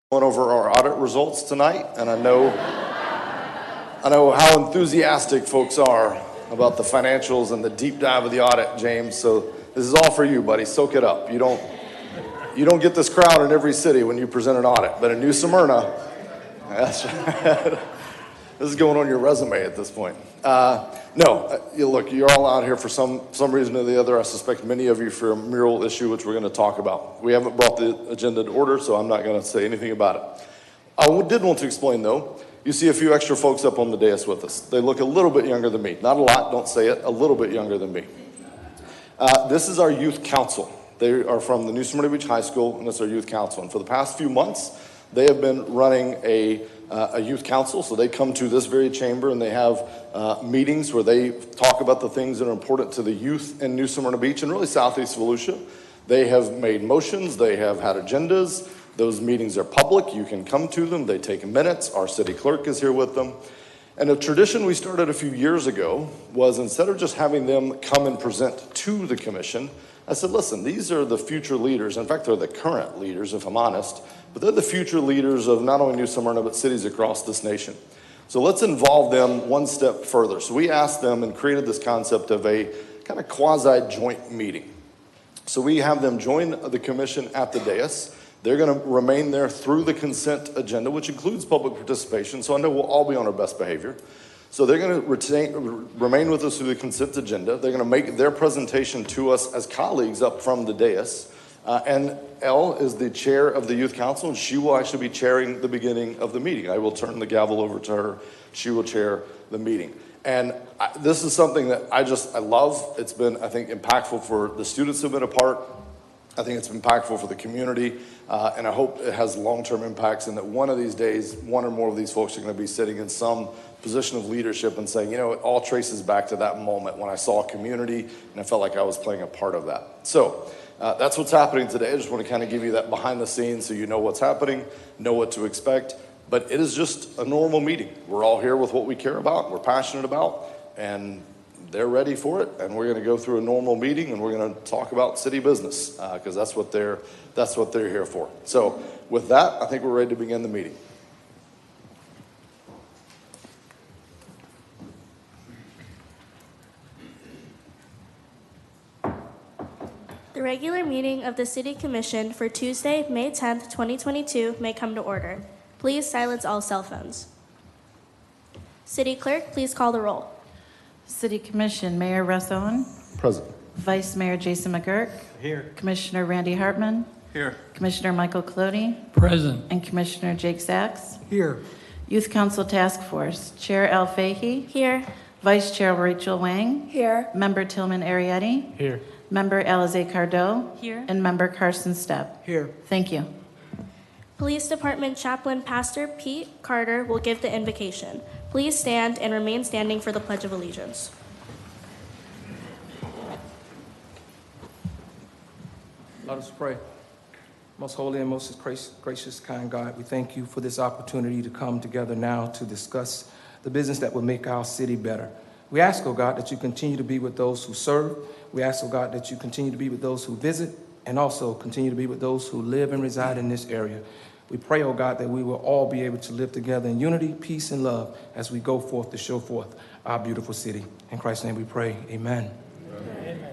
Going over our audit results tonight, and I know how enthusiastic folks are about the financials and the deep dive of the audit, James. So this is all for you, buddy. Soak it up. You don't get this crowd in every city when you present an audit, but in New Smyrna, that's right. This is going on your resume at this point. Look, you're all out here for some reason or the other. I suspect many of you for a mural issue, which we're going to talk about. We haven't brought the agenda to order, so I'm not going to say anything about it. I did want to explain, though, you see a few extra folks up on the dais with us. They look a little bit younger than me. Not a lot, don't say it, a little bit younger than me. This is our youth council. They are from the New Smyrna Beach High School, and it's our youth council. And for the past few months, they have been running a youth council, so they come to this very chamber and they have meetings where they talk about the things that are important to the youth in New Smyrna Beach and really Southeast Volusia. They have made motions, they have had agendas. Those meetings are public, you can come to them, they take minutes. Our city clerk is here with them. And a tradition we started a few years ago was instead of just having them come and present to the commission, I said, listen, these are the future leaders. In fact, they're the current leaders, if I'm honest, but they're the future leaders of not only New Smyrna, but cities across this nation. So let's involve them one step further. So we asked them and created this concept of a kind of quasi-joint meeting. So we have them join the commission at the dais. They're going to remain there through the consent agenda, which includes public participation. So I know we'll all be on our best behavior. So they're going to remain with us through the consent agenda. They're going to make their presentation to us as colleagues up from the dais. And Elle is the chair of the youth council, and she will actually be chairing the beginning of the meeting. I will turn the gavel over to her. She will chair the meeting. And this is something that I love. It's been, I think, impactful for the students who have been a part. I think it's impactful for the community, and I hope it has long-term impacts and that one of these days, one or more of these folks are going to be sitting in some position of leadership and saying, you know, it all traces back to that moment when I saw a community and I felt like I was playing a part of that. So that's what's happening today. I just want to kind of give you that behind the scenes so you know what's happening, know what to expect. But it is just a normal meeting. We're all here with what we care about, we're passionate about, and they're ready for it, and we're going to go through a normal meeting, and we're going to talk about city business because that's what they're here for. So with that, I think we're ready to begin the meeting. The regular meeting of the City Commission for Tuesday, May 10th, 2022 may come to order. Please silence all cell phones. City Clerk, please call the roll. City Commission, Mayor Russ Owen. Present. Vice Mayor Jason McGurk. Here. Commissioner Randy Hartman. Here. Commissioner Michael Colodi. Present. And Commissioner Jake Sachs. Here. Youth Council Task Force, Chair Al Fahey. Here. Vice Chair Rachel Wang. Here. Member Tillman Arietti. Here. Member Alize Cardo. Here. And Member Carson Stepp. Here. Thank you. Police Department Chaplain Pastor Pete Carter will give the invocation. Please stand and remain standing for the Pledge of Allegiance. Let us pray. Most holy and most gracious, kind God, we thank you for this opportunity to come together now to discuss the business that will make our city better. We ask, oh God, that you continue to be with those who serve. We ask, oh God, that you continue to be with those who visit and also continue to be with those who live and reside in this area. We pray, oh God, that we will all be able to live together in unity, peace, and love as we go forth to show forth our beautiful city. In Christ's name we pray, amen. Amen.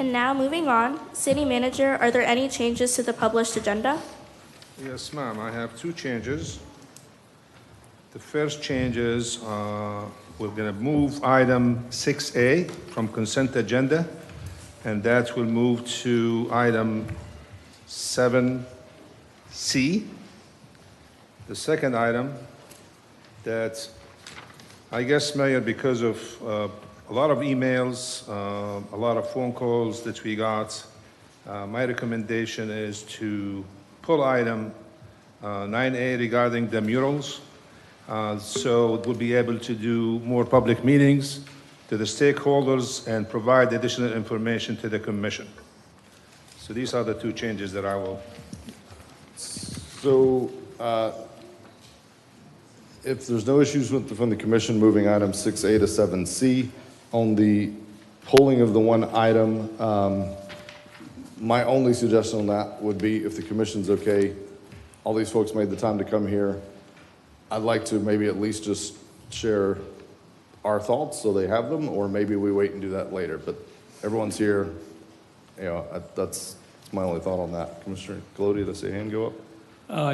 And now, moving on, City Manager, are there any changes to the published agenda? Yes, ma'am. I have two changes. The first change is we're going to move item 6A from consent agenda, and that will move to item 7C. The second item that I guess, Mayor, because of a lot of emails, a lot of phone calls that we got, my recommendation is to pull item 9A regarding the murals. So we'll be able to do more public meetings to the stakeholders and provide additional information to the commission. So these are the two changes that I will. So, if there's no issues from the commission, moving items 6A to 7C, on the pulling of the one item, my only suggestion on that would be if the commission's okay, all these folks made the time to come here. I'd like to maybe at least just share our thoughts so they have them, or maybe we wait and do that later. But everyone's here, you know, that's my only thought on that. Commissioner Gallotti, did I see a hand go up?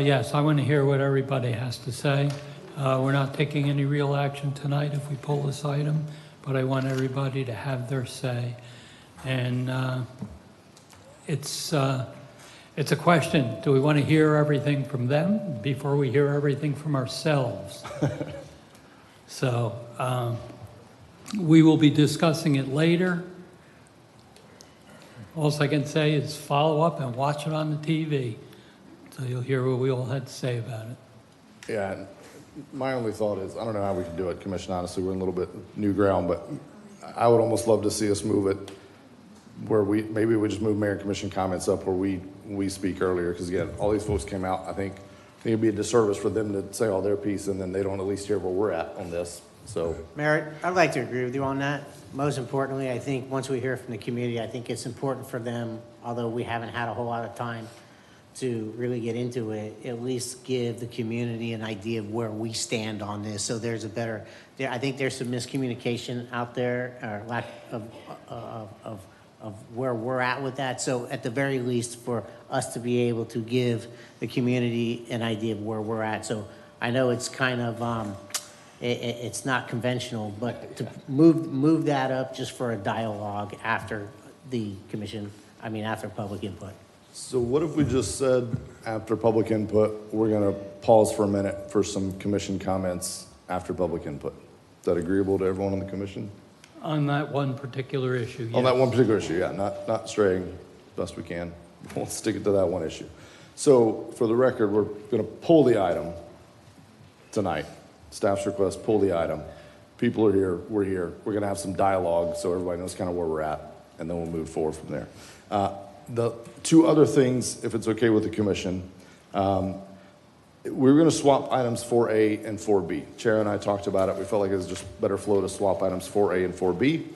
Yes, I want to hear what everybody has to say. We're not taking any real action tonight if we pull this item, but I want everybody to have their say. And it's a question. Do we want to hear everything from them before we hear everything from ourselves? So we will be discussing it later. All I can say is follow up and watch it on the TV. So you'll hear what we all had to say about it. Yeah, and my only thought is, I don't know how we can do it, Commission, honestly, we're in a little bit new ground, but I would almost love to see us move it where maybe we just move mayor and commission comments up where we speak earlier, because again, all these folks came out, I think it'd be a disservice for them to say all their piece and then they don't at least hear where we're at on this, so. Mayor, I'd like to agree with you on that. Most importantly, I think once we hear from the community, I think it's important for them, although we haven't had a whole lot of time to really get into it, at least give the community an idea of where we stand on this. So there's a better, I think there's some miscommunication out there, or lack of where we're at with that. So at the very least, for us to be able to give the community an idea of where we're at. So I know it's kind of, it's not conventional, but to move that up just for a dialogue after the commission, after public input. So what if we just said, after public input, we're gonna pause for a minute for some commission comments after public input? Is that agreeable to everyone on the commission? On that one particular issue, yes. On that one particular issue, yeah, not straying best we can. We'll stick it to that one issue. So for the record, we're gonna pull the item tonight. Staff's request, pull the item. People are here, we're here. We're gonna have some dialogue so everybody knows kind of where we're at, and then we'll move forward from there. The two other things, if it's okay with the commission, we're going to swap items 4A and 4B. Chair and I talked about it. We felt like it was just better flow to swap items 4A and 4B,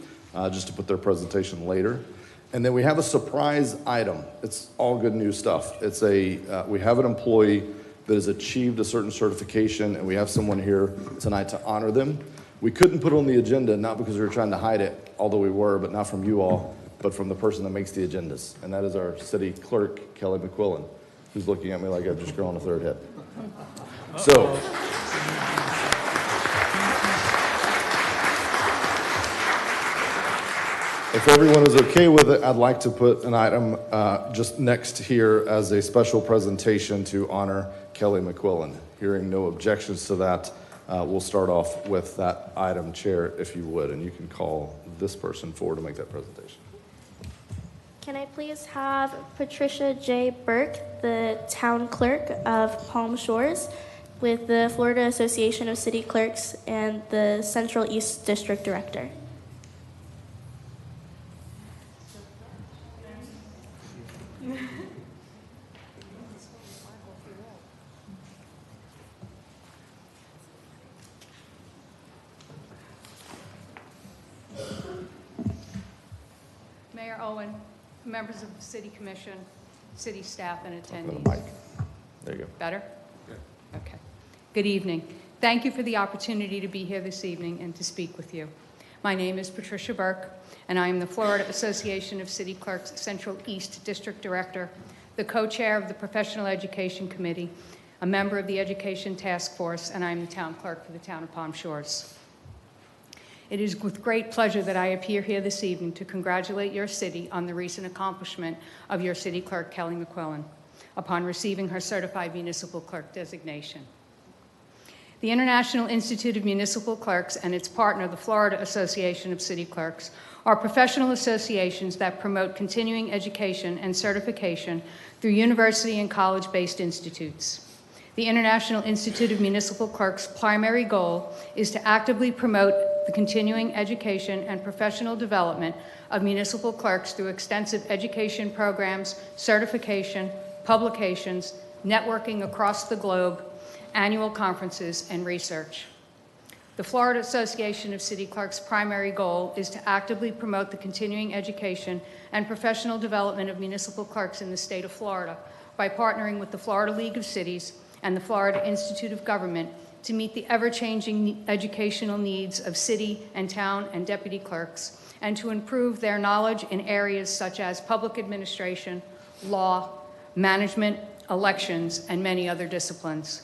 just to put their presentation later. And then we have a surprise item. It's all good news stuff. It's we have an employee that has achieved a certain certification, and we have someone here tonight to honor them. We couldn't put it on the agenda, not because we were trying to hide it, although we were, but not from you all, but from the person that makes the agendas, and that is our city clerk, Kelly McQuillan, who's looking at me like I've just grown a third head. So, if everyone is okay with it, I'd like to put an item just next here as a special presentation to honor Kelly McQuillan. Hearing no objections to that, we'll start off with that item, Chair, if you would, and you can call this person forward to make that presentation. Can I please have Patricia J. Burke, the town clerk of Palm Shores, with the Florida Association of City Clerks and the Central East District Director. Mayor Owen, members of the City Commission, city staff, and For the attendees. mic. There you go. Better? Okay. Good evening. Thank you for the opportunity to be here this evening and to speak with you. My name is Patricia Burke, and I am the Florida Association of City Clerks Central East District Director, the co-chair of the Professional Education Committee, a member of the Education Task Force, and I am the town clerk for the town of Palm Shores. It is with great pleasure that I appear here this evening to congratulate your city on the recent accomplishment of your city clerk, Kelly McQuillan, upon receiving her certified municipal clerk designation. The International Institute of Municipal Clerks and its partner, the Florida Association of City Clerks, are professional associations that promote continuing education and certification through university and college-based institutes. The International Institute of Municipal Clerks' primary goal is to actively promote the continuing education and professional development of municipal clerks through extensive education programs, certification, publications, networking across the globe, annual conferences, and research. The Florida Association of City Clerks' primary goal is to actively promote the continuing education and professional development of municipal clerks in the state of Florida by partnering with the Florida League of Cities and the Florida Institute of Government to meet the ever-changing educational needs of city and town and deputy clerks, and to improve their knowledge in areas such as public administration, law, management, elections, and many other disciplines.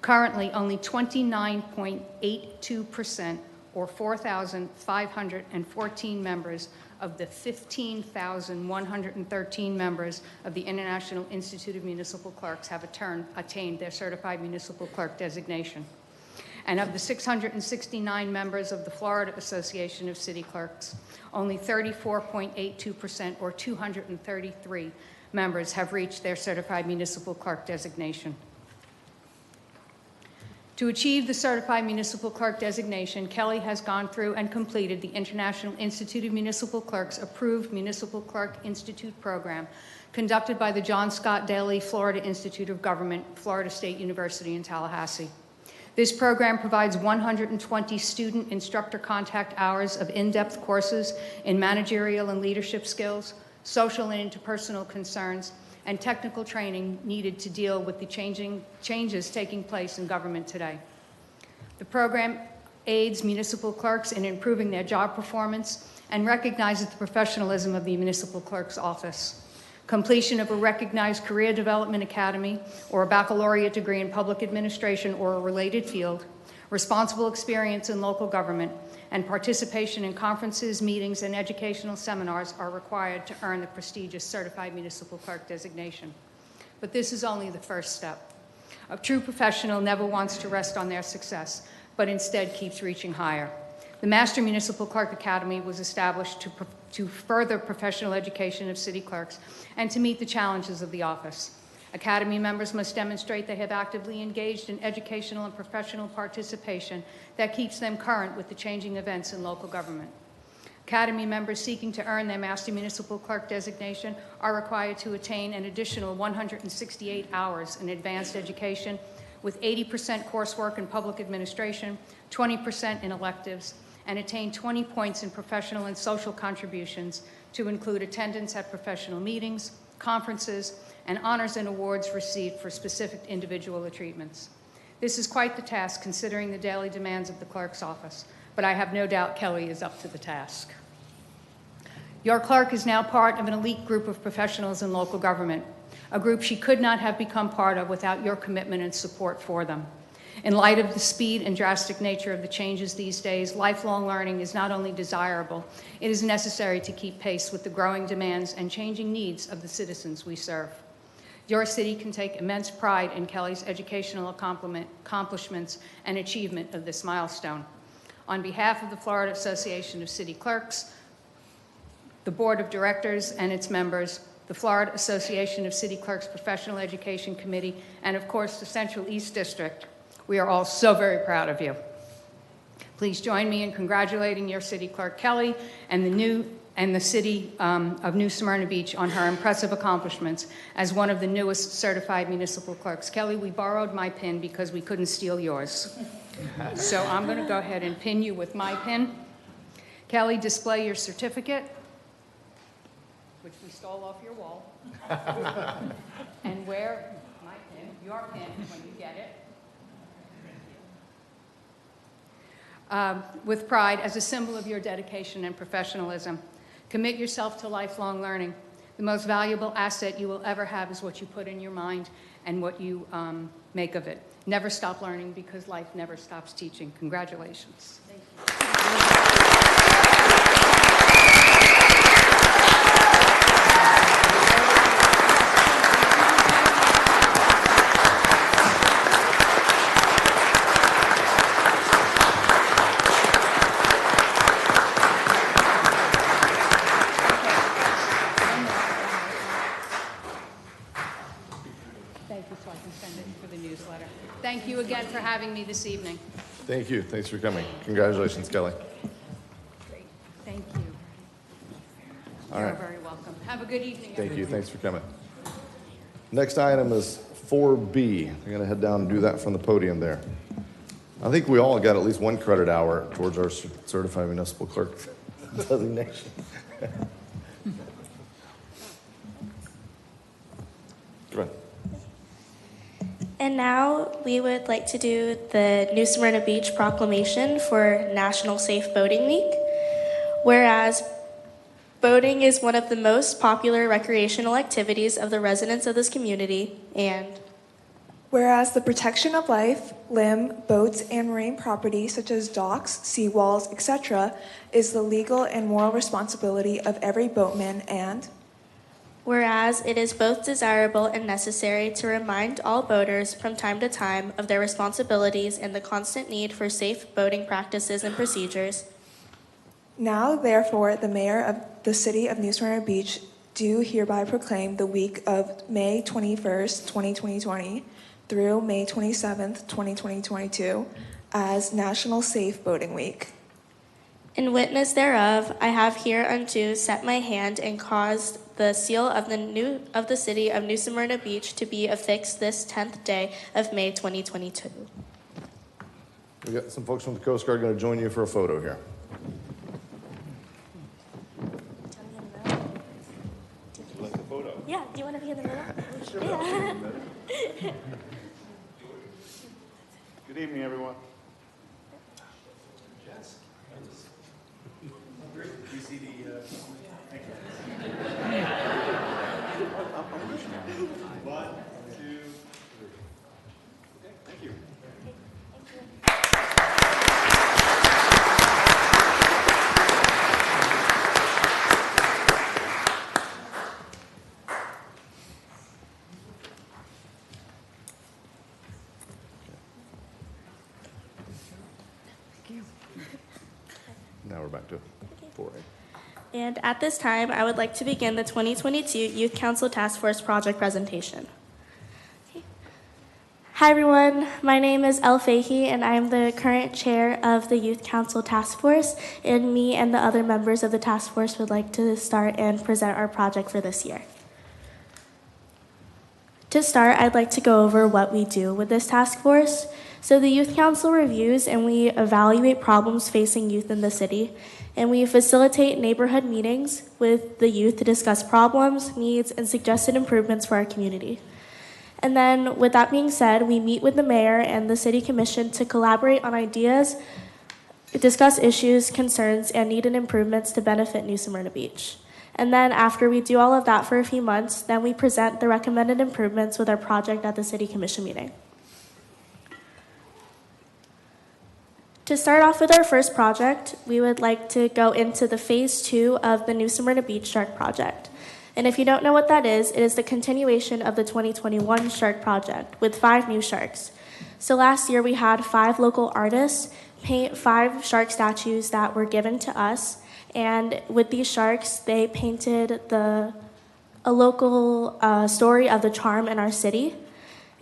Currently, only 29.82%, or 4,514 members of the 15,113 members of the International Institute of Municipal Clerks have attained their certified municipal clerk designation. And of the 669 members of the Florida Association of City Clerks, only 34.82%, or 233 members, have reached their certified municipal clerk designation. To achieve the certified municipal clerk designation, Kelly has gone through and completed the International Institute of Municipal Clerks approved Municipal Clerk Institute program conducted by the John Scott Daly Florida Institute of Government, Florida State University in Tallahassee. This program provides 120 student instructor contact hours of in-depth courses in managerial and leadership skills, social and interpersonal concerns, and technical training needed to deal with the changes taking place in government today. The program aids municipal clerks in improving their job performance and recognizes the professionalism of the municipal clerk's office. Completion of a recognized career development academy or a baccalaureate degree in public administration or a related field, responsible experience in local government, and participation in conferences, meetings, and educational seminars are required to earn the prestigious Certified Municipal Clerk designation. But this is only the first step. A true professional never wants to rest on their success, but instead keeps reaching higher. The Master Municipal Clerk Academy was established to further professional education of city clerks and to meet the challenges of the office. Academy members must demonstrate they have actively engaged in educational and professional participation that keeps them current with the changing events in local government. Academy members seeking to earn their Master Municipal Clerk designation are required to attain an additional 168 hours in advanced education, with 80% coursework in public administration, 20% in electives, and attain 20 points in professional and social contributions to include attendance at professional meetings, conferences, and honors and awards received for specific individual achievements. This is quite the task considering the daily demands of the clerk's office, but I have no doubt Kelly is up to the task. Your clerk is now part of an elite group of professionals in local government, a group she could not have become part of without your commitment and support for them. In light of the speed and drastic nature of the changes these days, lifelong learning is not only desirable, it is necessary to keep pace with the growing demands and changing needs of the citizens we serve. Your city can take immense pride in Kelly's educational accomplishments and achievement of this milestone. On behalf of the Florida Association of City Clerks, the Board of Directors and its members, the Florida Association of City Clerks Professional Education Committee, and of course the Central East District, we are all so very proud of you. Please join me in congratulating your City Clerk Kelly and the City of New Smyrna Beach on her impressive accomplishments as one of the newest certified municipal clerks. Kelly, we borrowed my pin because we couldn't steal yours. So I'm going to go ahead and pin you with my pin. Kelly, display your certificate, which we stole off your wall, and wear my pin, your pin, when you get it. With pride as a symbol of your dedication and professionalism. Commit yourself to lifelong learning. The most valuable asset you will ever have is what you put in your mind and what you make of it. Never stop learning because life never stops teaching. Congratulations. Thank you. Thank you, so I can send it for the newsletter. Thank you again for having me this evening. Thank you. Thanks for coming. Congratulations, Kelly. Great. Thank you. All You're right. very welcome. Have a good evening, Thank you. everyone. Thanks for coming. Next item is 4B. I'm going to head down and do that from the podium there. I think we all got at least one credit hour towards our certified municipal clerk designation. Go ahead. And now we would like to do the New Smyrna Beach proclamation for National Safe Boating Week. Whereas boating is one of the most popular recreational activities of the residents of this community, and whereas the protection of life, limb, boats, and marine property such as docks, seawalls, etc., is the legal and moral responsibility of every boatman, and whereas it is both desirable and necessary to remind all boaters from time to time of their responsibilities and the constant need for safe boating practices and procedures. now therefore the mayor of the city of New Smyrna Beach do hereby proclaim the week of May 21st, 2020 through May 27th, 2022 as National Safe Boating Week. In witness thereof, I have hereunto set my hand and caused the seal of the city of New Smyrna Beach to be affixed this 10th day of May 2022. We got some folks from the Coast Guard going to join you for a photo here. Yeah, do you want to be in the middle? Yeah. Good evening, everyone. One, two, three. Okay, thank you. Now we're back to 4A. And at this time, I would like to begin the 2022 Youth Council Task Force project presentation. Hi everyone, my name is Elle Fahey and I am the current chair of the Youth Council Task Force, and me and the other members of the task force would like to start and present our project for this year. To start, I'd like to go over what we do with this task force. So the Youth Council reviews and we evaluate problems facing youth in the city, and we facilitate neighborhood meetings with the youth to discuss problems, needs, and suggested improvements for our community. And then, with that being said, we meet with the mayor and the city commission to collaborate on ideas, discuss issues, concerns, and needed improvements to benefit New Smyrna Beach. And then after we do all of that for a few months, then we present the recommended improvements with our project at the city commission meeting. To start off with our first project, we would like to go into the phase 2 of the New Smyrna Beach Shark Project. And if you don't know what that is, it is the continuation of the 2021 Shark Project with 5 new sharks. So last year we had 5 local artists paint 5 shark statues that were given to us. And with these sharks, they painted a local story of the charm in our city.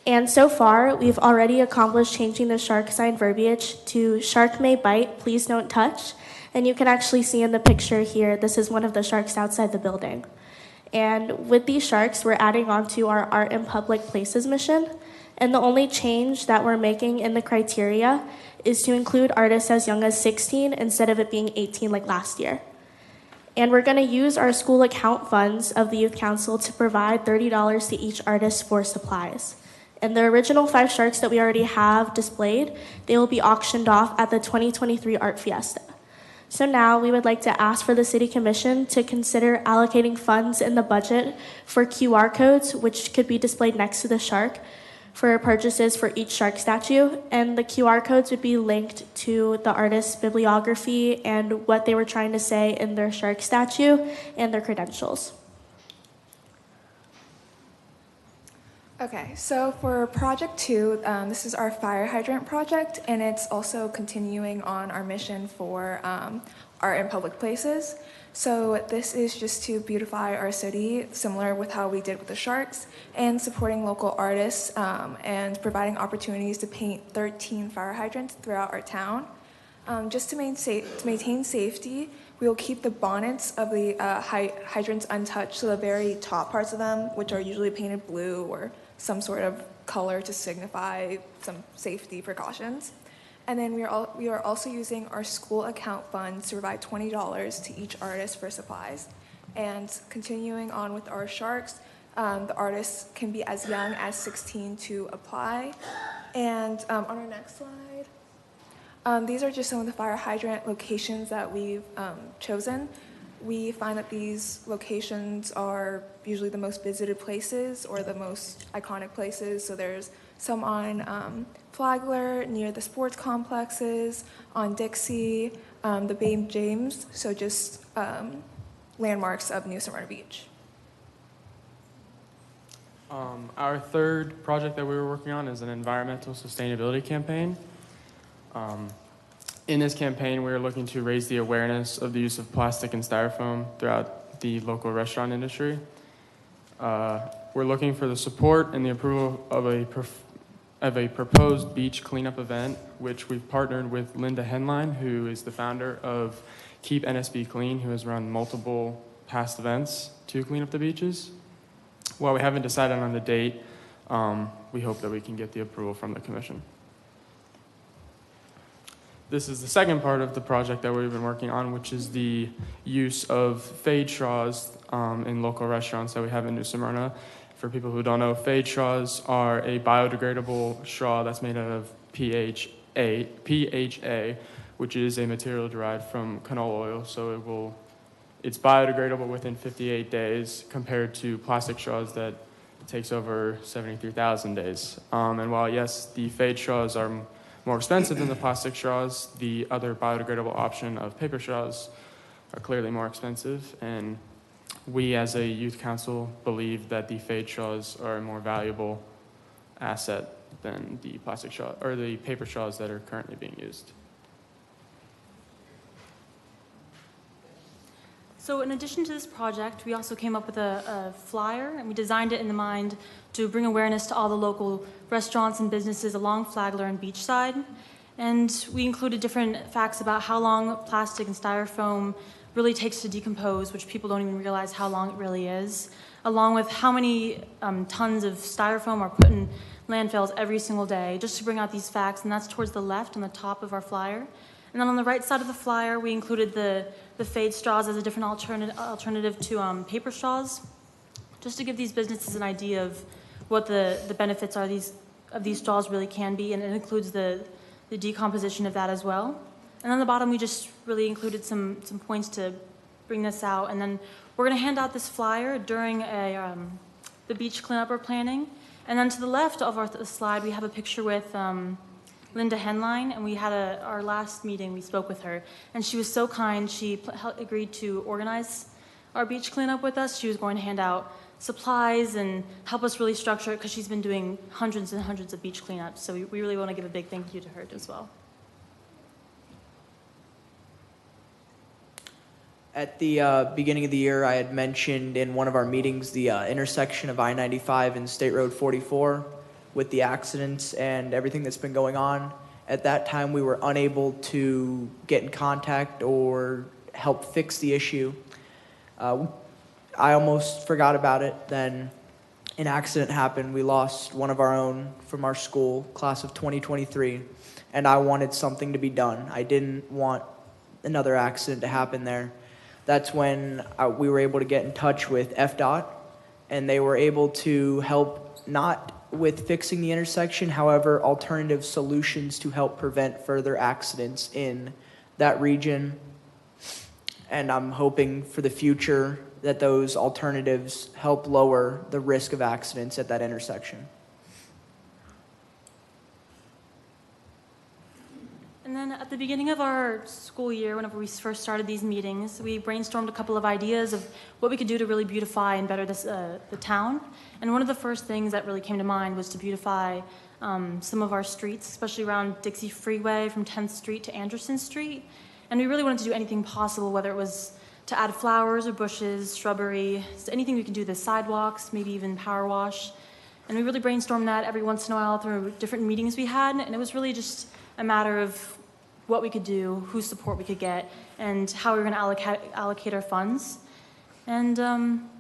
And so far, we've already accomplished changing the shark sign verbiage to "Shark may bite, please don't touch." And you can actually see in the picture here, this is one of the sharks outside the building. And with these sharks, we're adding on to our Art in Public Places mission. And the only change that we're making in the criteria is to include artists as young as 16 instead of it being 18 like last year. And we're going to use our school account funds of the Youth Council to provide $30 to each artist for supplies. And the original 5 sharks that we already have displayed, they will be auctioned off at the 2023 Art Fiesta. So now we would like to ask for the City Commission to consider allocating funds in the budget for QR codes, which could be displayed next to the shark, for purchases for each shark statue. And the QR codes would be linked to the artist's bibliography and what they were trying to say in their shark statue and their credentials. Okay, so for project 2, this is our fire hydrant project, and it's also continuing on our mission for art in public places. So this is just to beautify our city, similar with how we did with the sharks, and supporting local artists and providing opportunities to paint 13 fire hydrants throughout our town. Just to maintain safety, we will keep the bonnets of the hydrants untouched, so the very top parts of them, which are usually painted blue or some sort of color to signify some safety precautions. And then we are also using our school account funds to provide $20 to each artist for supplies. And continuing on with our sharks, the artists can be as young as 16 to apply. And on our next slide, these are just some of the fire hydrant locations that we've chosen. We find that these locations are usually the most visited places or the most iconic places. So there's some on Flagler near the sports complexes, on Dixie, the Bay James, so just landmarks of New Smyrna Beach. Our third project that we were working on is an environmental sustainability campaign. In this campaign, we are looking to raise the awareness of the use of plastic and styrofoam throughout the local restaurant industry. We're looking for the support and the approval of a proposed beach cleanup event, which we've partnered with Linda Henline, who is the founder of Keep NSB Clean, who has run multiple past events to clean up the beaches. While we haven't decided on the date, we hope that we can get the approval from the commission. This is the second part of the project that we've been working on, which is the use of fade straws in local restaurants that we have in New Smyrna. For people who don't know, fade straws are a biodegradable straw that's made out of PHA, which is a material derived from canola oil. So it's biodegradable within 58 days compared to plastic straws that takes over 73,000 days. And while, yes, the fade straws are more expensive than the plastic straws, the other biodegradable option of paper straws are clearly more expensive. And we as a youth council believe that the fade straws are a more valuable asset than the plastic straw or the paper straws that are currently being used. So in addition to this project, we also came up with a flyer, and we designed it in the mind to bring awareness to all the local restaurants and businesses along Flagler and Beachside. And we included different facts about how long plastic and styrofoam really takes to decompose, which people don't even realize how long it really is, along with how many tons of styrofoam are put in landfills every single day, just to bring out these facts. And that's towards the left on the top of our flyer. And then on the right side of the flyer, we included the fade straws as a different alternative to paper straws, just to give these businesses an idea of what the benefits are of these straws really can be, and it includes the decomposition of that as well. And on the bottom, we just really included some points to bring this out. And then we're going to hand out this flyer during the beach cleanup we're planning. And then to the left of the slide, we have a picture with Linda Henline, and we had our last meeting, we spoke with her, and she was so kind. She agreed to organize our beach cleanup with us. She was going to hand out supplies and help us really structure it, because she's been doing hundreds and hundreds of beach cleanups. So we really want to give a big thank you to her as well. At the beginning of the year, I had mentioned in one of our meetings the intersection of I-95 and State Road 44 with the accidents and everything that's been going on. At that time, we were unable to get in contact or help fix the issue. I almost forgot about it. Then an accident happened. We lost one of our own from our school, class of 2023, and I wanted something to be done. I didn't want another accident to happen there. That's when we were able to get in touch with FDOT, and they were able to help not with fixing the intersection, however, alternative solutions to help prevent further accidents in that region. And I'm hoping for the future that those alternatives help lower the risk of accidents at that intersection. And then at the beginning of our school year, whenever we first started these meetings, we brainstormed a couple of ideas of what we could do to really beautify and better the town. And one of the first things that really came to mind was to beautify some of our streets, especially around Dixie Freeway from 10th Street to Anderson Street. And we really wanted to do anything possible, whether it was to add flowers or bushes, shrubbery, anything we could do, the sidewalks, maybe even power wash. And we really brainstormed that every once in a while through different meetings we had, and it was really just a matter of what we could do, whose support we could get, and how we were going to allocate our funds. And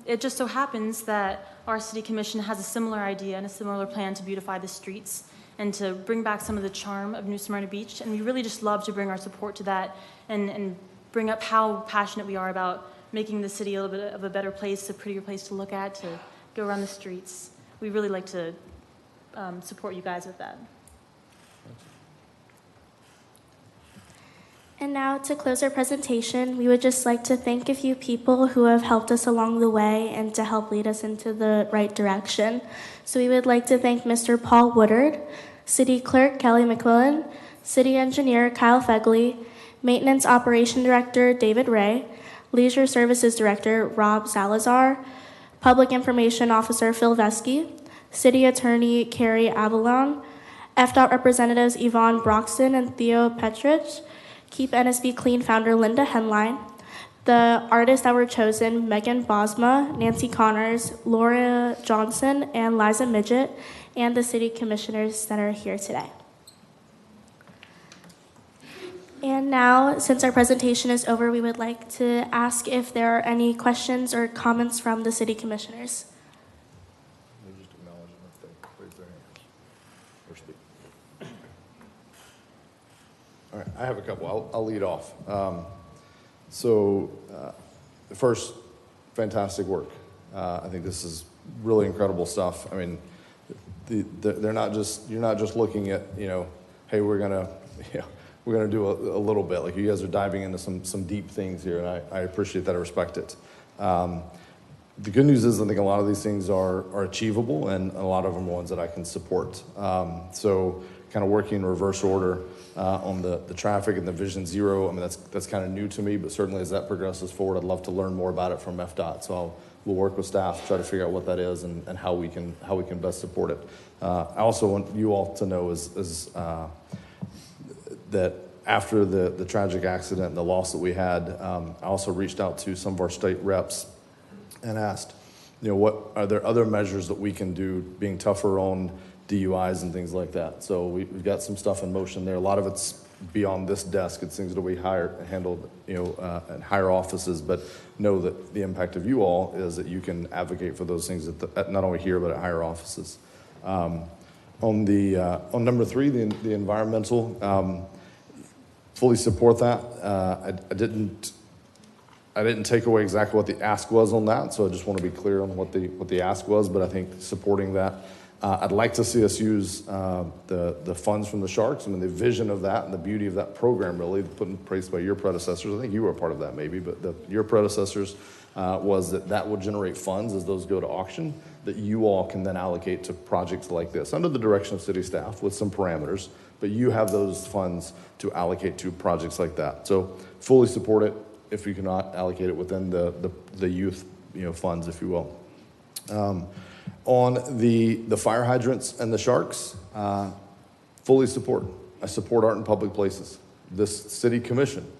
it just so happens that our city commission has a similar idea and a similar plan to beautify the streets and to bring back some of the charm of New Smyrna Beach. And we really just love to bring our support to that and bring up how passionate we are about making the city a little bit of a better place, a prettier place to look at, to go around the streets. We really like to support you guys with that. And now, to close our presentation, we would just like to thank a few people who have helped us along the way and to help lead us into the right direction. So we would like to thank Mr. Paul Woodard, City Clerk Kelly McQuillan, City Engineer Kyle Fegley, Maintenance Operation Director David Ray, Leisure Services Director Rob Salazar, Public Information Officer Phil Vesky, City Attorney Carrie Avalon, FDOT Representatives Yvonne Broxton and Theo Petrich, Keep NSB Clean founder Linda Henline, the artists that were chosen, Megan Bosma, Nancy Connors, Laura Johnson, and Liza Midget, and the city commissioners that are here today. And now, since our presentation is over, we would like to ask if there are any questions or comments from the city commissioners. We just acknowledge them if they raise their hands or speak. All right, I have a couple. I'll lead off. First, fantastic work. I think this is really incredible stuff. I mean, they're not just, you're not just looking at, hey, we're gonna do a little bit. Like, you guys are diving into some deep things here, and I appreciate that. I respect it. The good news is I think a lot of these things are achievable, and a lot of them are ones that I can support. So kind of working in reverse order on the traffic and the Vision Zero. I mean, that's kind of new to me, but certainly as that progresses forward, I'd love to learn more about it from FDOT. So we'll work with staff to try to figure out what that is and how we can best support it. I also want you all to know is that after the tragic accident and the loss that we had, I also reached out to some of our state reps and asked, what are there other measures that we can do, being tougher on DUIs and things like that. So we've got some stuff in motion there. A lot of it's beyond this desk. It's things that we handled, in higher offices. But know that the impact of you all is that you can advocate for those things at not only here but at higher offices. On number 3, the environmental, fully support that. I didn't take away exactly what the ask was on that, so I just want to be clear on what the ask was. But I think supporting that. I'd like to see us use the funds from the Sharks. I mean, the vision of that and the beauty of that program, really, put in place by your predecessors. I think you were a part of that, maybe, but your predecessors was that will generate funds as those go to auction that you all can then allocate to projects like this under the direction of city staff with some parameters. But you have those funds to allocate to projects like that. So fully support it. If you cannot allocate it within the youth funds, if you will. On the fire hydrants and the Sharks, fully support. I support art in public places. This city commission,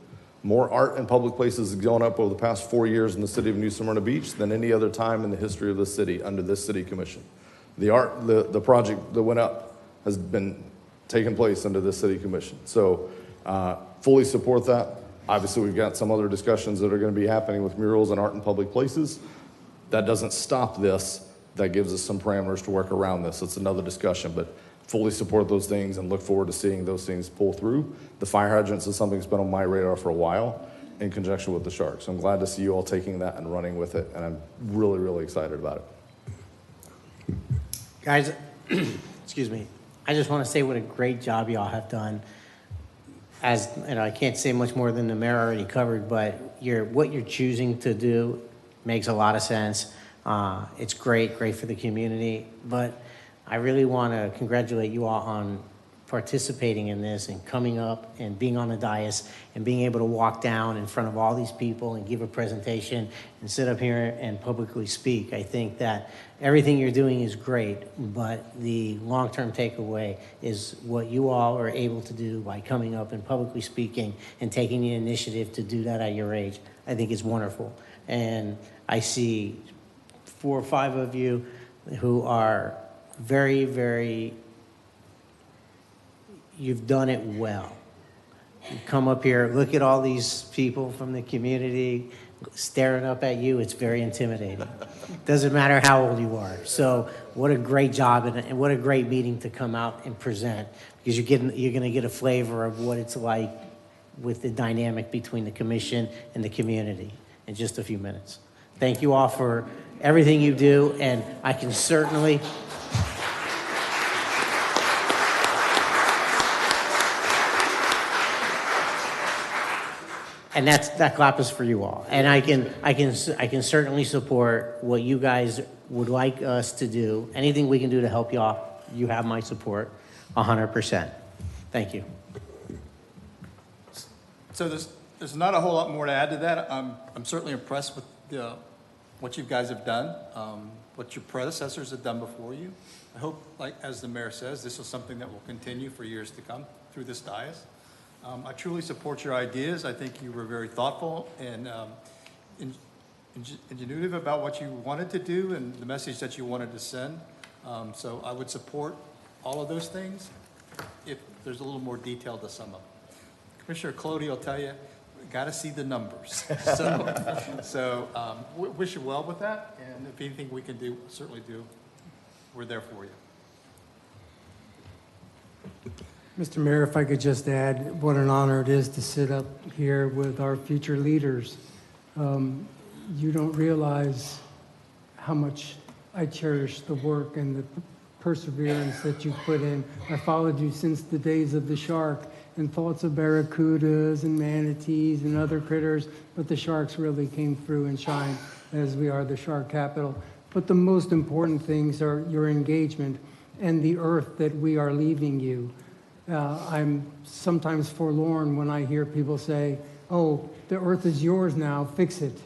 more art in public places has gone up over the past 4 years in the city of New Smyrna Beach than any other time in the history of the city under this city commission. The project that went up has been taking place under this city commission. So fully support that. Obviously, we've got some other discussions that are going to be happening with murals and art in public places. That doesn't stop this. That gives us some parameters to work around this. It's another discussion, but fully support those things and look forward to seeing those things pull through. The fire hydrants is something that's been on my radar for a while in conjunction with the Sharks. So I'm glad to see you all taking that and running with it, and I'm really, really excited about it. Guys, excuse me. I just want to say what a great job y'all have done. I can't say much more than the mayor already covered, but what you're choosing to do makes a lot of sense. It's great for the community, but I really want to congratulate you all on participating in this and coming up and being on the dais and being able to walk down in front of all these people and give a presentation and sit up here and publicly speak. I think that everything you're doing is great, but the long-term takeaway is what you all are able to do by coming up and publicly speaking and taking the initiative to do that at your age. I think is wonderful. And I see 4 or 5 of you who are very, very, you've done it well. You come up here, look at all these people from the community staring up at you. It's very intimidating. Doesn't matter how old you are. So what a great job and what a great meeting to come out and present, because you're going to get a flavor of what it's like with the dynamic between the commission and the community in just a few minutes. Thank you all for everything you do, and I can certainly... And that clap is for you all. And I can certainly support what you guys would like us to do. Anything we can do to help you out, you have my support 100%. Thank you. So there's not a whole lot more to add to that. I'm certainly impressed with what you guys have done, what your predecessors have done before you. I hope, like as the mayor says, this is something that will continue for years to come through this dais. I truly support your ideas. I think you were very thoughtful and ingenuitive about what you wanted to do and the message that you wanted to send. So I would support all of those things if there's a little more detail to sum up. Commissioner Clody will tell you, we got to see the numbers. So wish you well with that. And if anything we can do, certainly do. We're there for you. Mr. Mayor, if I could just add what an honor it is to sit up here with our future leaders. You don't realize how much I cherish the work and the perseverance that you put in. I followed you since the days of the shark and thoughts of barracudas and manatees and other critters, but the sharks really came through and shined as we are the shark capital. But the most important things are your engagement and the earth that we are leaving you. I'm sometimes forlorn when I hear people say, oh, the earth is yours now, fix it.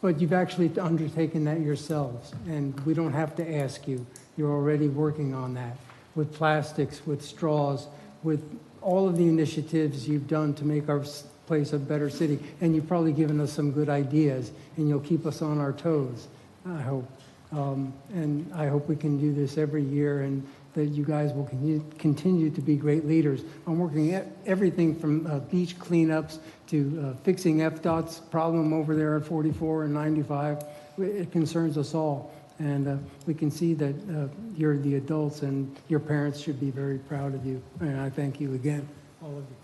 But you've actually undertaken that yourselves, and we don't have to ask you. You're already working on that with plastics, with straws, with all of the initiatives you've done to make our place a better city. And you've probably given us some good ideas, and you'll keep us on our toes, I hope. And I hope we can do this every year, and that you guys will continue to be great leaders. I'm working at everything from beach cleanups to fixing FDOT's problem over there at 44 and 95. It concerns us all. And we can see that you're the adults, and your parents should be very proud of you. And I thank you again, all of you.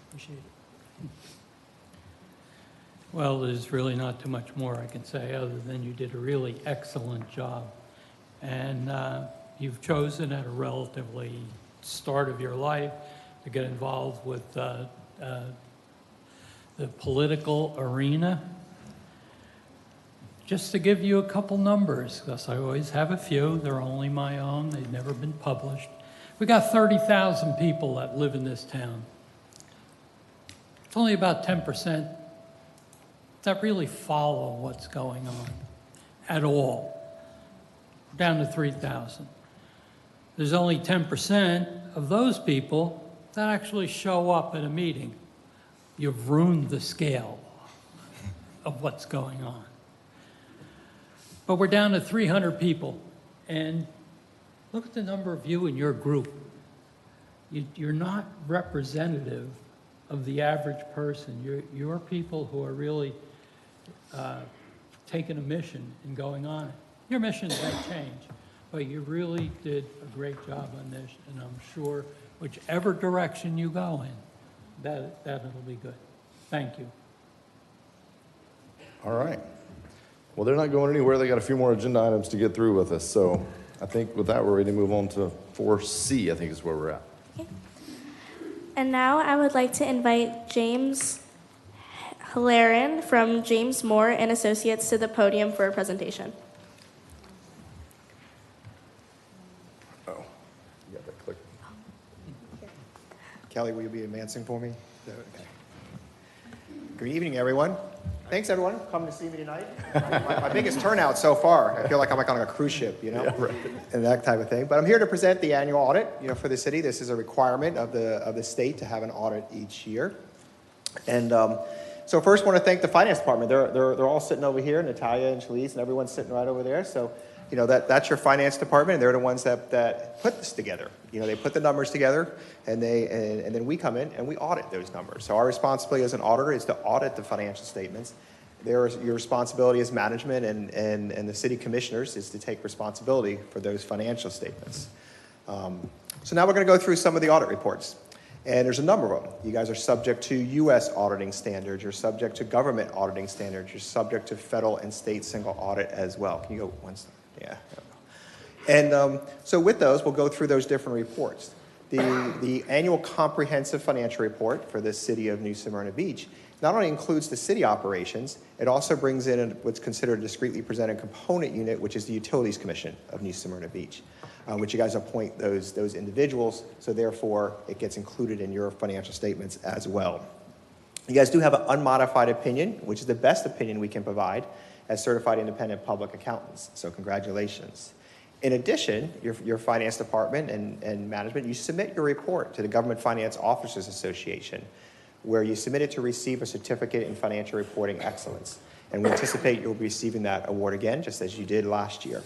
Appreciate it. Well, there's really not too much more I can say other than you did a really excellent job. And you've chosen at a relatively start of your life to get involved with the political arena. Just to give you a couple numbers, because I always have a few, they're only my own, they've never been published. We got 30,000 people that live in this town. It's only about 10% that really follow what's going on at all. We're down to 3,000. There's only 10% of those people that actually show up at a meeting. You've ruined the scale of what's going on. But we're down to 300 people, and look at the number of you in your group. You're not representative of the average person. You're people who are really taking a mission and going on it. Your mission may change, but you really did a great job on this, and I'm sure whichever direction you go in, that'll be good. Thank you. All right. Well, they're not going anywhere. They got a few more agenda items to get through with us. So I think with that, we're ready to move on to 4C, I think is where we're at. Okay. And now I would like to invite James Hilarin from James Moore and Associates to the podium for a presentation. Oh, you got that click. Kelly, will you be advancing for me? Okay. Good evening, everyone. Thanks, everyone, for coming to see me tonight. My biggest turnout so far. I feel like I'm like on a cruise ship, you know, and that type of thing. But I'm here to present the annual audit, for the city. This is a requirement of the state to have an audit each year. And so first, I want to thank the finance department. They're all sitting over here, Natalia and Shalise, and everyone's sitting right over there. So, that's your finance department, and they're the ones that put this together. They put the numbers together, and then we come in and we audit those numbers. So our responsibility as an auditor is to audit the financial statements. Your responsibility as management and the city commissioners is to take responsibility for those financial statements. So now we're going to go through some of the audit reports. And there's a number of them. You guys are subject to U.S. auditing standards. You're subject to government auditing standards. You're subject to federal and state single audit as well. Can you go one step? Yeah. And so with those, we'll go through those different reports. The annual comprehensive financial report for the city of New Smyrna Beach not only includes the city operations, it also brings in what's considered a discreetly presented component unit, which is the Utilities Commission of New Smyrna Beach, which you guys appoint those individuals, so therefore it gets included in your financial statements as well. You guys do have an unmodified opinion, which is the best opinion we can provide as certified independent public accountants, so congratulations. In addition, your finance department and management, you submit your report to the Government Finance Officers Association, where you submit it to receive a certificate in financial reporting excellence. And we anticipate you'll be receiving that award again, just as you did last year.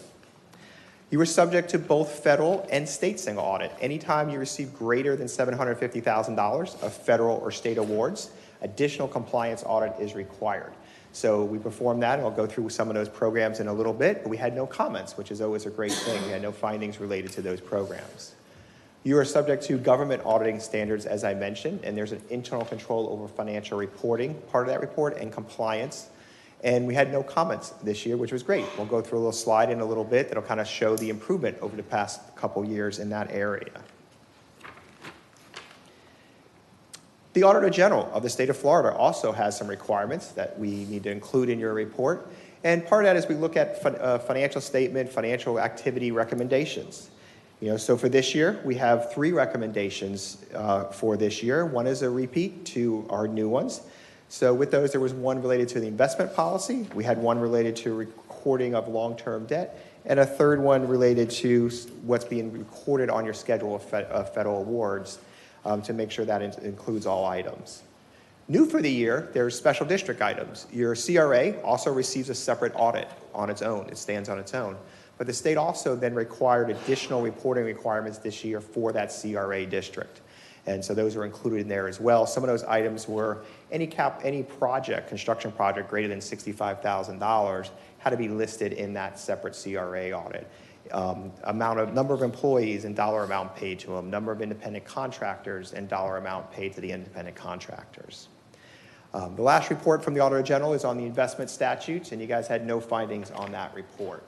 You were subject to both federal and state single audit. Anytime you receive greater than $750,000 of federal or state awards, additional compliance audit is required. So we performed that, and I'll go through some of those programs in a little bit, but we had no comments, which is always a great thing. We had no findings related to those programs. You are subject to government auditing standards, as I mentioned, and there's an internal control over financial reporting, part of that report, and compliance. And we had no comments this year, which was great. We'll go through a little slide in a little bit that'll kind of show the improvement over the past couple years in that area. The Auditor General of the state of Florida also has some requirements that we need to include in your report. And part of that is we look at financial statement, financial activity recommendations. So for this year, we have 3 recommendations for this year. One is a repeat to our new ones. So with those, there was one related to the investment policy. We had one related to recording of long-term debt, and a third one related to what's being recorded on your schedule of federal awards to make sure that includes all items. New for the year, there's special district items. Your CRA also receives a separate audit on its own. It stands on its own. But the state also then required additional reporting requirements this year for that CRA district. And so those are included in there as well. Some of those items were any project, construction project greater than $65,000 had to be listed in that separate CRA audit. Number of employees and dollar amount paid to them, number of independent contractors and dollar amount paid to the independent contractors. The last report from the Auditor General is on the investment statutes, and you guys had no findings on that report.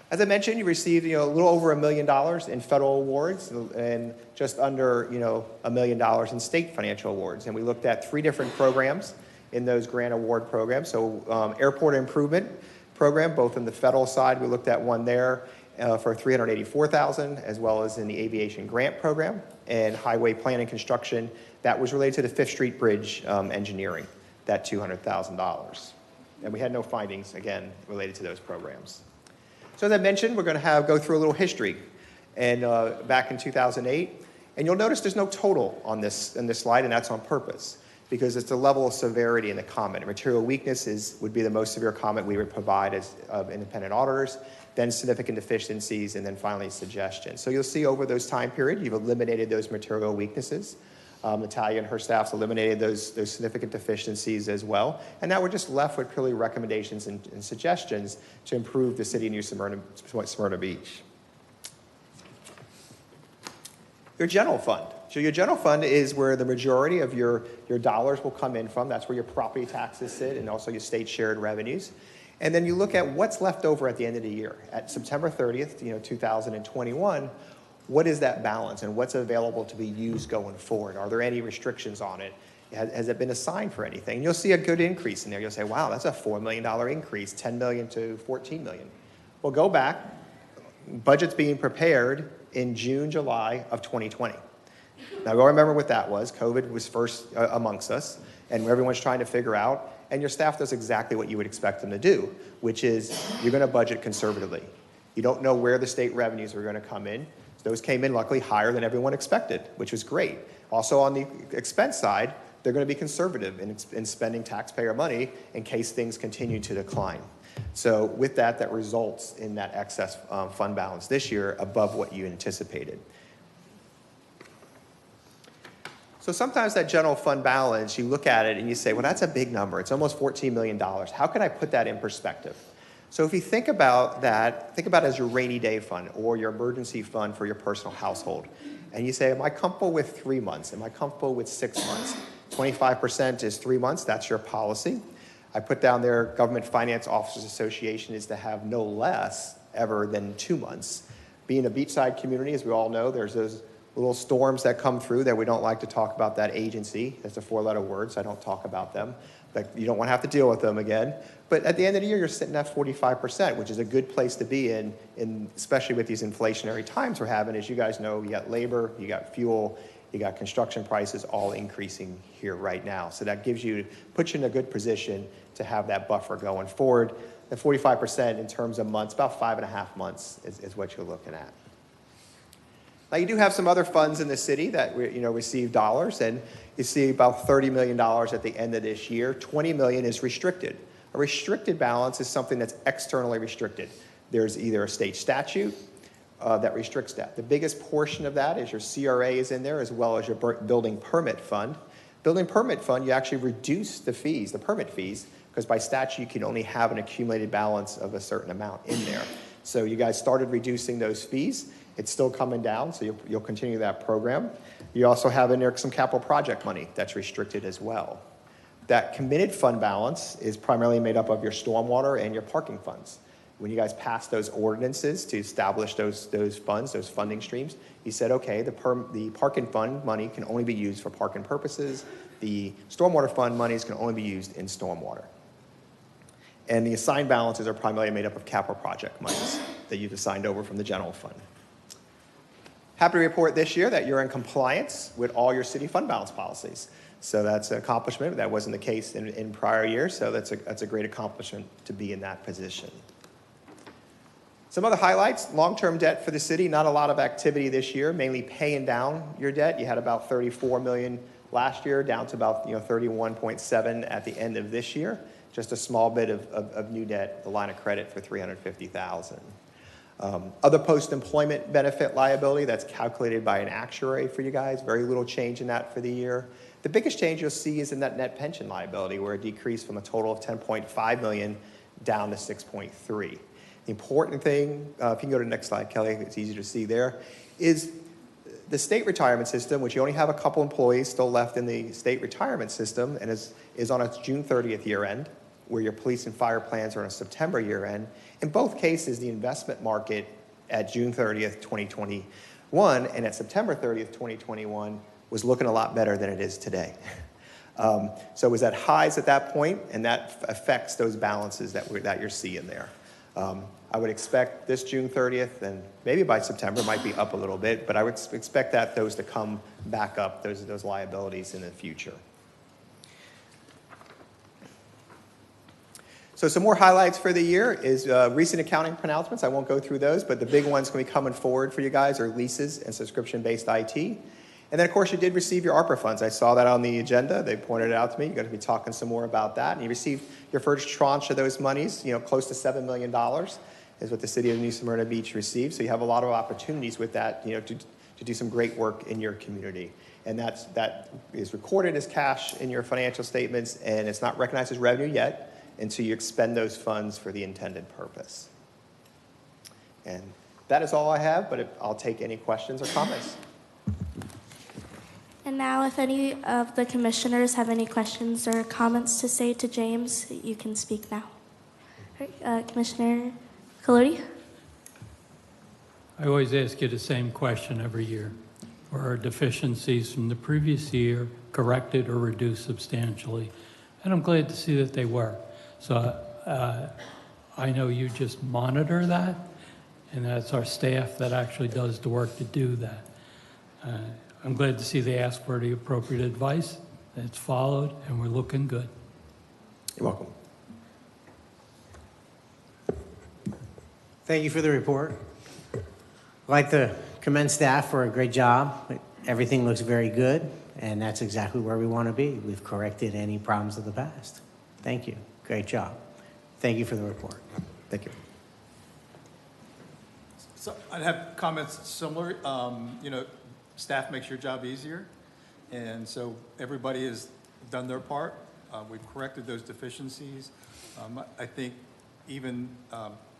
As I mentioned, you received a little over $1 million in federal awards and just under $1 million in state financial awards. And we looked at 3 different programs in those grant award programs. So airport improvement program, both in the federal side, we looked at one there for $384,000, as well as in the aviation grant program, and highway plan and construction that was related to the 5th Street Bridge engineering, that $200,000. And we had no findings, again, related to those programs. So as I mentioned, we're going to go through a little history, and back in 2008, and you'll notice there's no total on this slide, and that's on purpose, because it's the level of severity in the comment. Material weakness would be the most severe comment we would provide as independent auditors, then significant deficiencies, and then finally suggestions. So you'll see over those time period, you've eliminated those material weaknesses. Natalia and her staff's eliminated those significant deficiencies as well. And now we're just left with purely recommendations and suggestions to improve the city of New Smyrna Beach. Your general fund. So your general fund is where the majority of your dollars will come in from. That's where your property taxes sit and also your state shared revenues. And then you look at what's left over at the end of the year. At September 30th, 2021, what is that balance and what's available to be used going forward? Are there any restrictions on it? Has it been assigned for anything? And you'll see a good increase in there. You'll say, wow, that's a $4 million increase, $10 million to $14 million. Well, go back. Budget's being prepared in June, July of 2020. Now, we all remember what that was. COVID was first amongst us, and everyone's trying to figure out, and your staff does exactly what you would expect them to do, which is you're going to budget conservatively. You don't know where the state revenues are going to come in. Those came in, luckily, higher than everyone expected, which was great. Also, on the expense side, they're going to be conservative in spending taxpayer money in case things continue to decline. So with that, that results in that excess fund balance this year above what you anticipated. So sometimes that general fund balance, you look at it and you say, well, that's a big number. It's almost $14 million. How can I put that in perspective? So if you think about that, think about it as your rainy day fund or your emergency fund for your personal household. And you say, am I comfortable with 3 months? Am I comfortable with 6 months? 25% is 3 months. That's your policy. I put down there, Government Finance Officers Association is to have no less ever than 2 months. Being a beachside community, as we all know, there's those little storms that come through that we don't like to talk about that agency. That's a 4-letter word, so I don't talk about them. But you don't want to have to deal with them again. But at the end of the year, you're sitting at 45%, which is a good place to be in especially with these inflationary times we're having. As you guys know, you got labor, you got fuel, you got construction prices all increasing here right now. So that puts you in a good position to have that buffer going forward. The 45% in terms of months, about 5.5 months is what you're looking at. Now, you do have some other funds in the city that receive dollars, and you see about $30 million at the end of this year. $20 million is restricted. A restricted balance is something that's externally restricted. There's either a state statute that restricts that. The biggest portion of that is your CRA is in there, as well as your building permit fund. Building permit fund, you actually reduce the fees, the permit fees, because by statute you can only have an accumulated balance of a certain amount in there. So you guys started reducing those fees. It's still coming down, so you'll continue that program. You also have in there some capital project money that's restricted as well. That committed fund balance is primarily made up of your stormwater and your parking funds. When you guys passed those ordinances to establish those funds, those funding streams, you said, okay, the parking fund money can only be used for parking purposes. The stormwater fund monies can only be used in stormwater. And the assigned balances are primarily made up of capital project monies that you've assigned over from the general fund. Happy to report this year that you're in compliance with all your city fund balance policies. So that's an accomplishment. That wasn't the case in prior years, so that's a great accomplishment to be in that position. Some other highlights, long-term debt for the city, not a lot of activity this year, mainly paying down your debt. You had about $34 million last year, down to about 31.7 at the end of this year. Just a small bit of new debt, the line of credit for $350,000. Other post-employment benefit liability, that's calculated by an actuary for you guys. Very little change in that for the year. The biggest change you'll see is in that net pension liability, where it decreased from a total of $10.5 million down to $6.3. The important thing, if you can go to the next slide, Kelly, it's easy to see there, is the state retirement system, which you only have a couple employees still left in the state retirement system, and is on its June 30th year end, where your police and fire plans are on a September year end. In both cases, the investment market at June 30th, 2021, and at September 30th, 2021, was looking a lot better than it is today. So it was at highs at that point, and that affects those balances that you're seeing there. I would expect this June 30th, and maybe by September, it might be up a little bit, but I would expect those to come back up, those liabilities in the future. So some more highlights for the year is recent accounting pronouncements. I won't go through those, but the big ones going to be coming forward for you guys are leases and subscription-based IT. And then, of course, you did receive your ARPA funds. I saw that on the agenda. They pointed it out to me. You're going to be talking some more about that. And you received your first tranche of those monies, close to $7 million is what the city of New Smyrna Beach received. So you have a lot of opportunities with that, to do some great work in your community. And that is recorded as cash in your financial statements, and it's not recognized as revenue yet until you expend those funds for the intended purpose. And that is all I have, but I'll take any questions or comments. And now, if any of the commissioners have any questions or comments to say to James, you can speak now. Commissioner Colodi? I always ask you the same question every year. Were deficiencies from the previous year corrected or reduced substantially? And I'm glad to see that they were. So I know you just monitor that, and that's our staff that actually does the work to do that. I'm glad to see they asked for the appropriate advice. It's followed, and we're looking good. You're welcome. Thank you for the report. I'd like to commend staff for a great job. Everything looks very good, and that's exactly where we want to be. We've corrected any problems of the past. Thank you. Great job. Thank you for the report. Thank you. So I'd have comments similar. Staff makes your job easier, and so everybody has done their part. We've corrected those deficiencies. I think even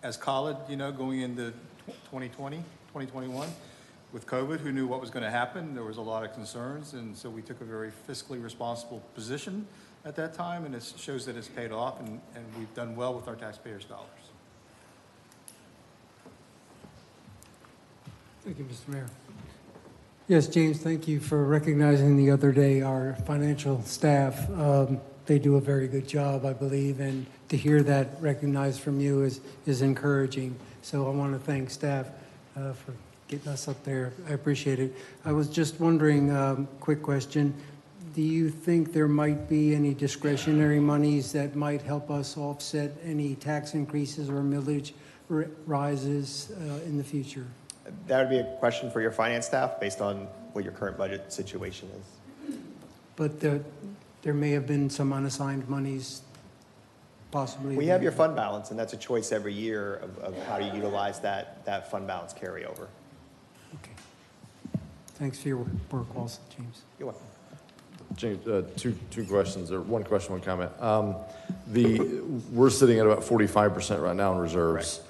as college, going into 2020, 2021, with COVID, who knew what was going to happen? There was a lot of concerns, and so we took a very fiscally responsible position at that time, and it shows that it's paid off, and we've done well with our taxpayers' dollars. Thank you, Mr. Mayor. Yes, James, thank you for recognizing the other day our financial staff. They do a very good job, I believe, and to hear that recognized from you is encouraging. So I want to thank staff for getting us up there. I appreciate it. I was just wondering, quick question, do you think there might be any discretionary monies that might help us offset any tax increases or millage rises in the future? That would be a question for your finance staff based on what your current budget situation is. But there may have been some unassigned monies possibly. We have your fund balance, and that's a choice every year of how to utilize that fund balance carryover. Okay. Thanks for your work also, James. You're welcome. James, two questions, or one question, one comment. We're sitting at about 45% right now in reserves. Right.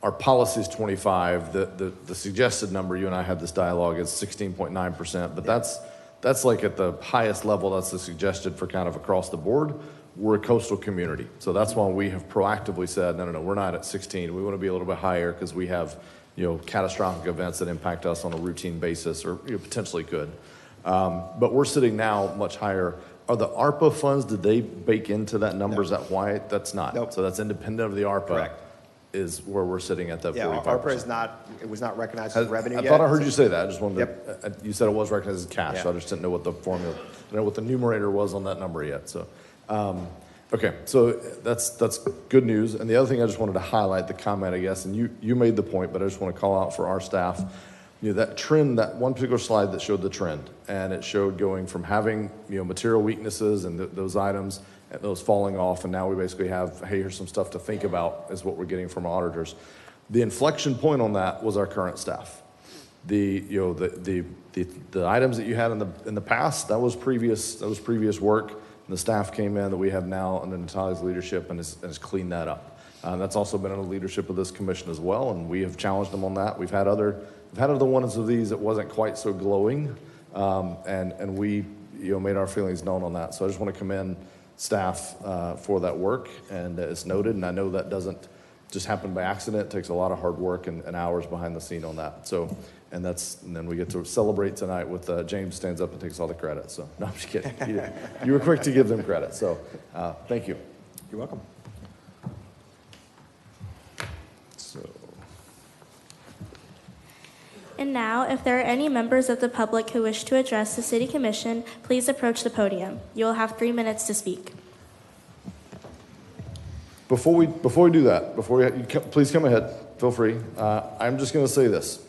Our policy is 25. The suggested number, you and I had this dialogue, is 16.9%, but that's like at the highest level. That's the suggested for kind of across the board. We're a coastal community, so that's why we have proactively said, no, we're not at 16. We want to be a little bit higher because we have, catastrophic events that impact us on a routine basis, or potentially could. But we're sitting now much higher. Are the ARPA funds, did they bake into that number? No. Is that why? That's not. Nope. So that's independent of the ARPA. Correct. Is where we're sitting at that 45%. Yeah, ARPA is not, it was not recognized as revenue yet. I thought I heard you say that. I just wanted Yep. to, you said it was recognized as cash, Yeah. so I just didn't know what the formula, I didn't know what the numerator was on that number yet. So, okay, so that's good news. And the other thing I just wanted to highlight, the comment, I guess, and you made the point, but I just want to call out for our staff, that trend, that one particular slide that showed the trend, and it showed going from having, material weaknesses and those items, and those falling off, and now we basically have, hey, here's some stuff to think about, is what we're getting from auditors. The inflection point on that was our current staff. The items that you had in the past, that was previous work, and the staff came in that we have now under Natalia's leadership and has cleaned that up. That's also been under the leadership of this commission as well, and we have challenged them on that. We've had other ones of these that wasn't quite so glowing, and we made our feelings known on that. So I just want to commend staff for that work, and it's noted, and I know that doesn't just happen by accident. It takes a lot of hard work and hours behind the scene on that. So, and then we get to celebrate tonight with James stands up and takes all the credit. So, no, I'm just kidding. You were quick to give them credit. So, thank you. You're welcome. So. And now, if there are any members of the public who wish to address the City Commission, please approach the podium. You will have 3 minutes to speak. Before we do that, please come ahead. Feel free. I'm just going to say this: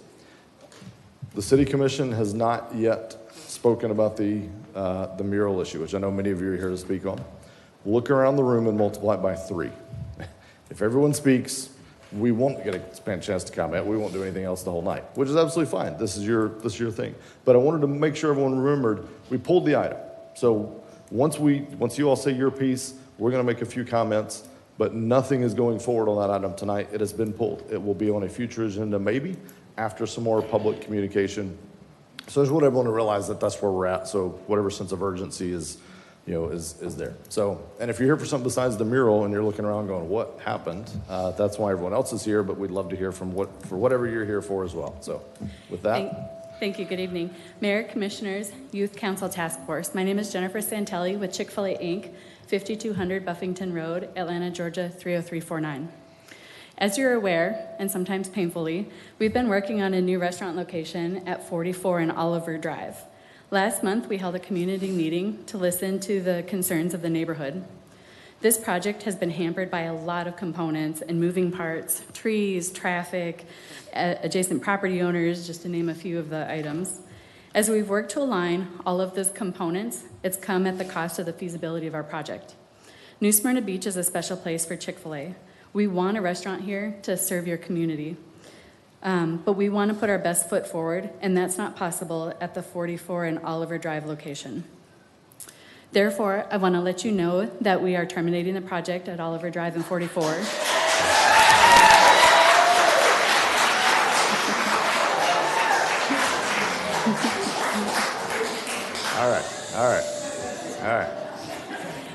the City Commission has not yet spoken about the mural issue, which I know many of you are here to speak on. Look around the room and multiply it by 3. If everyone speaks, we won't get a chance to comment. We won't do anything else the whole night, which is absolutely fine. This is your thing. But I wanted to make sure everyone remembered we pulled the item. So once you all say your piece, we're going to make a few comments, but nothing is going forward on that item tonight. It has been pulled. It will be on a future agenda, maybe after some more public communication. So I just want everyone to realize that that's where we're at. So whatever sense of urgency is there. So, and if you're here for something besides the mural and you're looking around going, what happened? That's why everyone else is here, but we'd love to hear for whatever you're here for as well. So with that. Thank you. Good evening. Mayor, Commissioners, Youth Council Task Force. My name is Jennifer Santelli with Chick-fil-A Inc., 5200 Buffington Road, Atlanta, Georgia, 30349. As you're aware, and sometimes painfully, we've been working on a new restaurant location at 44 and Oliver Drive. Last month, we held a community meeting to listen to the concerns of the neighborhood. This project has been hampered by a lot of components and moving parts, trees, traffic, adjacent property owners, just to name a few of the items. As we've worked to align all of those components, it's come at the cost of the feasibility of our project. New Smyrna Beach is a special place for Chick-fil-A. We want a restaurant here to serve your community. But we want to put our best foot forward, and that's not possible at the 44 and Oliver Drive location. Therefore, I want to let you know that we are terminating the project at Oliver Drive and 44. All right.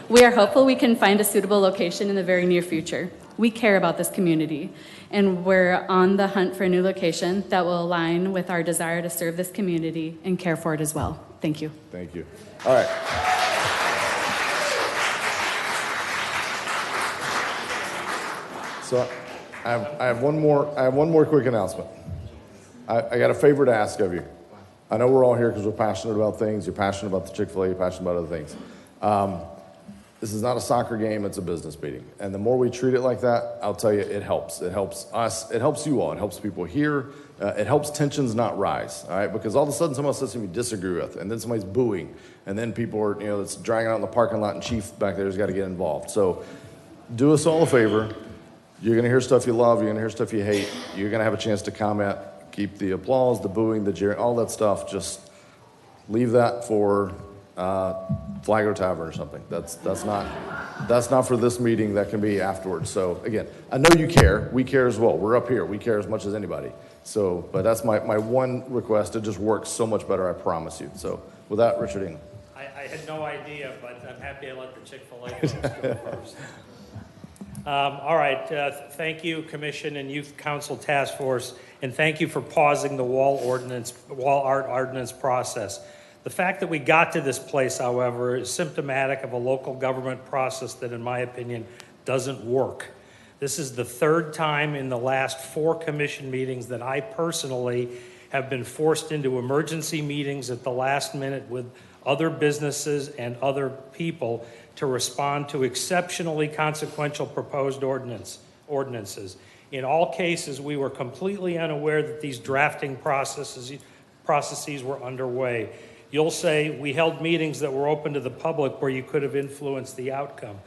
We are hopeful we can find a suitable location in the very near future. We care about this community, and we're on the hunt for a new location that will align with our desire to serve this community and care for it as well. Thank you. Thank you. All right. So I have one more quick announcement. I got a favor to ask of you. I know we're all here because we're passionate about things. You're passionate about the Chick-fil-A, you're passionate about other things. This is not a soccer game, it's a business meeting. And the more we treat it like that, I'll tell you, it helps. It helps us, it helps you all, it helps people here, it helps tensions not rise, all right? Because all of a sudden someone says something you disagree with, and then somebody's booing, and then people are, it's dragging out in the parking lot, and Chief back there's got to get involved. So do us all a favor. You're gonna hear stuff you love, you're gonna hear stuff you hate, you're gonna have a chance to comment. Keep the applause, the booing, the jeering, all that stuff. Just leave that for Flagler Tavern or something. That's not for this meeting. That can be afterwards. So again, I know you care. We care as well. We're up here. We care as much as anybody. So, but that's my one request. It just works so much better. I promise you. So with that, Richard England. I had no idea, but I'm happy I let the Chick-fil-A folks go first. All right, thank you, Commission and Youth Council Task Force, and thank you for pausing the wall art ordinance process. The fact that we got to this place, however, is symptomatic of a local government process that, in my opinion, doesn't work. This is the third time in the last 4 commission meetings that I personally have been forced into emergency meetings at the last minute with other businesses and other people to respond to exceptionally consequential proposed ordinances. In all cases, we were completely unaware that these drafting processes were underway. You'll say, we held meetings that were open to the public where you could have influenced the outcome.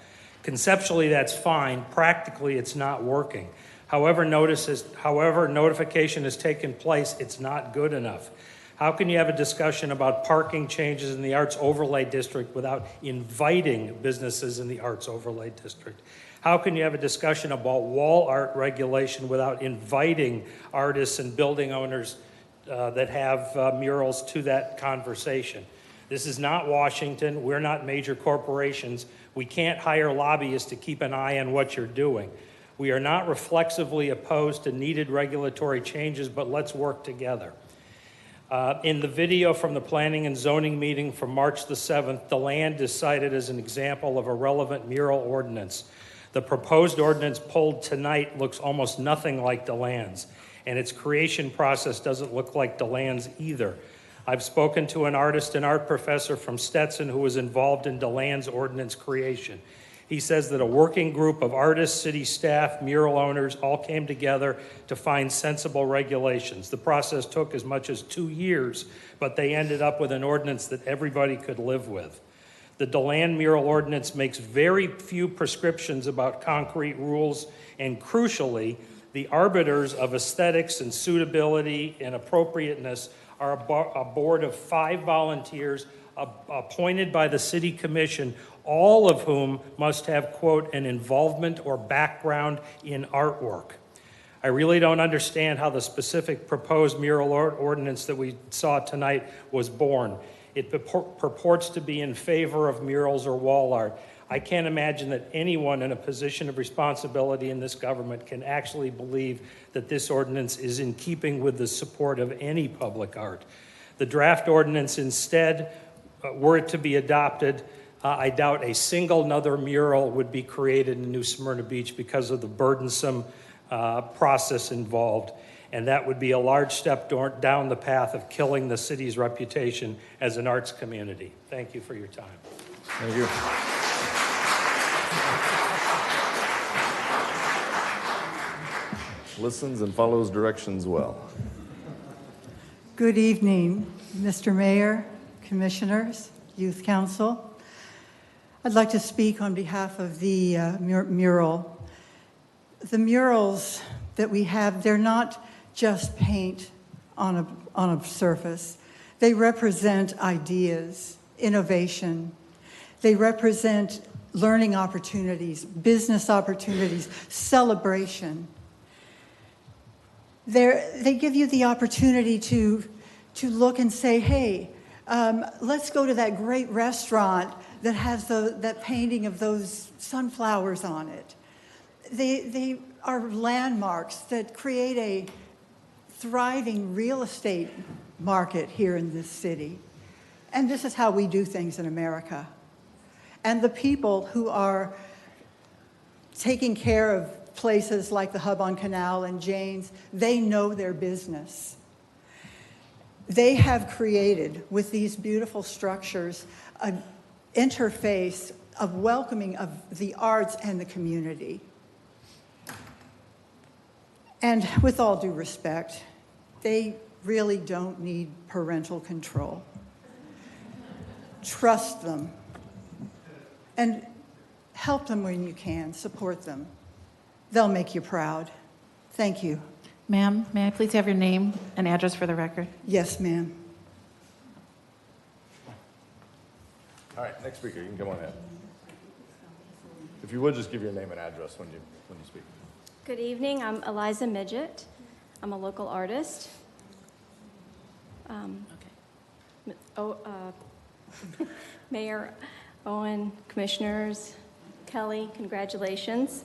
Conceptually, that's fine. Practically, it's not working. However notification has taken place, it's not good enough. How can you have a discussion about parking changes in the Arts Overlay District without inviting businesses in the Arts Overlay District? How can you have a discussion about wall art regulation without inviting artists and building owners that have murals to that conversation? This is not Washington. We're not major corporations. We can't hire lobbyists to keep an eye on what you're doing. We are not reflexively opposed to needed regulatory changes, but let's work together. In the video from the Planning and Zoning meeting from March the 7th, DeLand is cited as an example of a relevant mural ordinance. The proposed ordinance pulled tonight looks almost nothing like DeLand's, and its creation process doesn't look like DeLand's either. I've spoken to an artist and art professor from Stetson who was involved in DeLand's ordinance creation. He says that a working group of artists, city staff, mural owners all came together to find sensible regulations. The process took as much as 2 years, but they ended up with an ordinance that everybody could live with. The DeLand mural ordinance makes very few prescriptions about concrete rules, and crucially, the arbiters of aesthetics and suitability and appropriateness are a board of 5 volunteers appointed by the City Commission, all of whom must have, quote, an involvement or background in artwork. I really don't understand how the specific proposed mural ordinance that we saw tonight was born. It purports to be in favor of murals or wall art. I can't imagine that anyone in a position of responsibility in this government can actually believe that this ordinance is in keeping with the support of any public art. The draft ordinance instead, were it to be adopted, I doubt a single another mural would be created in New Smyrna Beach because of the burdensome process involved. and that would be a large step down the path of killing the city's reputation as an arts community. Thank you for your time. Thank you. Listens and follows directions well. Good evening, Mr. Mayor, Commissioners, Youth Council. I'd like to speak on behalf of the mural. The murals that we have, they're not just paint on a surface. They represent ideas, innovation. They represent learning opportunities, business opportunities, celebration. They give you the opportunity to look and say, hey, let's go to that great restaurant that has that painting of those sunflowers on it. They are landmarks that create a thriving real estate market here in this city. And this is how we do things in America. And the people who are taking care of places like the Hub on Canal and Jane's, they know their business. They have created, with these beautiful structures, an interface of welcoming of the arts and the community. And with all due respect, they really don't need parental control. Trust them and help them when you can, support them. They'll make you proud. Thank you. Ma'am, may I please have your name and address for the record? Yes, ma'am. All right, next speaker, you can come on ahead. If you would, just give your name and address when you speak. Good evening, I'm Eliza Midget. I'm a local artist. Mayor Owen, Commissioners, Kelly, congratulations.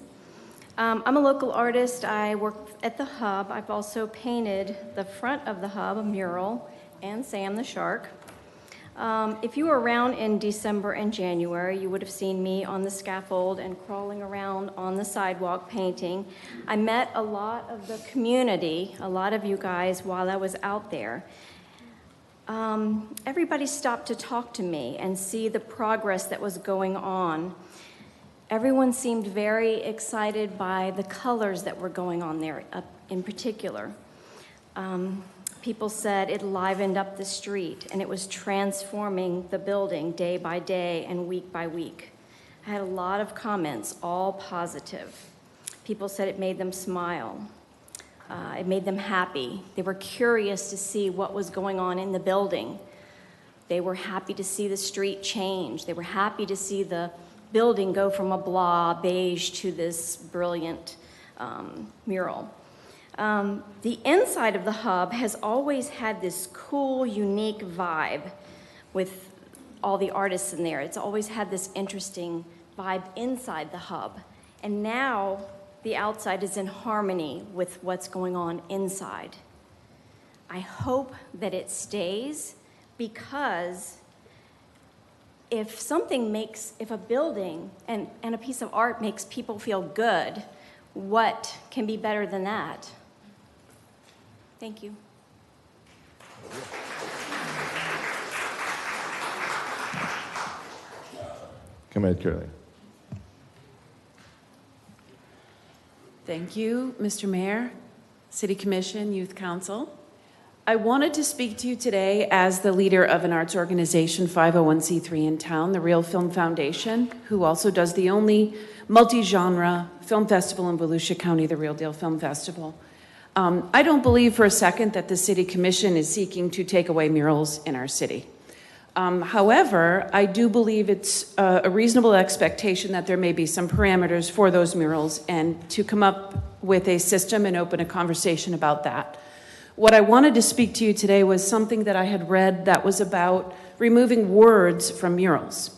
I'm a local artist. I work at the Hub. I've also painted the front of the Hub, a mural, and Sam the Shark. If you were around in December and January, you would have seen me on the scaffold and crawling around on the sidewalk painting. I met a lot of the community, a lot of you guys, while I was out there. Everybody stopped to talk to me and see the progress that was going on. Everyone seemed very excited by the colors that were going on there in particular. People said it livened up the street and it was transforming the building day by day and week by week. I had a lot of comments, all positive. People said it made them smile. It made them happy. They were curious to see what was going on in the building. They were happy to see the street change. They were happy to see the building go from a blah beige to this brilliant mural. The inside of the Hub has always had this cool, unique vibe with all the artists in there. It's always had this interesting vibe inside the Hub. And now the outside is in harmony with what's going on inside. I hope that it stays, because if a building and a piece of art makes people feel good, what can be better than that? Thank you. Come ahead, Caroline. Thank you, Mr. Mayor, City Commission, Youth Council. I wanted to speak to you today as the leader of an arts organization, 501c3 in town, the Real Film Foundation, who also does the only multi-genre film festival in Volusia County, the Real Deal Film Festival. I don't believe for a second that the City Commission is seeking to take away murals in our city. However, I do believe it's a reasonable expectation that there may be some parameters for those murals, and to come up with a system and open a conversation about that. What I wanted to speak to you today was something that I had read that was about removing words from murals.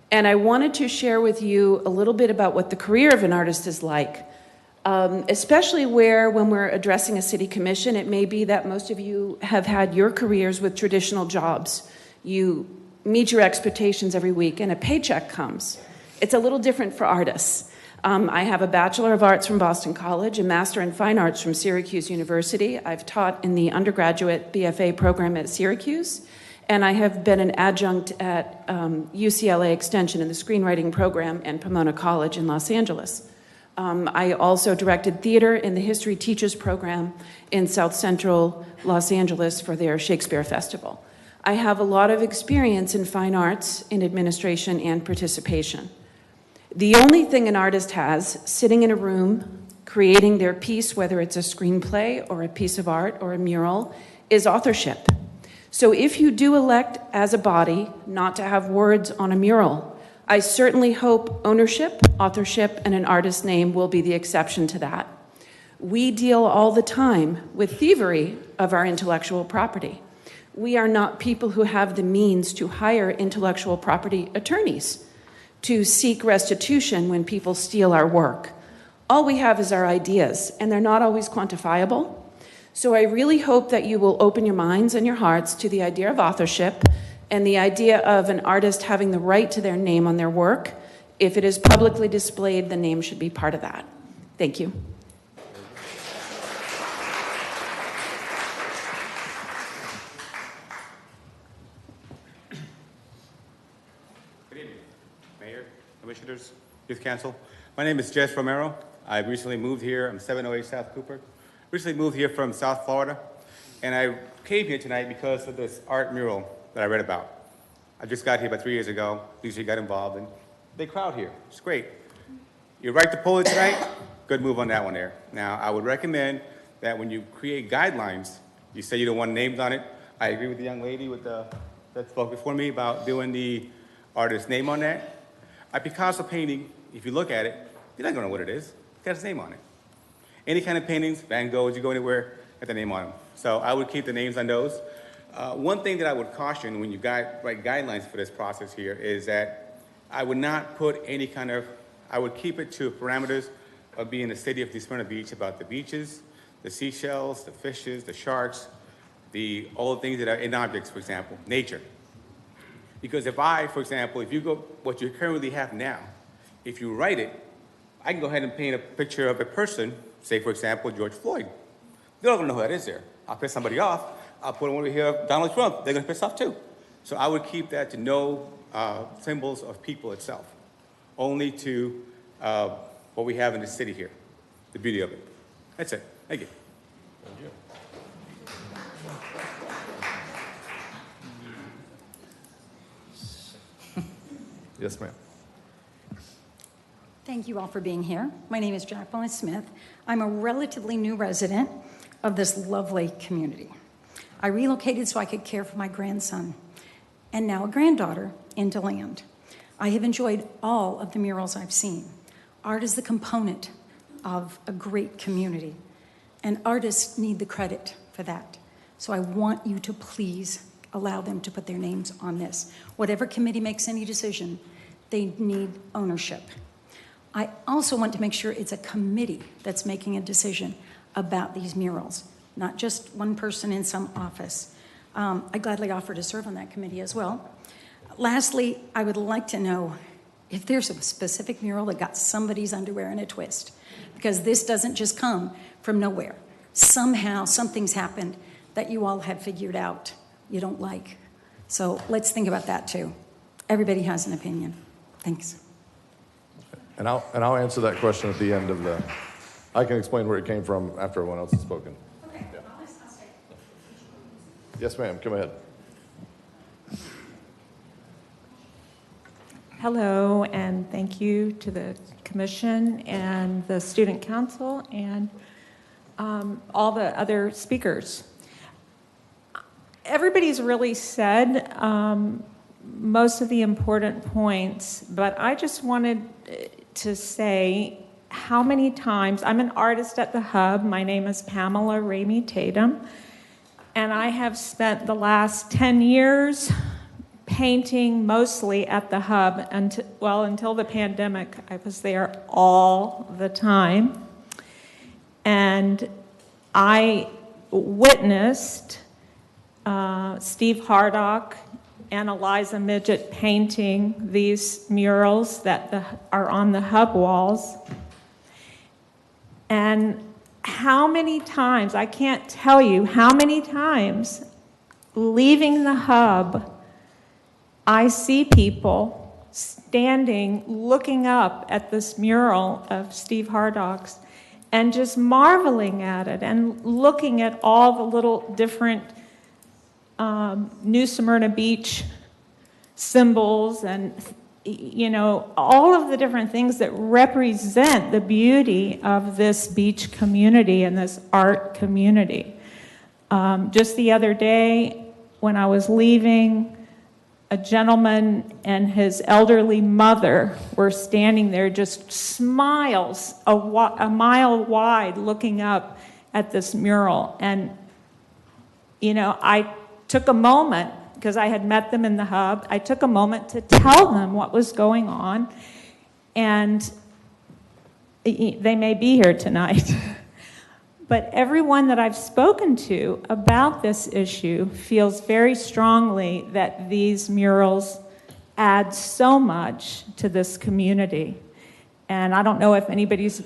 And I wanted to share with you a little bit about what the career of an artist is like, especially when we're addressing a city commission. It may be that most of you have had your careers with traditional jobs. You meet your expectations every week and a paycheck comes. It's a little different for artists. I have a Bachelor of Arts from Boston College, a Master in Fine Arts from Syracuse University. I've taught in the undergraduate BFA program at Syracuse, and I have been an adjunct at UCLA Extension in the screenwriting program and Pomona College in Los Angeles. I also directed theater in the History Teachers program in South Central Los Angeles for their Shakespeare Festival. I have a lot of experience in fine arts, in administration, and participation. The only thing an artist has, sitting in a room, creating their piece, whether it's a screenplay or a piece of art or a mural, is authorship. So if you do elect as a body not to have words on a mural, I certainly hope ownership, authorship, and an artist's name will be the exception to that. We deal all the time with thievery of our intellectual property. We are not people who have the means to hire intellectual property attorneys to seek restitution when people steal our work. All we have is our ideas, and they're not always quantifiable. So I really hope that you will open your minds and your hearts to the idea of authorship and the idea of an artist having the right to their name on their work. If it is publicly displayed, the name should be part of that. Thank you. Good evening, Mayor, Commissioners, Youth Council. My name is Jess Romero. I recently moved here. I'm 708 South Cooper. Recently moved here from South Florida, and I came here tonight because of this art mural that I read about. I just got here about 3 years ago. Usually got involved, and big crowd here. It's great. You're right to pull it tonight. Good move on that one there. Now, I would recommend that when you create guidelines, you say you don't want names on it. I agree with the young lady that spoke before me about doing the artist's name on that. A Picasso painting, if you look at it, you're not going to know what it is. It's got his name on it. Any kind of paintings, Van Goghs, you go anywhere, got the name on them. So I would keep the names on those. One thing that I would caution when you write guidelines for this process here is that I would not put any kind of, I would keep it to parameters of being the city of New Smyrna Beach, about the beaches, the seashells, the fishes, the sharks, all the things that are in objects, for example, nature. Because if I, for example, if you go, what you currently have now, if you write it, I can go ahead and paint a picture of a person, say, for example, George Floyd. They're not going to know who that is there. I'll piss somebody off. I'll put one over here of Donald Trump. They're going to piss off too. So I would keep that to no symbols of people itself, only to what we have in the city here, the beauty of it. That's it. Thank you. Thank you. Yes, ma'am. Thank you all for being here. My name is Jacqueline Smith. I'm a relatively new resident of this lovely community. I relocated so I could care for my grandson and now a granddaughter in DeLand. I have enjoyed all of the murals I've seen. Art is the component of a great community, and artists need the credit for that. So I want you to please allow them to put their names on this. Whatever committee makes any decision, they need ownership. I also want to make sure it's a committee that's making a decision about these murals, not just one person in some office. I gladly offer to serve on that committee as well. Lastly, I would like to know if there's a specific mural that got somebody's underwear in a twist, because this doesn't just come from nowhere. Somehow, something's happened that you all have figured out you don't like. So let's think about that too. Everybody has an opinion. Thanks. And I'll answer that question at the end of the, I can explain where it came from after everyone else has spoken. Okay. Yeah. Yes, ma'am, come ahead. Hello, and thank you to the commission and the student council and all the other speakers. Everybody's really said most of the important points, but I just wanted to say how many times, I'm an artist at the Hub. My name is Pamela Ramey Tatum, and I have spent the last 10 years painting mostly at the Hub until the pandemic. I was there all the time, and I witnessed Steve Hardock and Eliza Midget painting these murals that are on the hub walls. And how many times, I can't tell you how many times, leaving the hub, I see people standing, looking up at this mural of Steve Hardock's and just marveling at it and looking at all the little different New Smyrna Beach symbols and, you know, all of the different things that represent the beauty of this beach community and this art community. Just the other day, when I was leaving, a gentleman and his elderly mother were standing there, just smiles a mile wide, looking up at this mural. And, you know, I took a moment, because I had met them in the hub, I took a moment to tell them what was going on, and they may be here tonight. But everyone that I've spoken to about this issue feels very strongly that these murals add so much to this community. And I don't know if anybody's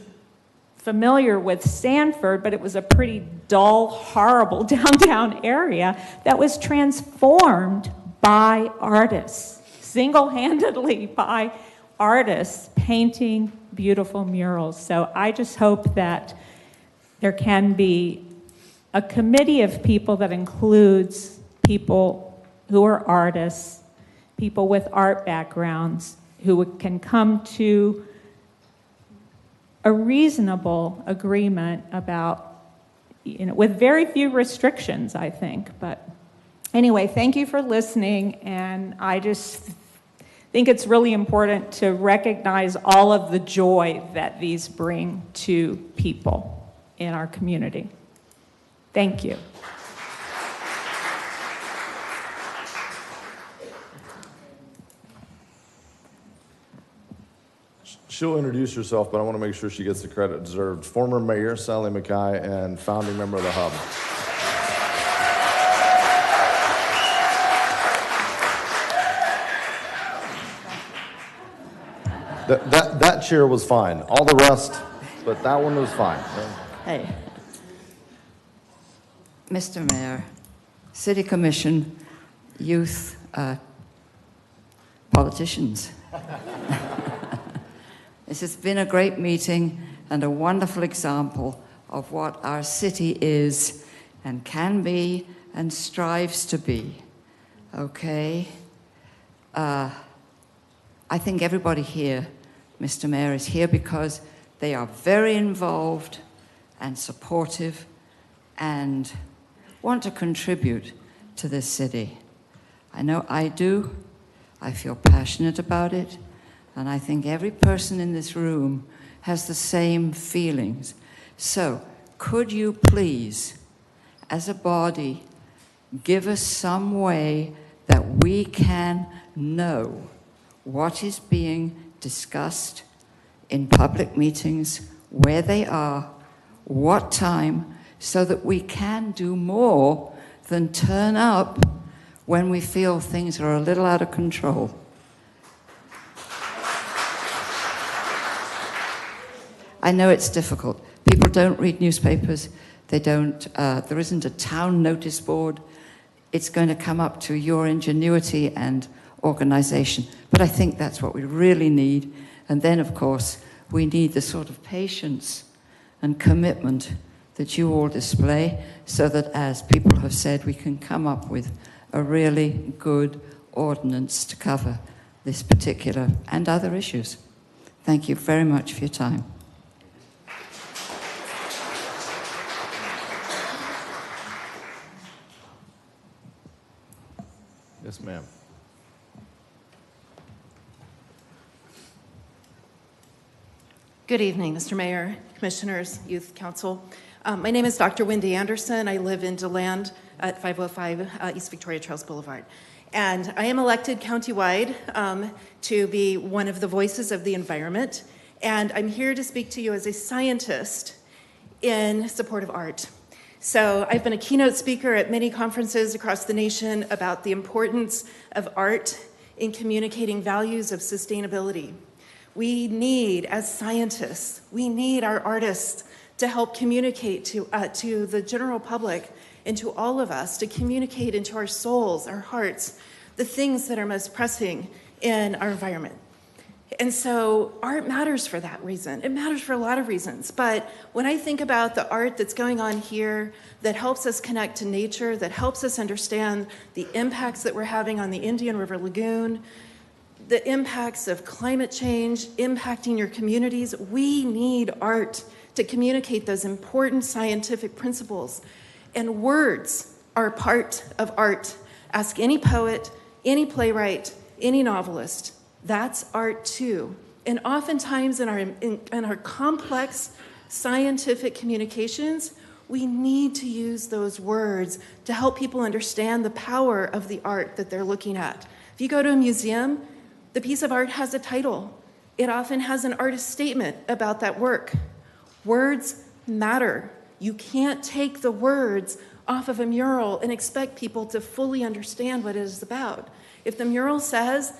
familiar with Sanford, but it was a pretty dull, horrible downtown area that was transformed by artists, single-handedly by artists painting beautiful murals. So I just hope that there can be a committee of people that includes people who are artists, people with art backgrounds, who can come to a reasonable agreement about, you know, with very few restrictions, I think. But anyway, thank you for listening, and I just think it's really important to recognize all of the joy that these bring to people in our community. Thank you. She'll introduce herself, but I want to make sure she gets the credit deserved. Former Mayor Sally McKay and founding member of the Hub. That chair was fine. All the rest, but that one was fine. Hey. Mr. Mayor, City Commission, youth, politicians. This has been a great meeting and a wonderful example of what our city is and can be and strives to be. Okay? I think everybody here, Mr. Mayor, is here because they are very involved and supportive and want to contribute to this city. I know I do. I feel passionate about it. And I think every person in this room has the same feelings. So could you please, as a body, give us some way that we can know what is being discussed in public meetings, where they are, what time, so that we can do more than turn up when we feel things are a little out of control. I know it's difficult. People don't read newspapers. They don't, there isn't a town notice board. It's going to come up to your ingenuity and organization. But I think that's what we really need. And then, of course, we need the sort of patience and commitment that you all display so that, as people have said, we can come up with a really good ordinance to cover this particular and other issues. Thank you very much for your time. Yes, ma'am. Good evening, Mr. Mayor, Commissioners, Youth Council. My name is Dr. Wendy Anderson. I live in DeLand at 505 East Victoria Trails Boulevard. And I am elected countywide to be one of the voices of the environment. And I'm here to speak to you as a scientist in support of art. So I've been a keynote speaker at many conferences across the nation about the importance of art in communicating values of sustainability. We need, as scientists, we need our artists to help communicate to the general public and to all of us, to communicate into our souls, our hearts, the things that are most pressing in our environment. And so art matters for that reason. It matters for a lot of reasons. But when I think about the art that's going on here that helps us connect to nature, that helps us understand the impacts that we're having on the Indian River Lagoon, the impacts of climate change impacting your communities, we need art to communicate those important scientific principles. And words are part of art. Ask any poet, any playwright, any novelist. That's art too. And oftentimes in our complex scientific communications, we need to use those words to help people understand the power of the art that they're looking at. If you go to a museum, the piece of art has a title. It often has an artist's statement about that work. Words matter. You can't take the words off of a mural and expect people to fully understand what it is about. If the mural says,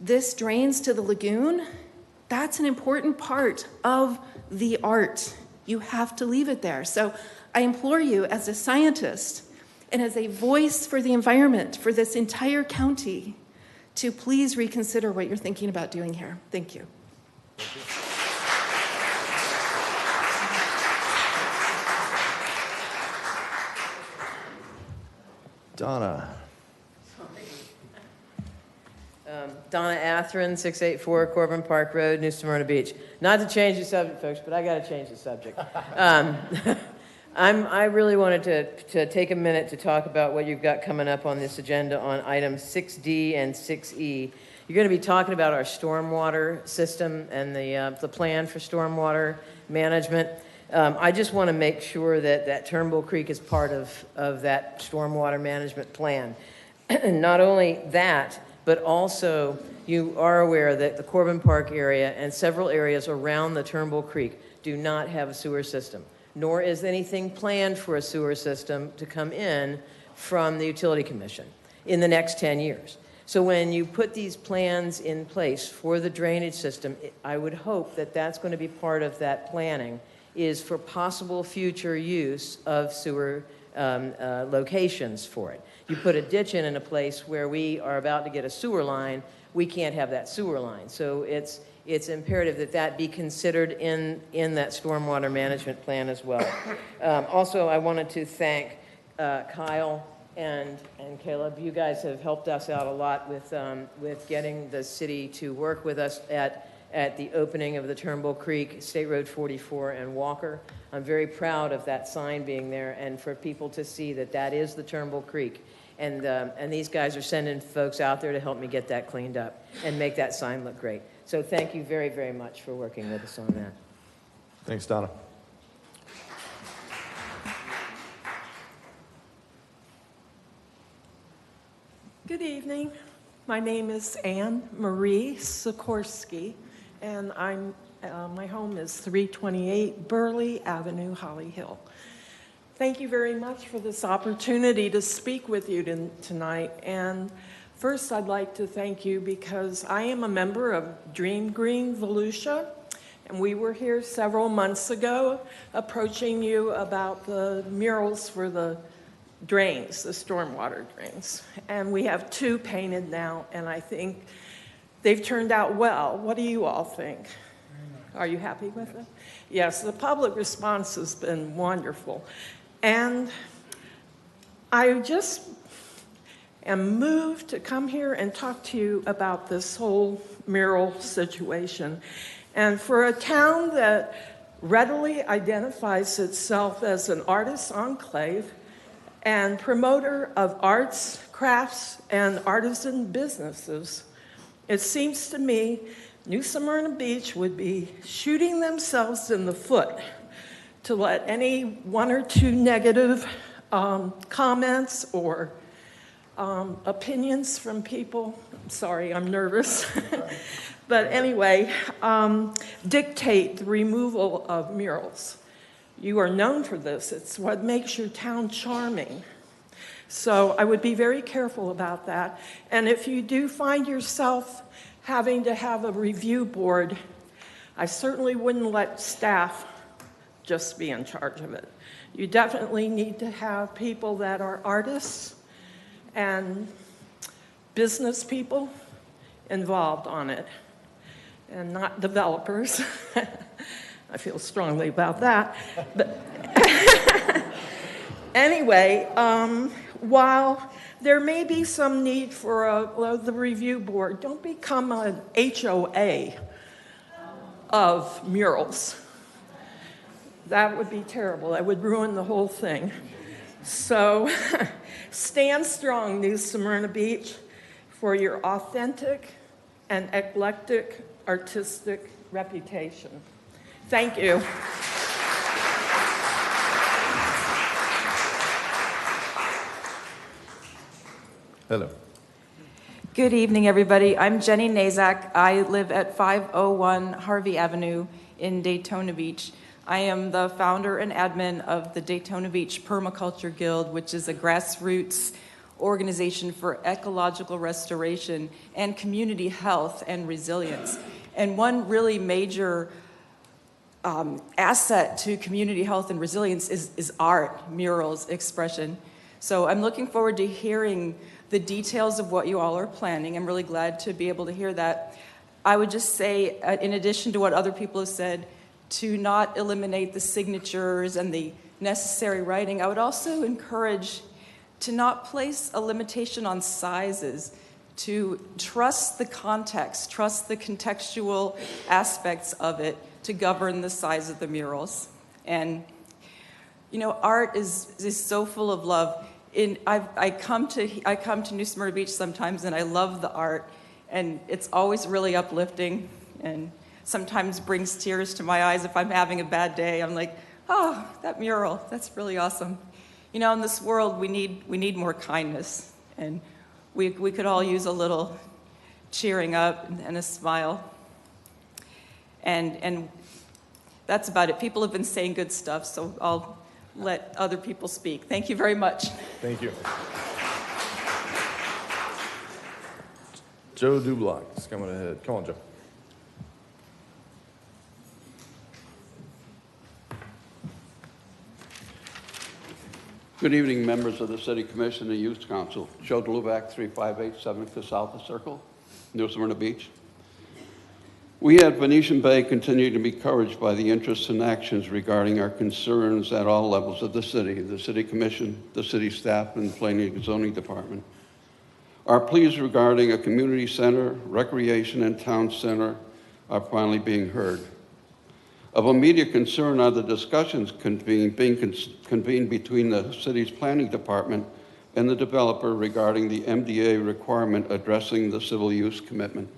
"This drains to the lagoon," that's an important part of the art. You have to leave it there. So I implore you, as a scientist and as a voice for the environment for this entire county, to please reconsider what you're thinking about doing here. Thank you. Donna. Donna Atherin, 684 Corbin Park Road, New Smyrna Beach. Not to change the subject, folks, but I got to change the subject. I really wanted to take a minute to talk about what you've got coming up on this agenda on items 6D and 6E. You're going to be talking about our stormwater system and the plan for stormwater management. I just want to make sure that Turnbull Creek is part of that stormwater management plan. Not only that, but also you are aware that the Corbin Park area and several areas around the Turnbull Creek do not have a sewer system, nor is anything planned for a sewer system to come in from the Utility Commission in the next 10 years. So when you put these plans in place for the drainage system, I would hope that that's going to be part of that planning, is for possible future use of sewer locations for it. You put a ditch in a place where we are about to get a sewer line, we can't have that sewer line. So it's imperative that that be considered in that stormwater management plan as well. Also, I wanted to thank Kyle and Caleb. You guys have helped us out a lot with getting the city to work with us at the opening of the Turnbull Creek, State Road 44 and Walker. I'm very proud of that sign being there and for people to see that that is the Turnbull Creek. And these guys are sending folks out there to help me get that cleaned up and make that sign look great. So thank you very, very much for working with us on that. Thanks, Donna. Good evening. My name is Anne Marie Sikorsky, and my home is 328 Burley Avenue, Holly Hill. Thank you very much for this opportunity to speak with you tonight. And first, I'd like to thank you because I am a member of Dream Green Volusia, and we were here several months ago approaching you about the murals for the drains, the stormwater drains. And we have 2 painted now, and I think they've turned out well. What do you all think? Are you happy with it? Yes, the public response has been wonderful. And I just am moved to come here and talk to you about this whole mural situation. And for a town that readily identifies itself as an artist enclave and promoter of arts, crafts, and artisan businesses, it seems to me New Smyrna Beach would be shooting themselves in the foot to let any 1 or 2 negative comments or opinions from people, sorry, I'm nervous, but anyway, dictate the removal of murals. You are known for this. It's what makes your town charming. So I would be very careful about that. And if you do find yourself having to have a review board, I certainly wouldn't let staff just be in charge of it. You definitely need to have people that are artists and business people involved on it, and not developers. I feel strongly about that. But anyway, while there may be some need for the review board, don't become an HOA of murals. That would be terrible. That would ruin the whole thing. So stand strong, New Smyrna Beach, for your authentic and eclectic artistic reputation. Thank you. Hello. Good evening, everybody. I'm Jenny Nazak. I live at 501 Harvey Avenue in Daytona Beach. I am the founder and admin of the Daytona Beach Permaculture Guild, which is a grassroots organization for ecological restoration and community health and resilience. And one really major asset to community health and resilience is art, murals, expression. So I'm looking forward to hearing the details of what you all are planning. I'm really glad to be able to hear that. I would just say, in addition to what other people have said, to not eliminate the signatures and the necessary writing, I would also encourage to not place a limitation on sizes, to trust the context, trust the contextual aspects of it to govern the size of the murals. And, you know, art is so full of love. I come to New Smyrna Beach sometimes, and I love the art, and it's always really uplifting, and sometimes brings tears to my eyes if I'm having a bad day. I'm like, oh, that mural, that's really awesome. You know, in this world, we need more kindness, and we could all use a little cheering up and a smile. And that's about it. People have been saying good stuff, so I'll let other people speak. Thank you very much. Thank you. Joe Dublock is coming ahead. Come on, Joe. Good evening, members of the City Commission and Youth Council. Joe Dublock, 358 7th South Circle, New Smyrna Beach. We at Venetian Bay continue to be encouraged by the interests and actions regarding our concerns at all levels of the City Commission, the city staff, and the Planning and Zoning Department. Our pleas regarding a community center, recreation, and town center are finally being heard. Of immediate concern are the discussions being convened between the city's planning department and the developer regarding the MDA requirement addressing the civil use commitment.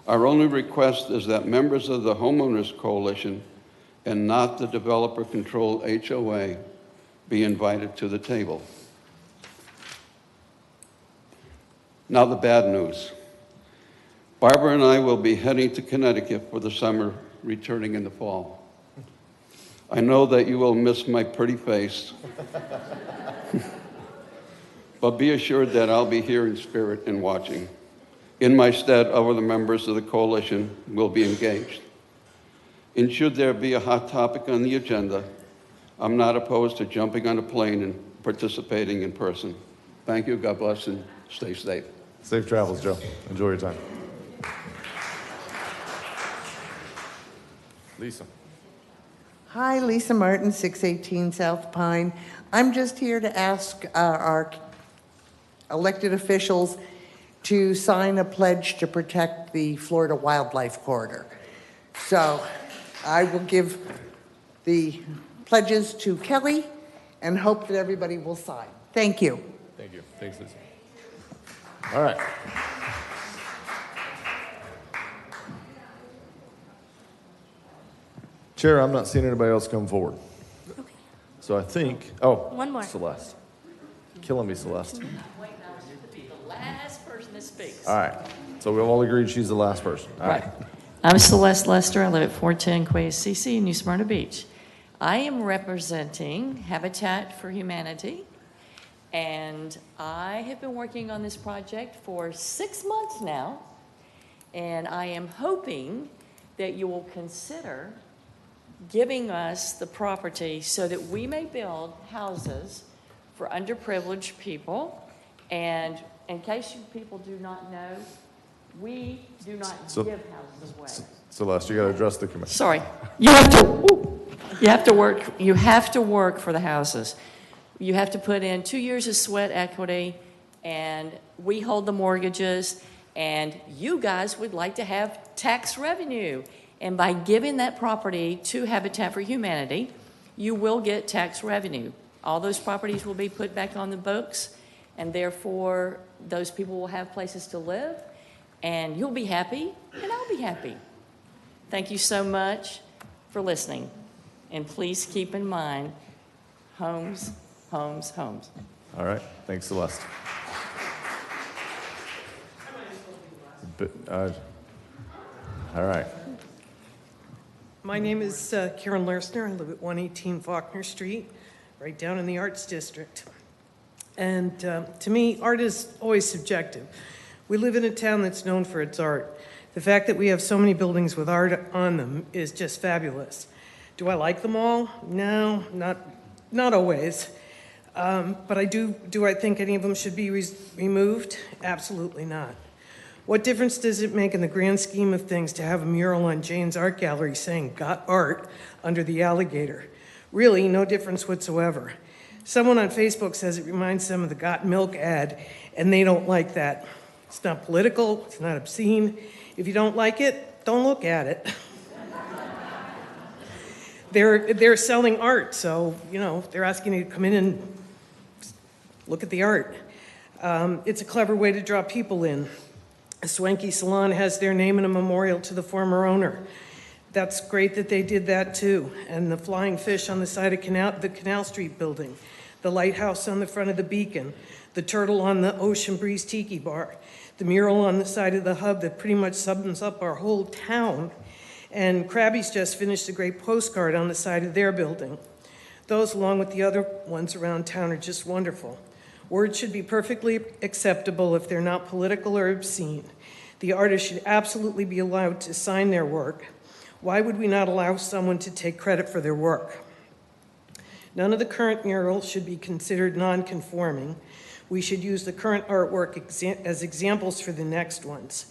Our only request is that members of the Homeowners Coalition and not the developer-controlled HOA be invited to the table. Now the bad news. Barbara and I will be heading to Connecticut for the summer, returning in the fall. I know that you will miss my pretty face, but be assured that I'll be here in spirit and watching. In my stead, other members of the coalition will be engaged. And should there be a hot topic on the agenda, I'm not opposed to jumping on a plane and participating in person. Thank you, God bless, and stay safe. Safe travels, Joe. Enjoy your time. Lisa. Hi, Lisa Martin, 618 South Pine. I'm just here to ask our elected officials to sign a pledge to protect the Florida Wildlife Corridor. So I will give the pledges to Kelly and hope that everybody will sign. Thank you. Thank you. Thanks, Lisa. All right. Chair, I'm not seeing anybody else come forward. Okay. So I think, oh, One more. Celeste. Killing me, Celeste. The last person that speaks. All right. So we've all agreed she's the last person. All right. I'm Celeste Lester. I live at 410 Quay CC in New Smyrna Beach. I am representing Habitat for Humanity, and I have been working on this project for 6 months now, and I am hoping that you will consider giving us the property so that we may build houses for underprivileged people. And in case you people do not know, we do not give houses away. Celeste, you got to address the commission. Sorry. You have to work for the houses. You have to put in 2 years of sweat equity, and we hold the mortgages, and you guys would like to have tax revenue. And by giving that property to Habitat for Humanity, you will get tax revenue. All those properties will be put back on the books, and therefore those people will have places to live, and you'll be happy, and I'll be happy. Thank you so much for listening. And please keep in mind, homes, homes, homes. All right. Thanks, Celeste. All right. My name is Karen Lersner. I live at 118 Faulkner Street, right down in the Arts District. And to me, art is always subjective. We live in a town that's known for its art. The fact that we have so many buildings with art on them is just fabulous. Do I like them all? No, not always. But do I think any of them should be removed? Absolutely not. What difference does it make in the grand scheme of things to have a mural on Jane's Art Gallery saying "Got Art" under the alligator? Really, no difference whatsoever. Someone on Facebook says it reminds them of the Got Milk ad, and they don't like that. It's not political, it's not obscene. If you don't like it, don't look at it. They're selling art, so, they're asking you to come in and look at the art. It's a clever way to draw people in. A swanky salon has their name and a memorial to the former owner. That's great that they did that too. And the flying fish on the side of the Canal Street building, the lighthouse on the front of the Beacon, the turtle on the Ocean Breeze Tiki Bar, the mural on the side of the Hub that pretty much sums up our whole town. And Krabby's just finished a great postcard on the side of their building. Those, along with the other ones around town, are just wonderful. Words should be perfectly acceptable if they're not political or obscene. The artist should absolutely be allowed to sign their work. Why would we not allow someone to take credit for their work? None of the current murals should be considered non-conforming. We should use the current artwork as examples for the next ones.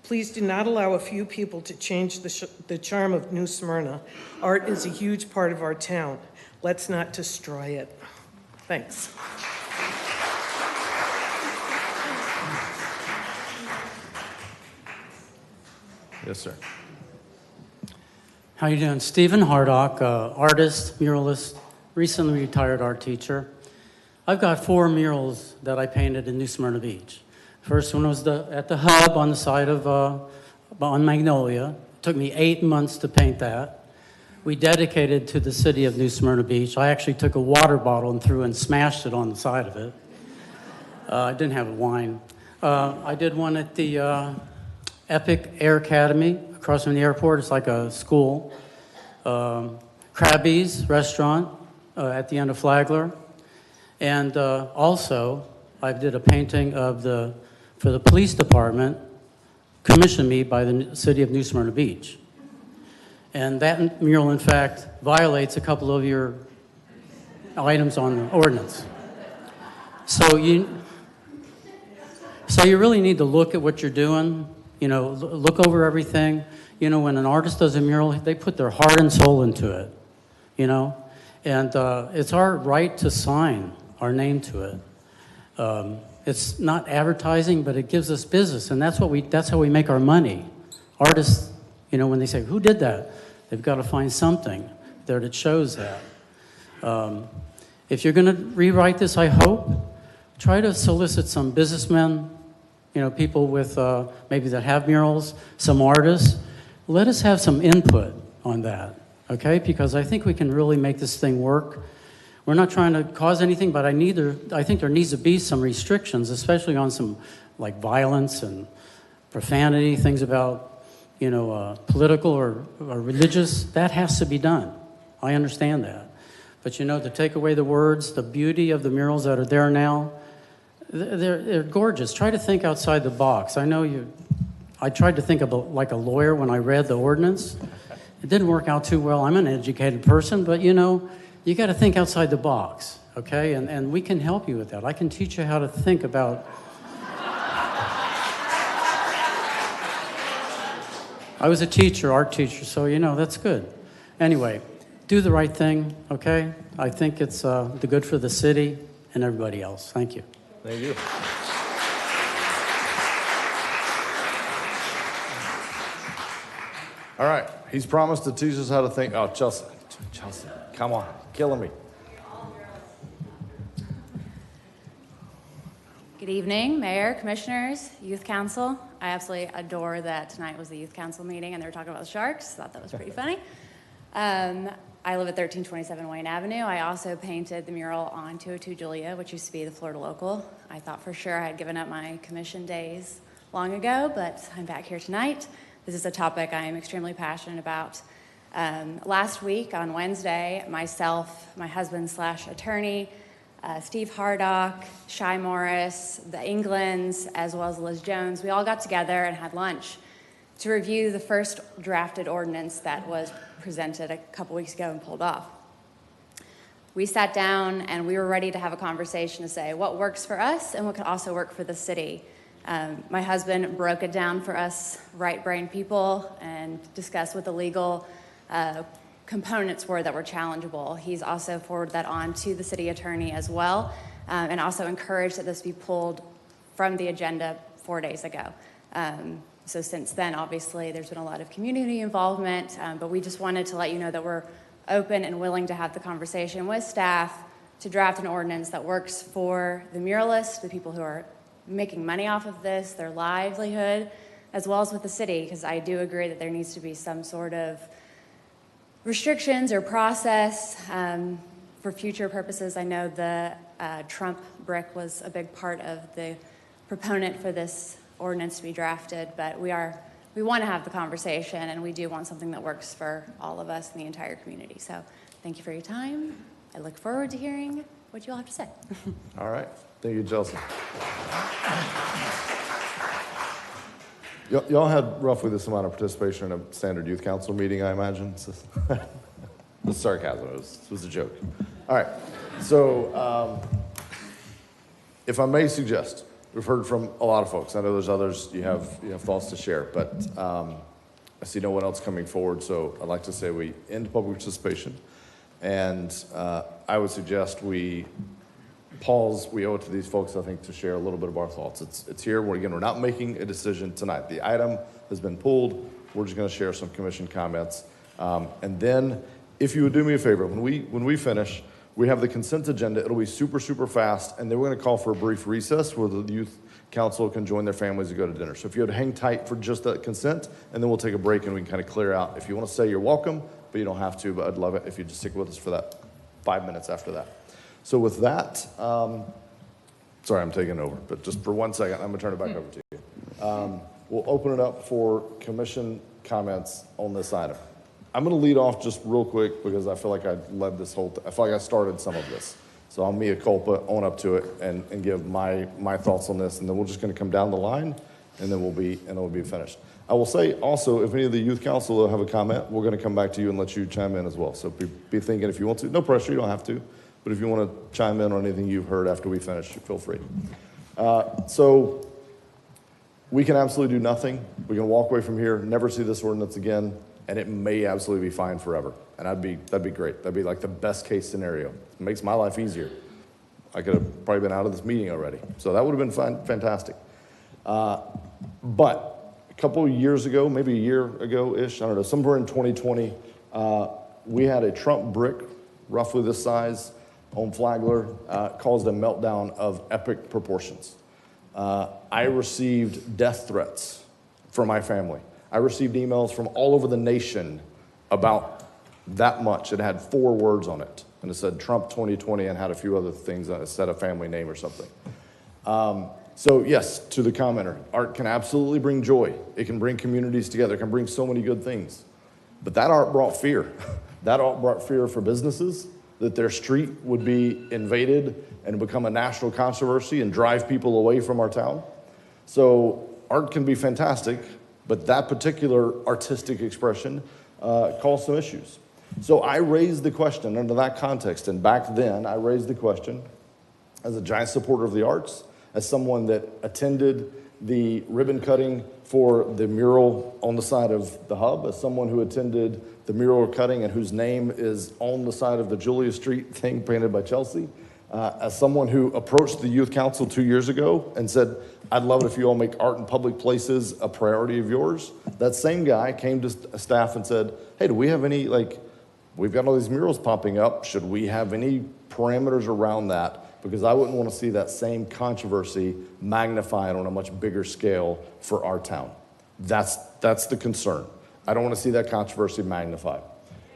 Please do not allow a few people to change the charm of New Smyrna. Art is a huge part of our town. Let's not destroy it. Thanks. Yes, sir. How you doing? Stephen Hardock, artist, muralist, recently retired art teacher. I've got 4 murals that I painted in New Smyrna Beach. First one was at the Hub on the side of on Magnolia. It took me 8 months to paint that. We dedicated to the city of New Smyrna Beach. I actually took a water bottle and threw and smashed it on the side of it. I didn't have wine. I did one at the Epic Air Academy across from the airport. It's like a school. Krabby's restaurant at the end of Flagler. And also, I did a painting for the police department, commissioned me by the city of New Smyrna Beach. And that mural, in fact, violates a couple of your items on the ordinance. So you really need to look at what you're doing. Look over everything. When an artist does a mural, they put their heart and soul into it, and it's our right to sign our name to it. It's not advertising, but it gives us business, and that's how we make our money. Artists, when they say, who did that? They've got to find something there that shows that. If you're going to rewrite this, I hope, try to solicit some businessmen, people with maybe that have murals, some artists. Let us have some input on that, okay? Because I think we can really make this thing work. We're not trying to cause anything, but I think there needs to be some restrictions, especially on some like violence and profanity, things about political or religious. That has to be done, I understand that. But you know, to take away the words, the beauty of the murals that are there now, they're gorgeous. Try to think outside the box. I tried to think like a lawyer when I read the ordinance. It didn't work out too well. I'm an educated person, but you know, you got to think outside the box, okay? And we can help you with that. I can teach you how to think about. I was a teacher, art teacher, so you know, that's good. Anyway, do the right thing, okay? I think it's the good for the city and everybody else. Thank you. Thank you. All right, he's promised to teach us how to think. Oh, Chelsea, come on, killing me. Good evening, Mayor, Commissioners, Youth Council. I absolutely adore that tonight was the Youth Council meeting and they were talking about the sharks. Thought that was pretty funny. I live at 1327 Wayne Avenue. I also painted the mural on 202 Julia, which used to be the Florida Local. I thought for sure I had given up my commission days long ago, but I'm back here tonight. This is a topic I am extremely passionate about. Last week on Wednesday, myself, my husband/attorney, Steve Hardock, Shy Morris, the Englands, as well as Liz Jones, we all got together and had lunch to review the first drafted ordinance that was presented a couple weeks ago and pulled off. We sat down and we were ready to have a conversation to say what works for us and what could also work for the city. My husband broke it down for us right-brained people and discussed what the legal components were that were challengeable. He's also forwarded that on to the city attorney as well, and also encouraged that this be pulled from the agenda 4 days ago. So since then, obviously, there's been a lot of community involvement, but we just wanted to let you know that we're open and willing to have the conversation with staff to draft an ordinance that works for the muralists, the people who are making money off of this, their livelihood, as well as with the city, because I do agree that there needs to be some sort of restrictions or process for future purposes. I know the Trump brick was a big part of the proponent for this ordinance to be drafted, but we want to have the conversation, and we do want something that works for all of us in the entire community. So thank you for your time. I look forward to hearing what you all have to say. All right. Thank you, Chelsea. Y'all had roughly this amount of participation in a standard youth council meeting, I imagine. The sarcasm, it was a joke. All right. So if I may suggest, we've heard from a lot of folks. I know there's others you have thoughts to share, but I see no one else coming forward, so I'd like to say we end public participation, and I would suggest we pause. We owe it to these folks, I think, to share a little bit of our thoughts. It's here. We're not making a decision tonight. The item has been pulled. We're just going to share some commission comments, and then if you would do me a favor, when we finish, we have the consent agenda. It'll be super, super fast, and then we're going to call for a brief recess where the youth council can join their families to go to dinner. So if you have to hang tight for just that consent, and then we'll take a break and we can kind of clear out. If you want to stay, you're welcome, but you don't have to, but I'd love it if you just stick with us for that 5 minutes after that. So with that, sorry, I'm taking over, but just for 1 second, I'm going to turn it back over to you. We'll open it up for commission comments on this item. I'm going to lead off just real quick because I feel like I led this whole I feel like I started some of this. So I'll mea culpa, own up to it, and give my thoughts on this, and then we're just going to come down the line, and then it'll be finished. I will say also, if any of the youth council will have a comment, we're going to come back to you and let you chime in as well. So be thinking if you want to. No pressure, you don't have to. But if you want to chime in on anything you've heard after we finish, feel free. So we can absolutely do nothing. We can walk away from here, never see this ordinance again, and it may absolutely be fine forever. And that'd be great. That'd be like the best case scenario. It makes my life easier. I could have probably been out of this meeting already. So that would have been fantastic. But a couple of years ago, maybe a year ago-ish, I don't know, somewhere in 2020, we had a Trump brick, roughly this size, on Flagler, caused a meltdown of epic proportions. I received death threats from my family. I received emails from all over the nation about that much. It had 4 words on it, and it said Trump 2020 and had a few other things on it, said a family name or something. So yes, to the commenter, art can absolutely bring joy. It can bring communities together. It can bring so many good things. But that art brought fear. That all brought fear for businesses, that their street would be invaded and become a national controversy and drive people away from our town. So art can be fantastic, but that particular artistic expression caused some issues. So I raised the question under that context, and back then I raised the question as a giant supporter of the arts, as someone that attended the ribbon cutting for the mural on the side of the hub, as someone who attended the mural cutting and whose name is on the side of the Julia Street thing painted by Chelsea, as someone who approached the youth council 2 years ago and said, I'd love it if you all make art in public places a priority of yours. That same guy came to staff and said, hey, do we have any, we've got all these murals popping up. Should we have any parameters around that? Because I wouldn't want to see that same controversy magnified on a much bigger scale for our town. That's the concern. I don't want to see that controversy magnified.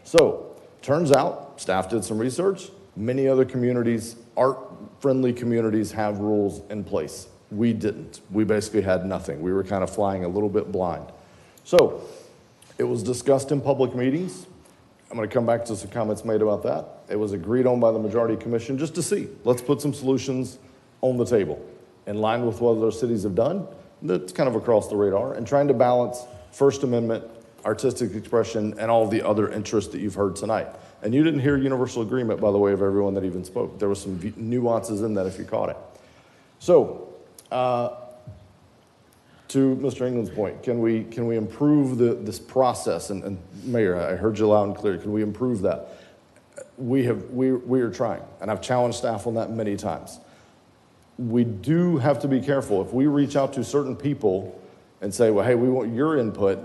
So, turns out, staff did some research. Many other communities, art-friendly communities, have rules in place. We didn't. We basically had nothing. We were kind of flying a little bit blind. So, it was discussed in public meetings. I'm going to come back to some comments made about that. It was agreed on by the majority commission just to see. Let's put some solutions on the table in line with what other cities have done. That's kind of across the radar, and trying to balance First Amendment, artistic expression, and all the other interests that you've heard tonight. And you didn't hear universal agreement, by the way, of everyone that even spoke. There were some nuances in that if you caught it. So, to Mr. England's point, can we improve this process? And Mayor, I heard you loud and clear. Can we improve that? We are trying, and I've challenged staff on that many times. We do have to be careful. If we reach out to certain people and say, well, hey, we want your input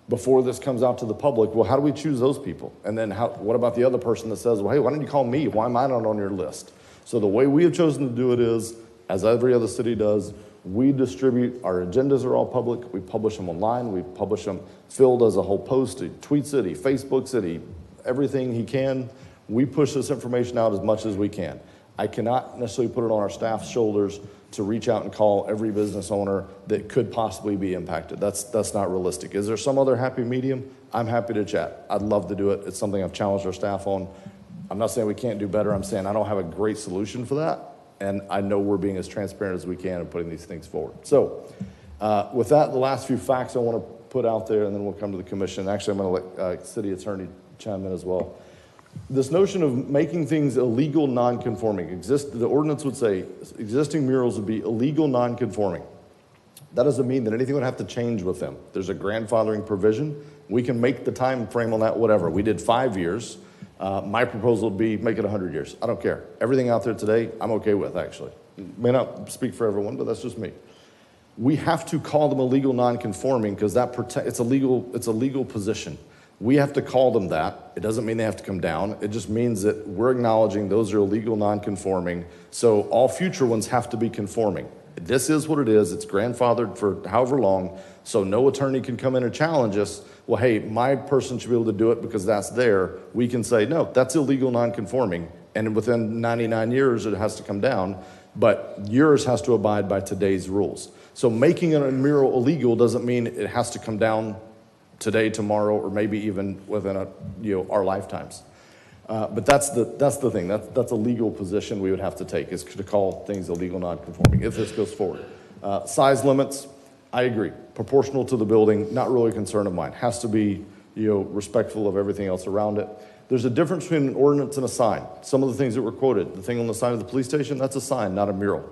before this comes out to the public, well, how do we choose those people? And then what about the other person that says, well, hey, why didn't you call me? Why am I not on your list? So the way we have chosen to do it is, as every other city does, we distribute, our agendas are all public, we publish them online, we publish them, Phil does a whole post, Tweet City, Facebook City, everything he can. We push this information out as much as we can. I cannot necessarily put it on our staff's shoulders to reach out and call every business owner that could possibly be impacted. That's not realistic. Is there some other happy medium? I'm happy to chat. I'd love to do it. It's something I've challenged our staff on. I'm not saying we can't do better. I'm saying I don't have a great solution for that. And I know we're being as transparent as we can in putting these things forward. So with that, the last few facts I want to put out there, and then we'll come to the commission. Actually, I'm going to let City Attorney chime in as well. This notion of making things illegal non-conforming, the ordinance would say existing murals would be illegal non-conforming. That doesn't mean that anything would have to change with them. There's a grandfathering provision. We can make the time frame on that whatever. We did 5 years. My proposal would be make it 100 years. I don't care. Everything out there today, I'm okay with, actually. May not speak for everyone, but that's just me. We have to call them illegal non-conforming because it's a legal position. We have to call them that. It doesn't mean they have to come down. It just means that we're acknowledging those are illegal non-conforming. So all future ones have to be conforming. This is what it is. It's grandfathered for however long. So no attorney can come in and challenge us. Well, hey, my person should be able to do it because that's there. We can say, no, that's illegal non-conforming. And within 99 years, it has to come down. But yours has to abide by today's rules. So making a mural illegal doesn't mean it has to come down today, tomorrow, or maybe even within our lifetimes. But that's the thing. That's a legal position we would have to take, is to call things illegal non-conforming if this goes forward. Size limits, I agree. Proportional to the building, not really a concern of mine. Has to be respectful of everything else around it. There's a difference between an ordinance and a sign. Some of the things that were quoted, the thing on the side of the police station, that's a sign, not a mural.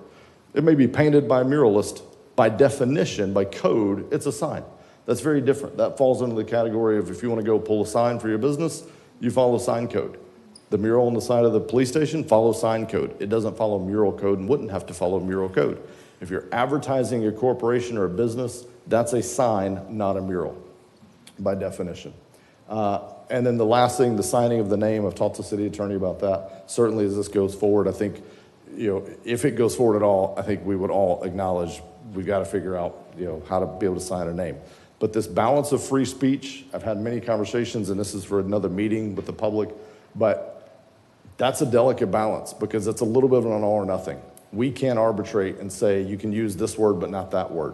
It may be painted by a muralist. By definition, by code, it's a sign. That's very different. That falls into the category of if you want to go pull a sign for your business, you follow sign code. The mural on the side of the police station follows sign code. It doesn't follow mural code and wouldn't have to follow mural code. If you're advertising your corporation or a business, that's a sign, not a mural, by definition. And then the last thing, the signing of the name, I've talked to the city attorney about that. Certainly as this goes forward, I think, if it goes forward at all, I think we would all acknowledge we've got to figure out, how to be able to sign a name. But this balance of free speech, I've had many conversations, and this is for another meeting with the public, but that's a delicate balance because it's a little bit of an all or nothing. We can't arbitrate and say you can use this word but not that word.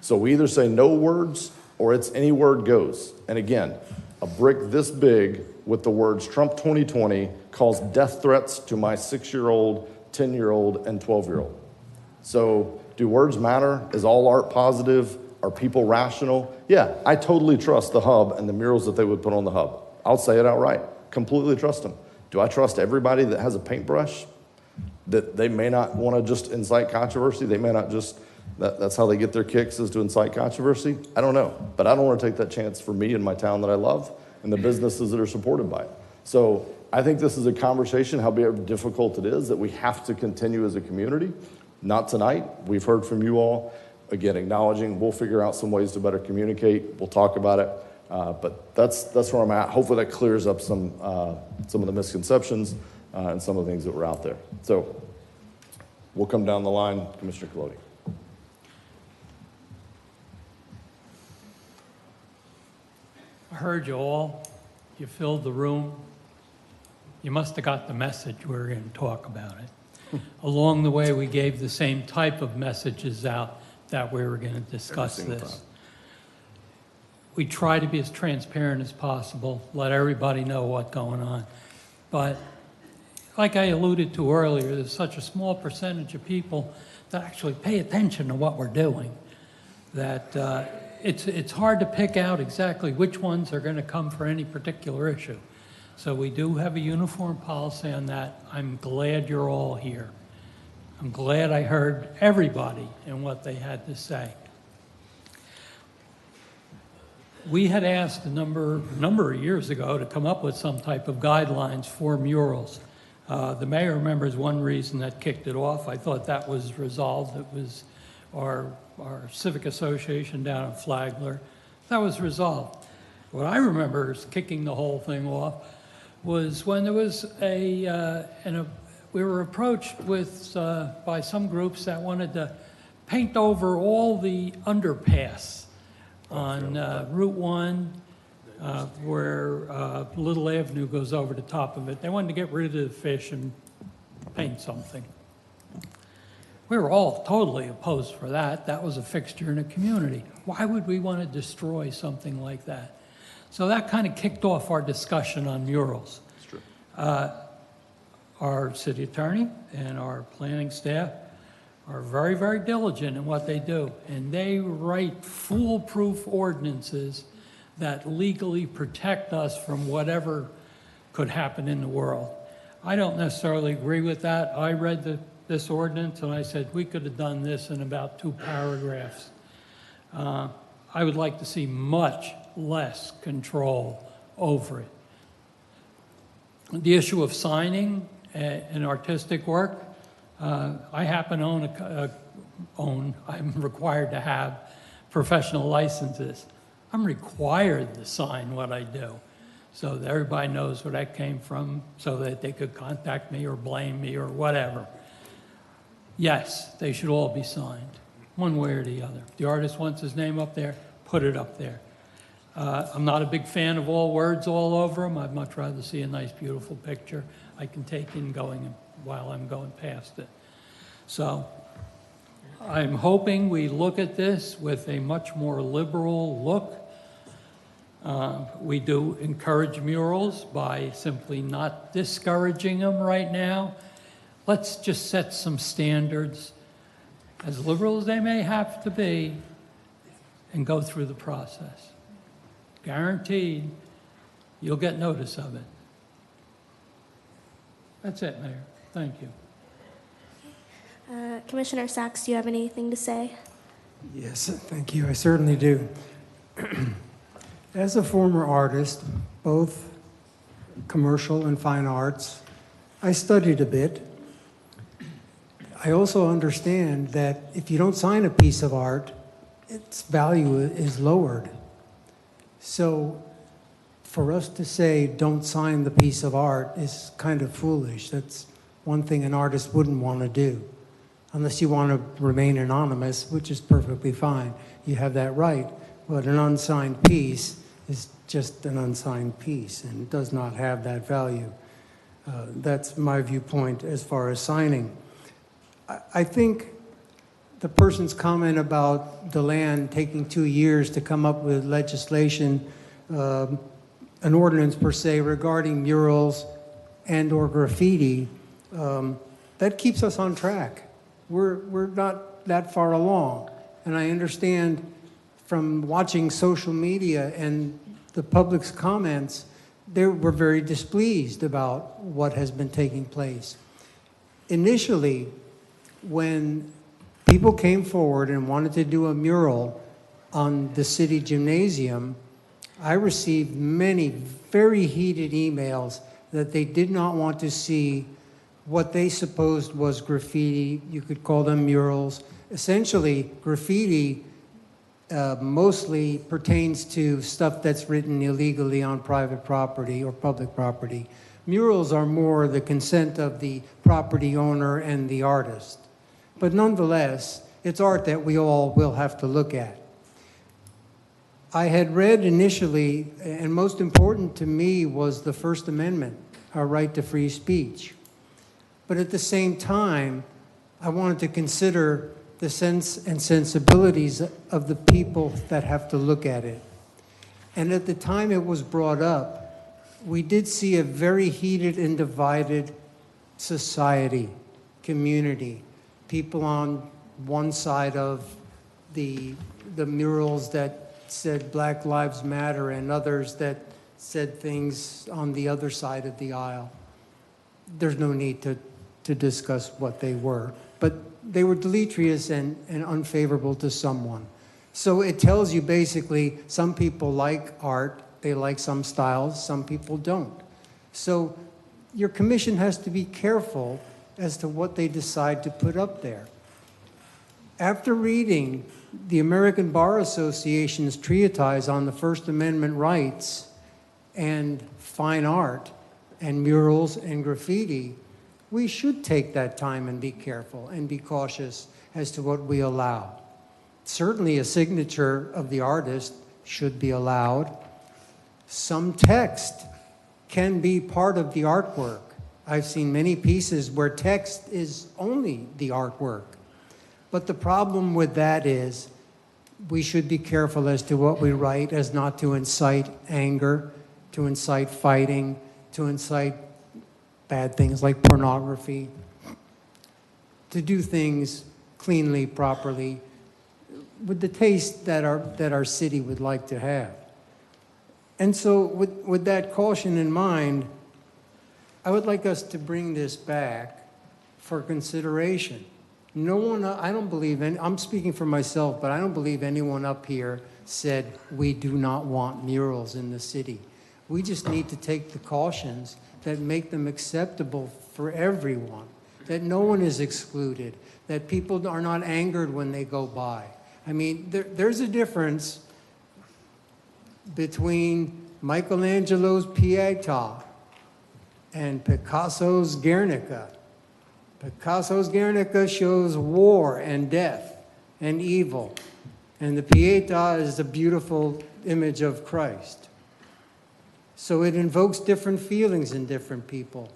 So we either say no words or it's any word goes. And again, a brick this big with the words Trump 2020 calls death threats to my 6-year-old, 10-year-old, and 12-year-old. So do words matter? Is all art positive? Are people rational? Yeah, I totally trust the Hub and the murals that they would put on the Hub. I'll say it outright. Completely trust them. Do I trust everybody that has a paintbrush? That they may not want to just incite controversy? They may not just, that's how they get their kicks, is to incite controversy? I don't know. But I don't want to take that chance for me and my town that I love and the businesses that are supported by it. So I think this is a conversation, however difficult it is, that we have to continue as a community. Not tonight. We've heard from you all. Again, acknowledging we'll figure out some ways to better communicate. We'll talk about it. But that's where I'm at. Hopefully that clears up some of the misconceptions and some of the things that were out there. So we'll come down the line. Commissioner Colodi. I heard you all. You filled the room. You must have got the message we were going to talk about it. Along the way, we gave the same type of messages out that we were going to discuss this. We try to be as transparent as possible, let everybody know what's going on. But like I alluded to earlier, there's such a small percentage of people that actually pay attention to what we're doing that it's hard to pick out exactly which ones are going to come for any particular issue. So we do have a uniform policy on that. I'm glad you're all here. I'm glad I heard everybody and what they had to say. We had asked a number of years ago to come up with some type of guidelines for murals. The mayor remembers one reason that kicked it off. I thought that was resolved. It was our civic association down in Flagler. That was resolved. What I remember is kicking the whole thing off was when there was we were approached with by some groups that wanted to paint over all the underpass on Route 1 where Little Avenue goes over the top of it. They wanted to get rid of the fish and paint something. We were all totally opposed for that. That was a fixture in a community. Why would we want to destroy something like that? So that kind of kicked off our discussion on murals. That's true. Our city attorney and our planning staff are very, very diligent in what they do. And they write foolproof ordinances that legally protect us from whatever could happen in the world. I don't necessarily agree with that. I read this ordinance and I said, we could have done this in about 2 paragraphs. I would like to see much less control over it. The issue of signing and artistic work, I happen to I'm required to have professional licenses. I'm required to sign what I do so that everybody knows where that came from so that they could contact me or blame me or whatever. Yes, they should all be signed, one way or the other. If the artist wants his name up there, put it up there. I'm not a big fan of all words all over them. I'd much rather see a nice, beautiful picture I can take in going while I'm going past it. So I'm hoping we look at this with a much more liberal look. We do encourage murals by simply not discouraging them right now. Let's just set some standards, as liberal as they may have to be, and go through the process. Guaranteed, you'll get notice of it. That's it, Mayor. Thank you. Commissioner Sachs, do you have anything to say? Yes, thank you. I certainly do. As a former artist, both commercial and fine arts, I studied a bit. I also understand that if you don't sign a piece of art, its value is lowered. So for us to say, don't sign the piece of art is kind of foolish. That's one thing an artist wouldn't want to do. Unless you want to remain anonymous, which is perfectly fine. You have that right. But an unsigned piece is just an unsigned piece and does not have that value. That's my viewpoint as far as signing. I think the person's comment about DeLand taking 2 years to come up with legislation an ordinance per se regarding murals and or graffiti, that keeps us on track. We're not that far along. And I understand from watching social media and the public's comments, they were very displeased about what has been taking place. Initially, when people came forward and wanted to do a mural on the city gymnasium, I received many very heated emails that they did not want to see what they supposed was graffiti. You could call them murals. Essentially, graffiti mostly pertains to stuff that's written illegally on private property or public property. Murals are more the consent of the property owner and the artist. But nonetheless, it's art that we all will have to look at. I had read initially, and most important to me was the First Amendment, our right to free speech. But at the same time, I wanted to consider the sense and sensibilities of the people that have to look at it. And at the time it was brought up, we did see a very heated and divided society, community. People on one side of the murals that said Black Lives Matter and others that said things on the other side of the aisle. There's no need to discuss what they were, but they were deleterious and unfavorable to someone. So it tells you basically some people like art, they like some styles, some people don't. So your commission has to be careful as to what they decide to put up there. After reading the American Bar Association's treatise on the First Amendment rights and fine art and murals and graffiti, we should take that time and be careful and be cautious as to what we allow. Certainly a signature of the artist should be allowed. Some text can be part of the artwork. I've seen many pieces where text is only the artwork. But the problem with that is we should be careful as to what we write as not to incite anger, to incite fighting, to incite bad things like pornography, to do things cleanly, properly, with the taste that our city would like to have. And so with that caution in mind, I would like us to bring this back for consideration. No one, I don't believe, I'm speaking for myself, but I don't believe anyone up here said we do not want murals in the city. We just need to take the cautions that make them acceptable for everyone, that no one is excluded, that people are not angered when they go by. I mean, there's a difference between Michelangelo's Pietà and Picasso's Guernica. Picasso's Guernica shows war and death and evil, and the Pietà is a beautiful image of Christ. So it invokes different feelings in different people.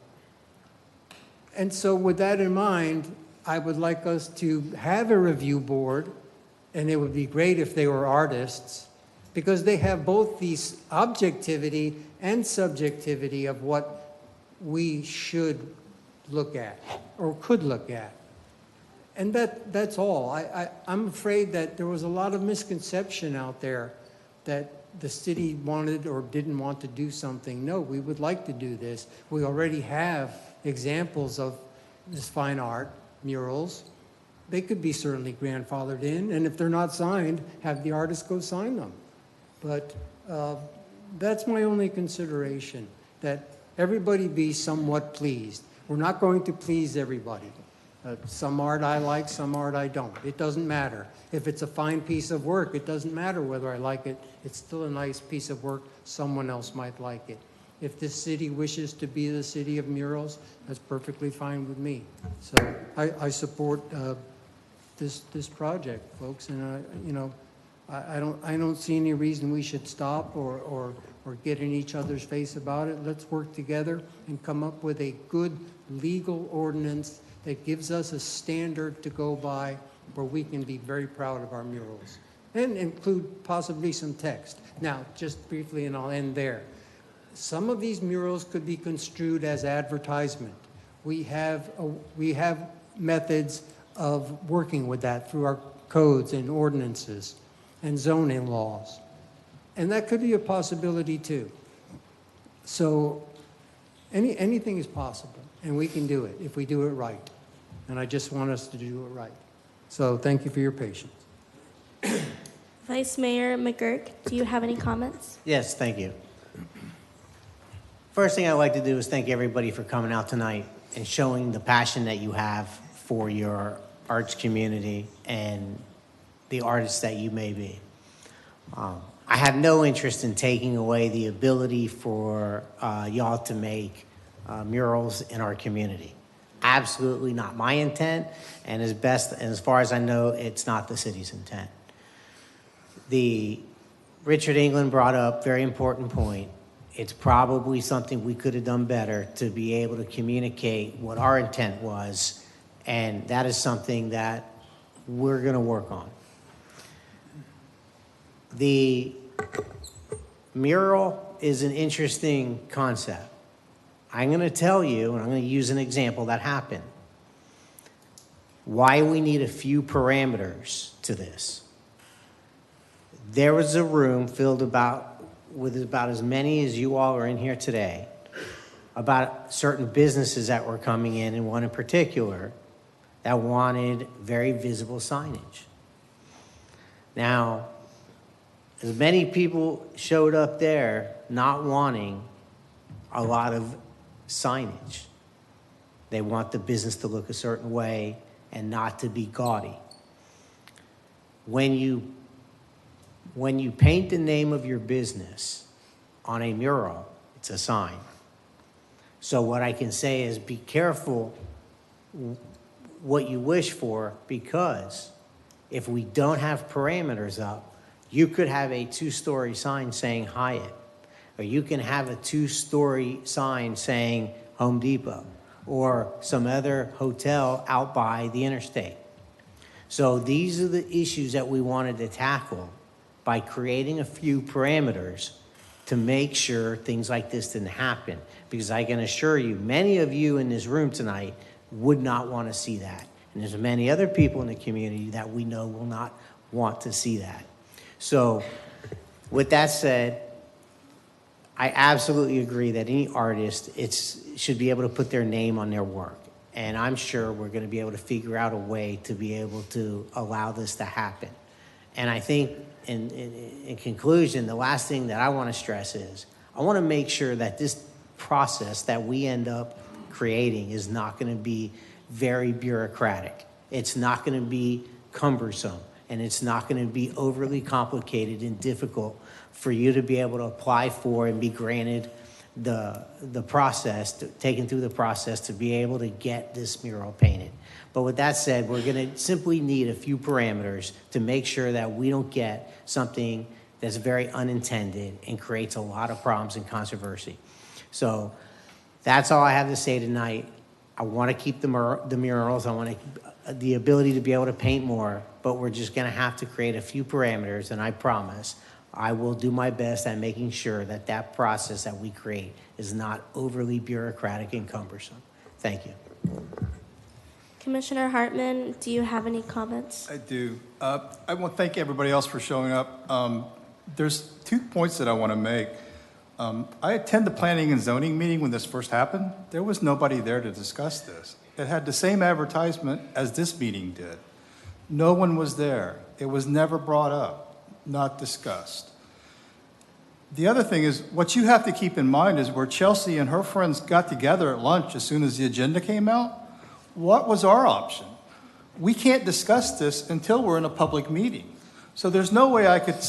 And so with that in mind, I would like us to have a review board, and it would be great if they were artists, because they have both the objectivity and subjectivity of what we should look at or could look at. And that's all. I'm afraid that there was a lot of misconception out there that the city wanted or didn't want to do something. No, we would like to do this. We already have examples of this fine art, murals. They could be certainly grandfathered in, and if they're not signed, have the artist go sign them. But that's my only consideration, that everybody be somewhat pleased. We're not going to please everybody. Some art I like, some art I don't. It doesn't matter. If it's a fine piece of work, it doesn't matter whether I like it. It's still a nice piece of work. Someone else might like it. If this city wishes to be the city of murals, that's perfectly fine with me. So I support this project, folks, and I don't see any reason we should stop or get in each other's face about it. Let's work together and come up with a good legal ordinance that gives us a standard to go by where we can be very proud of our murals and include possibly some text. Now, just briefly, and I'll end there. Some of these murals could be construed as advertisement. We have methods of working with that through our codes and ordinances and zoning laws. And that could be a possibility too. So anything is possible, and we can do it if we do it right. And I just want us to do it right. So thank you for your patience. Vice Mayor McGurk, do you have any comments? Yes, thank you. First thing I'd like to do is thank everybody for coming out tonight and showing the passion that you have for your arts community and the artists that you may be. I have no interest in taking away the ability for y'all to make murals in our community. Absolutely not my intent, and as far as I know, it's not the city's intent. Richard England brought up a very important point. It's probably something we could have done better to be able to communicate what our intent was, and that is something that we're going to work on. The mural is an interesting concept. I'm going to tell you, and I'm going to use an example that happened, why we need a few parameters to this. There was a room filled with about as many as you all are in here today, about certain businesses that were coming in, and one in particular that wanted very visible signage. Now, as many people showed up there not wanting a lot of signage. They want the business to look a certain way and not to be gaudy. When you paint the name of your business on a mural, it's a sign. So what I can say is be careful what you wish for, because if we don't have parameters up, you could have a 2-story sign saying Hyatt, or you can have a 2-story sign saying Home Depot, or some other hotel out by the interstate. So these are the issues that we wanted to tackle by creating a few parameters to make sure things like this didn't happen. Because I can assure you, many of you in this room tonight would not want to see that. And there's many other people in the community that we know will not want to see that. So with that said, I absolutely agree that any artist should be able to put their name on their work. And I'm sure we're going to be able to figure out a way to be able to allow this to happen. And I think in conclusion, the last thing that I want to stress is I want to make sure that this process that we end up creating is not going to be very bureaucratic. It's not going to be cumbersome, and it's not going to be overly complicated and difficult for you to be able to apply for and be granted the process, taken through the process to be able to get this mural painted. But with that said, we're going to simply need a few parameters to make sure that we don't get something that's very unintended and creates a lot of problems and controversy. So that's all I have to say tonight. I want to keep the murals. I want the ability to be able to paint more, but we're just going to have to create a few parameters, and I promise I will do my best at making sure that that process that we create is not overly bureaucratic and cumbersome. Thank you. Commissioner Hartman, do you have any comments? I do. I want to thank everybody else for showing up. There's 2 points that I want to make. I attended the planning and zoning meeting when this first happened. There was nobody there to discuss this. It had the same advertisement as this meeting did. No one was there. It was never brought up, not discussed. The other thing is, what you have to keep in mind is where Chelsea and her friends got together at lunch as soon as the agenda came out, what was our option? We can't discuss this until we're in a public meeting. So there's no way I could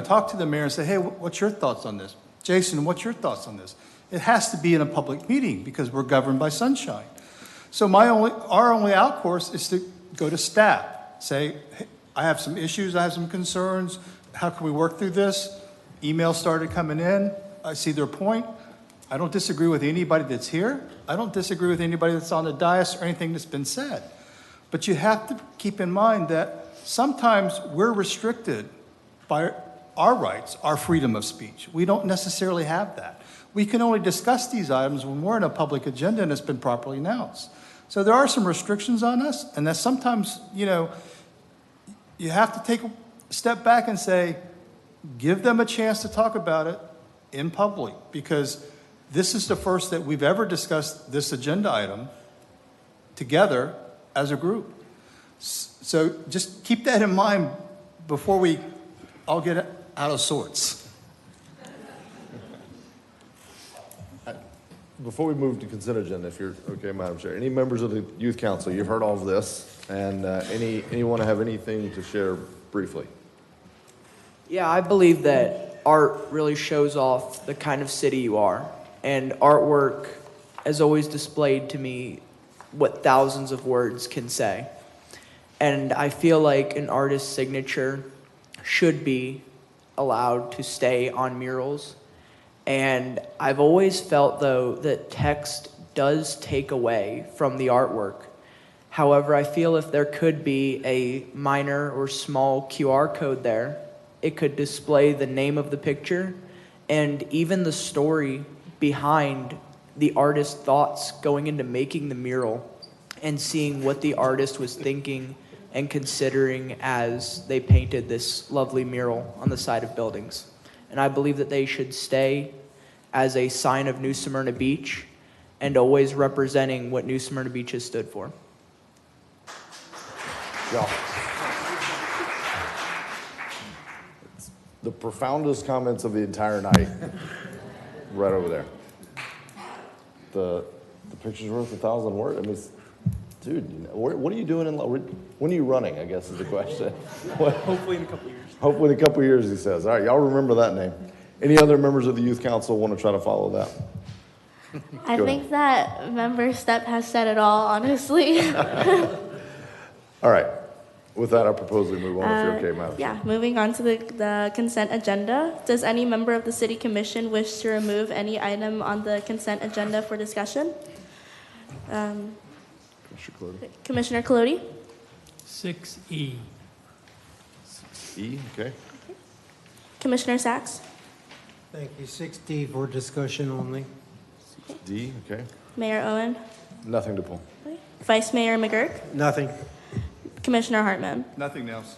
talk to the mayor and say, hey, what's your thoughts on this? Jason, what's your thoughts on this? It has to be in a public meeting because we're governed by sunshine. So our only outcourse is to go to staff, say, hey, I have some issues, I have some concerns, how can we work through this? Emails started coming in, I see their point. I don't disagree with anybody that's here. I don't disagree with anybody that's on the dais or anything that's been said. But you have to keep in mind that sometimes we're restricted by our rights, our freedom of speech. We don't necessarily have that. we can only discuss these items when we're in a public agenda and it's been properly announced. So there are some restrictions on us, and that sometimes, you know, you have to take a step back and say, give them a chance to talk about it in public, because this is the first that we've ever discussed this agenda item together as a group. So just keep that in mind before we all get out of sorts. Before we move to consent agenda, if you're okay, Madam Chair, any members of the Youth Council, you've heard all of this, and anyone have anything to share briefly? Yeah, I believe that art really shows off the kind of city you are. And artwork has always displayed to me what thousands of words can say. And I feel like an artist's signature should be allowed to stay on murals. And I've always felt, though, that text does take away from the artwork. However, I feel if there could be a minor or small QR code there, it could display the name of the picture and even the story behind the artist's thoughts going into making the mural, and seeing what the artist was thinking and considering as they painted this lovely mural on the side of buildings. And I believe that they should stay as a sign of New Smyrna Beach and always representing what New Smyrna Beach has stood for. Yeah. The profoundest comments of the entire night, right over there. The picture's worth 1,000 words. I mean, dude, you know, what are you doing when are you running, I guess is the question. Hopefully in a couple years. Hopefully in a couple years, he says. All right, y'all remember that name. Any other members of the Youth Council want to try to follow that? I Go think that member Step has said it all, honestly. All right. With that, I propose we move on if you're okay, Madam. Yeah, moving on to the consent agenda. Does any member of the City Commission wish to remove any item on the consent agenda for discussion? Commissioner Colodi? 6E. E, okay. Commissioner Sacks? Thank you. 6D for discussion only. D, okay. Mayor Owen? Nothing to pull. Vice Mayor McGurk? Nothing. Commissioner Hartman? Nothing else.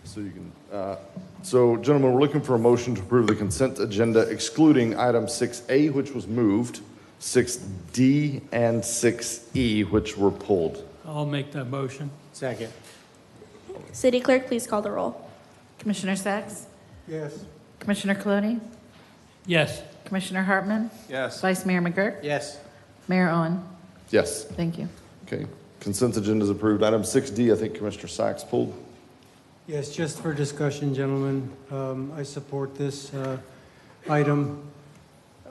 So you can, so gentlemen, we're looking for a motion to approve the consent agenda excluding item 6A, which was moved, 6D, and 6E, which were pulled. I'll make that motion. Second. City Clerk, please call the roll. Commissioner Sacks? Yes. Commissioner Colodi? Yes. Commissioner Hartman? Yes. Vice Mayor McGurk? Yes. Mayor Owen? Yes. Thank you. Okay. Consent agenda is approved. Item 6D, I think Commissioner Sacks pulled. Yes, just for discussion, gentlemen, I support this item.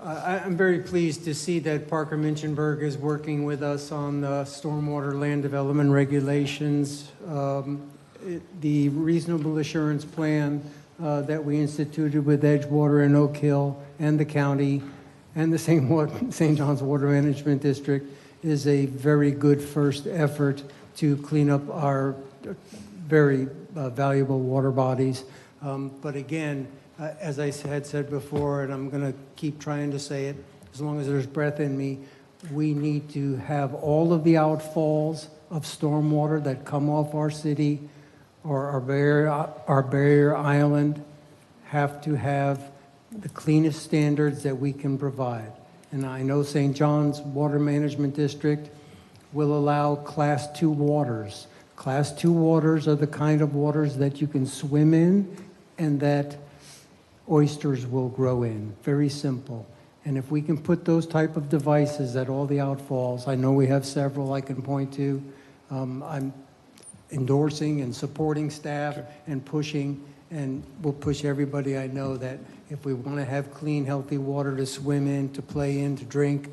I'm very pleased to see that Parker Minchenberg is working with us on the stormwater land development regulations. The reasonable assurance plan that we instituted with Edgewater and Oak Hill and the county and the St. John's Water Management District is a very good first effort to clean up our very valuable water bodies. But again, as I had said before, and I'm going to keep trying to say it as long as there's breath in me, we need to have all of the outfalls of stormwater that come off our city or our barrier island have to have the cleanest standards that we can provide. And I know St. John's Water Management District will allow Class 2 waters. Class 2 waters are the kind of waters that you can swim in and that oysters will grow in. Very simple. And if we can put those type of devices at all the outfalls, I know we have several I can point to. I'm endorsing and supporting staff and pushing, and we'll push everybody I know that if we want to have clean, healthy water to swim in, to play in, to drink,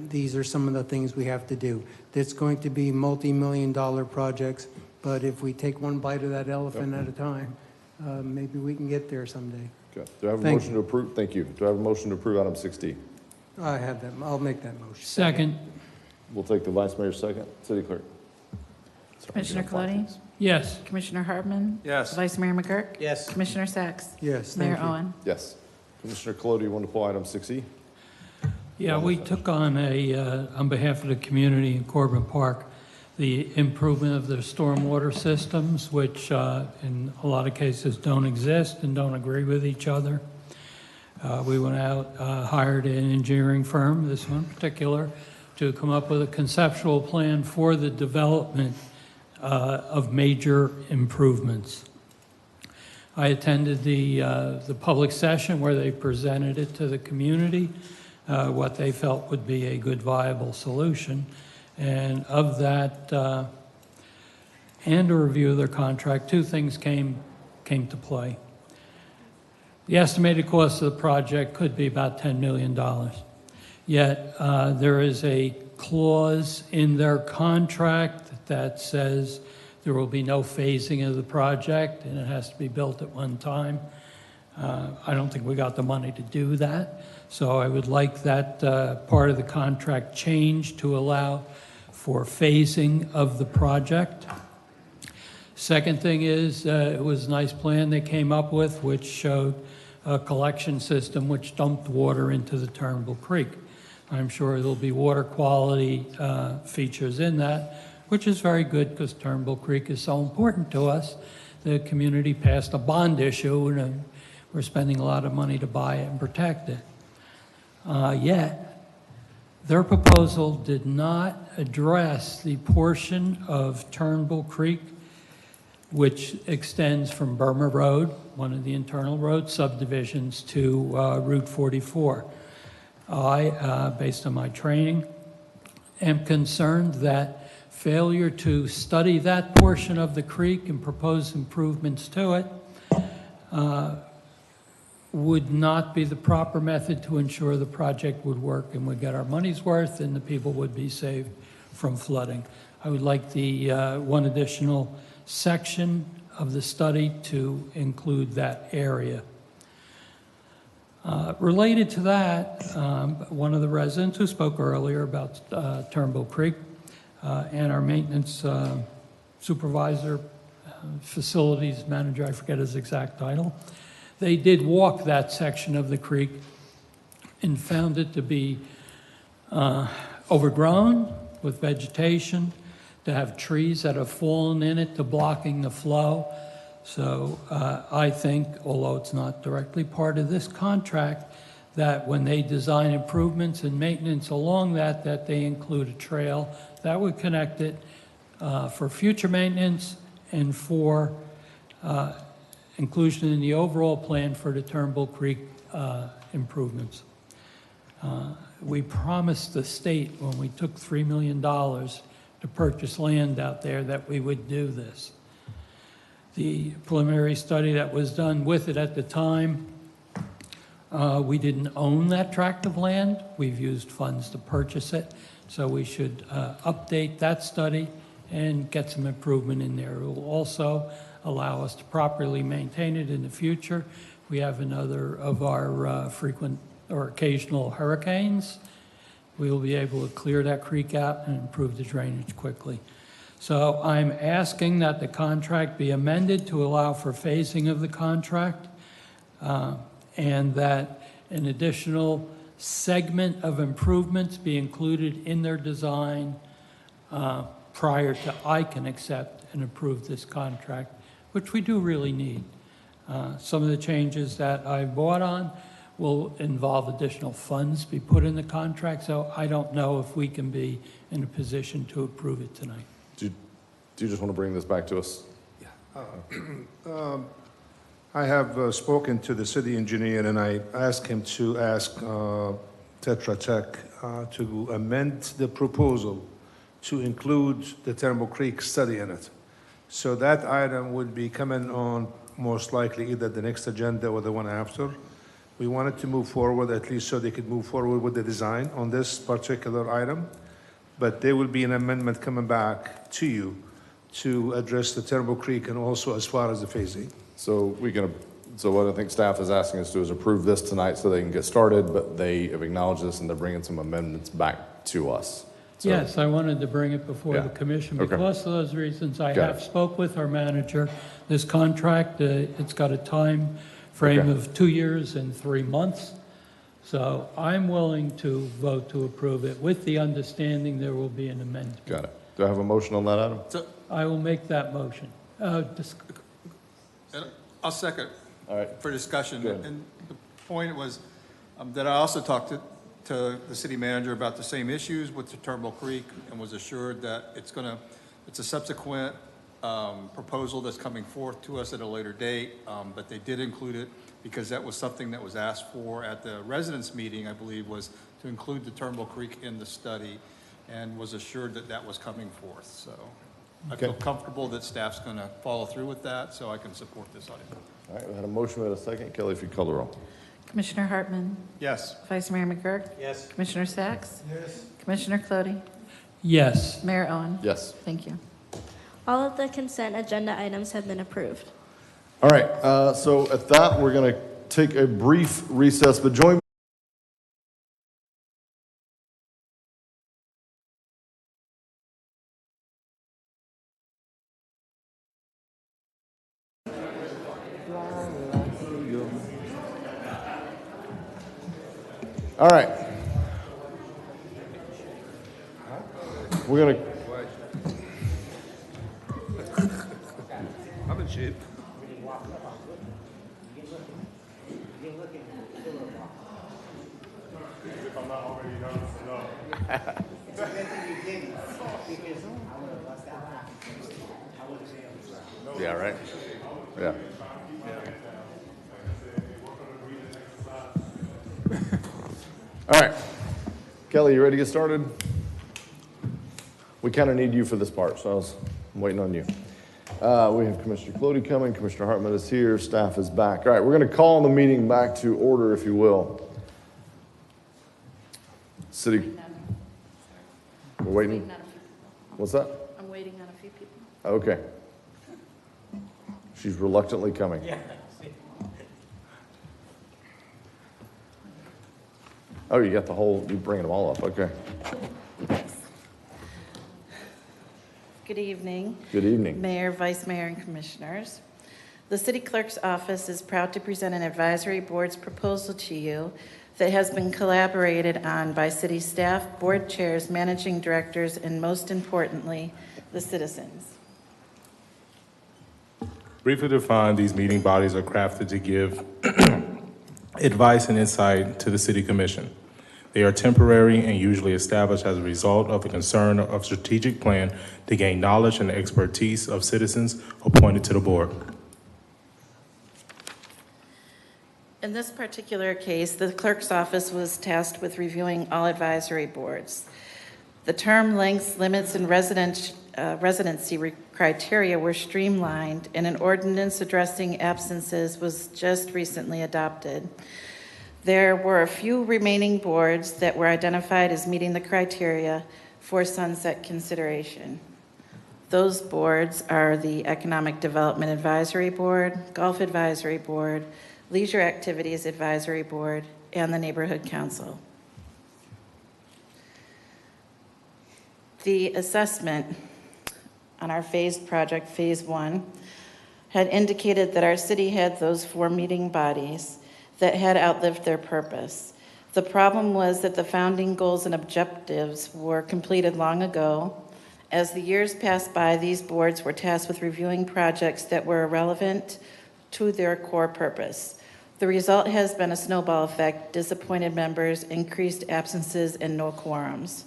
these are some of the things we have to do. It's going to be multi-million-dollar projects, but if we take one bite of that elephant at a time, maybe we can get there someday. Okay. Do I have a motion to approve? Thank you. Do I have a motion to approve item 6D? I have that. I'll make that motion. Second. We'll take the Vice Mayor's second. City Clerk. Commissioner Colodi? Yes. Commissioner Hartman? Yes. Vice Mayor McGurk? Yes. Commissioner Sacks? Yes, Mayor thank you. Owen? Yes. Commissioner Colodi, you want to pull item 6E? Yeah, we took on on behalf of the community in Corbin Park, the improvement of the stormwater systems, which in a lot of cases don't exist and don't agree with each other. We went out, hired an engineering firm, this one in particular, to come up with a conceptual plan for the development of major improvements. I attended the public session where they presented it to the community, what they felt would be a good viable solution. And of that, and a review of their contract, two things came to play. The estimated cost of the project could be about $10 million. Yet there is a clause in their contract that says there will be no phasing of the project and it has to be built at one time. I don't think we got the money to do that. So I would like that part of the contract changed to allow for phasing of the project. Second thing is, it was a nice plan they came up with, which showed a collection system which dumped water into the Turnbull Creek. I'm sure there'll be water quality features in that, which is very good because Turnbull Creek is so important to us. The community passed a bond issue, and we're spending a lot of money to buy it and protect it. Yet, their proposal did not address the portion of Turnbull Creek which extends from Burma Road, one of the internal road subdivisions, to Route 44. I, based on my training, am concerned that failure to study that portion of the creek and propose improvements to it would not be the proper method to ensure the project would work and would get our money's worth and the people would be saved from flooding. I would like the one additional section of the study to include that area. Related to that, one of the residents who spoke earlier about Turnbull Creek and our maintenance supervisor, facilities manager, I forget his exact title, they did walk that section of the creek and found it to be overgrown with vegetation, to have trees that have fallen in it to blocking the flow. So I think, although it's not directly part of this contract, that when they design improvements and maintenance along that they include a trail that would connect it for future maintenance and for inclusion in the overall plan for the Turnbull Creek improvements. We promised the state when we took $3 million to purchase land out there that we would do this. The preliminary study that was done with it at the time, we didn't own that tract of land. We've used funds to purchase it. So we should update that study and get some improvement in there. It will also allow us to properly maintain it in the future. We have another of our frequent or occasional hurricanes. We will be able to clear that creek out and improve the drainage quickly. So I'm asking that the contract be amended to allow for phasing of the contract and that an additional segment of improvements be included in their design prior to I can accept and approve this contract, which we do really need. Some of the changes that I brought on will involve additional funds be put in the contract, so I don't know if we can be in a position to approve it tonight. Do you just want to bring this back to us? I have spoken to the city engineer and I asked him to ask Tetra Tech to amend the proposal to include the Turnbull Creek study in it. So that item would be coming on most likely either the next agenda or the one after. We wanted to move forward at least so they could move forward with the design on this particular item, but there will be an amendment coming back to you to address the Turnbull Creek and also as far as the phasing. So what I think staff is asking us to do is approve this tonight so they can get started, but they have acknowledged this and they're bringing some amendments back to us. So, yes, I wanted to bring it before the commission because of those reasons. I have spoke with our manager. This contract, it's got a time frame of 2 years and 3 months. So I'm willing to vote to approve it with the understanding there will be an amendment. Got it. Do I have a motion on that item? I will make that motion. And I'll second. All right. For discussion. Go ahead. And the point was that I also talked to the city manager about the same issues with the Turnbull Creek and was assured that it's a subsequent proposal that's coming forth to us at a later date, but they did include it because that was something that was asked for at the residents meeting, I believe, was to include the Turnbull Creek in the study, and was assured that that was coming forth. So I feel comfortable that staff's going to follow through with that, so I can support this item. All right, we had a motion, we had a second. Kelly, if you call the roll. Commissioner Hartman. Yes. Vice Mayor McGurk. Yes. Commissioner Sacks. Yes. Commissioner Clody. Yes. Mayor Owen. Yes. Thank you. All of the consent agenda items have been approved. All right, so at that, we're going to take a brief recess, but join me. All right. We're going to. I'm in shape. Yeah, right? Yeah. All right. Kelly, you ready to get started? We kind of need you for this part, so I'm waiting on you. We have Commissioner Clody coming. Commissioner Hartman is here. Staff is back. All right, we're going to call the meeting back to order, if you will. City. We're waiting. What's that? I'm waiting on a few people. Okay. She's reluctantly coming. Yeah. Oh, you got the whole, you're bringing them all up. Okay. Good evening. Good evening. Mayor, Vice Mayor, and Commissioners. The City Clerk's Office is proud to present an advisory board's proposal to you that has been collaborated on by city staff, board chairs, managing directors, and most importantly, the citizens. Briefly defined, these meeting bodies are crafted to give advice and insight to the City Commission. They are temporary and usually established as a result of a concern of strategic plan to gain knowledge and expertise of citizens appointed to the board. In this particular case, the clerk's office was tasked with reviewing all advisory boards. The term lengths, limits, and residency criteria were streamlined, and an ordinance addressing absences was just recently adopted. There were a few remaining boards that were identified as meeting the criteria for sunset consideration. Those boards are the Economic Development Advisory Board, Golf Advisory Board, Leisure Activities Advisory Board, and the Neighborhood Council. The assessment on our phased project, Phase 1, had indicated that our city had those 4 meeting bodies that had outlived their purpose. The problem was that the founding goals and objectives were completed long ago. As the years passed by, these boards were tasked with reviewing projects that were irrelevant to their core purpose. The result has been a snowball effect, disappointed members, increased absences, and no quorums.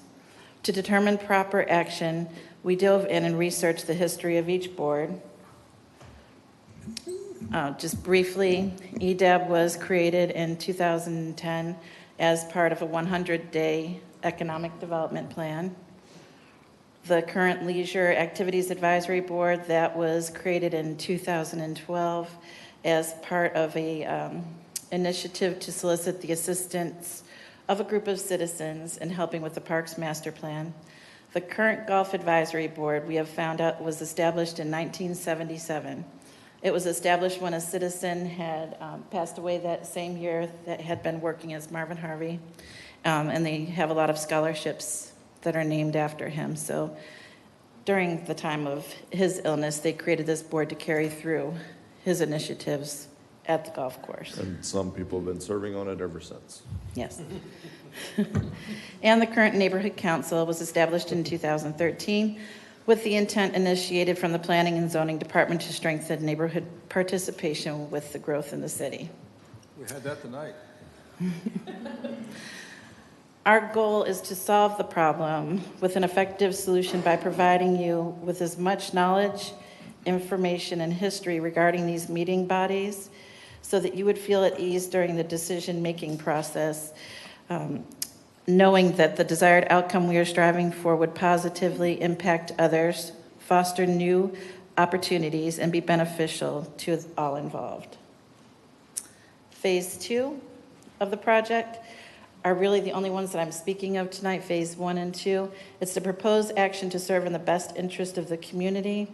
To determine proper action, we dove in and researched the history of each board. Just briefly, EDAB was created in 2010 as part of a 100-day economic development plan. The current Leisure Activities Advisory Board, that was created in 2012 as part of a initiative to solicit the assistance of a group of citizens in helping with the Parks Master Plan. The current Golf Advisory Board, we have found out, was established in 1977. It was established when a citizen had passed away that same year that had been working as Marvin Harvey, and they have a lot of scholarships that are named after him. So during the time of his illness, they created this board to carry through his initiatives at the golf course. And some people have been serving on it ever since. Yes. And the current Neighborhood Council was established in 2013 with the intent initiated from the Planning and Zoning Department to strengthen neighborhood participation with the growth in the city. We had that tonight. Our goal is to solve the problem with an effective solution by providing you with as much knowledge, information, and history regarding these meeting bodies so that you would feel at ease during the decision-making process, knowing that the desired outcome we are striving for would positively impact others, foster new opportunities, and be beneficial to all involved. Phase 2 of the project are really the only ones that I'm speaking of tonight, phase 1 and 2. It's to propose action to serve in the best interest of the community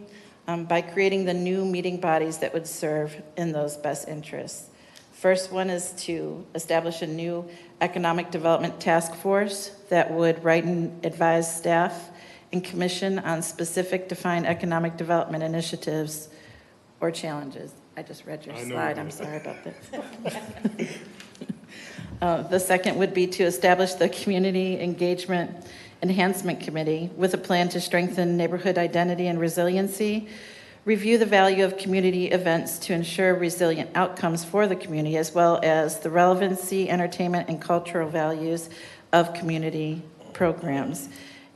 by creating the new meeting bodies that would serve in those best interests. First one is to establish a new economic development task force that would write and advise staff and commission on specific defined economic development initiatives or challenges. I just read your slide, I'm sorry about that. The second would be to establish the Community Engagement Enhancement Committee with a plan to strengthen neighborhood identity and resiliency, review the value of community events to ensure resilient outcomes for the community, as well as the relevancy, entertainment, and cultural values of community programs,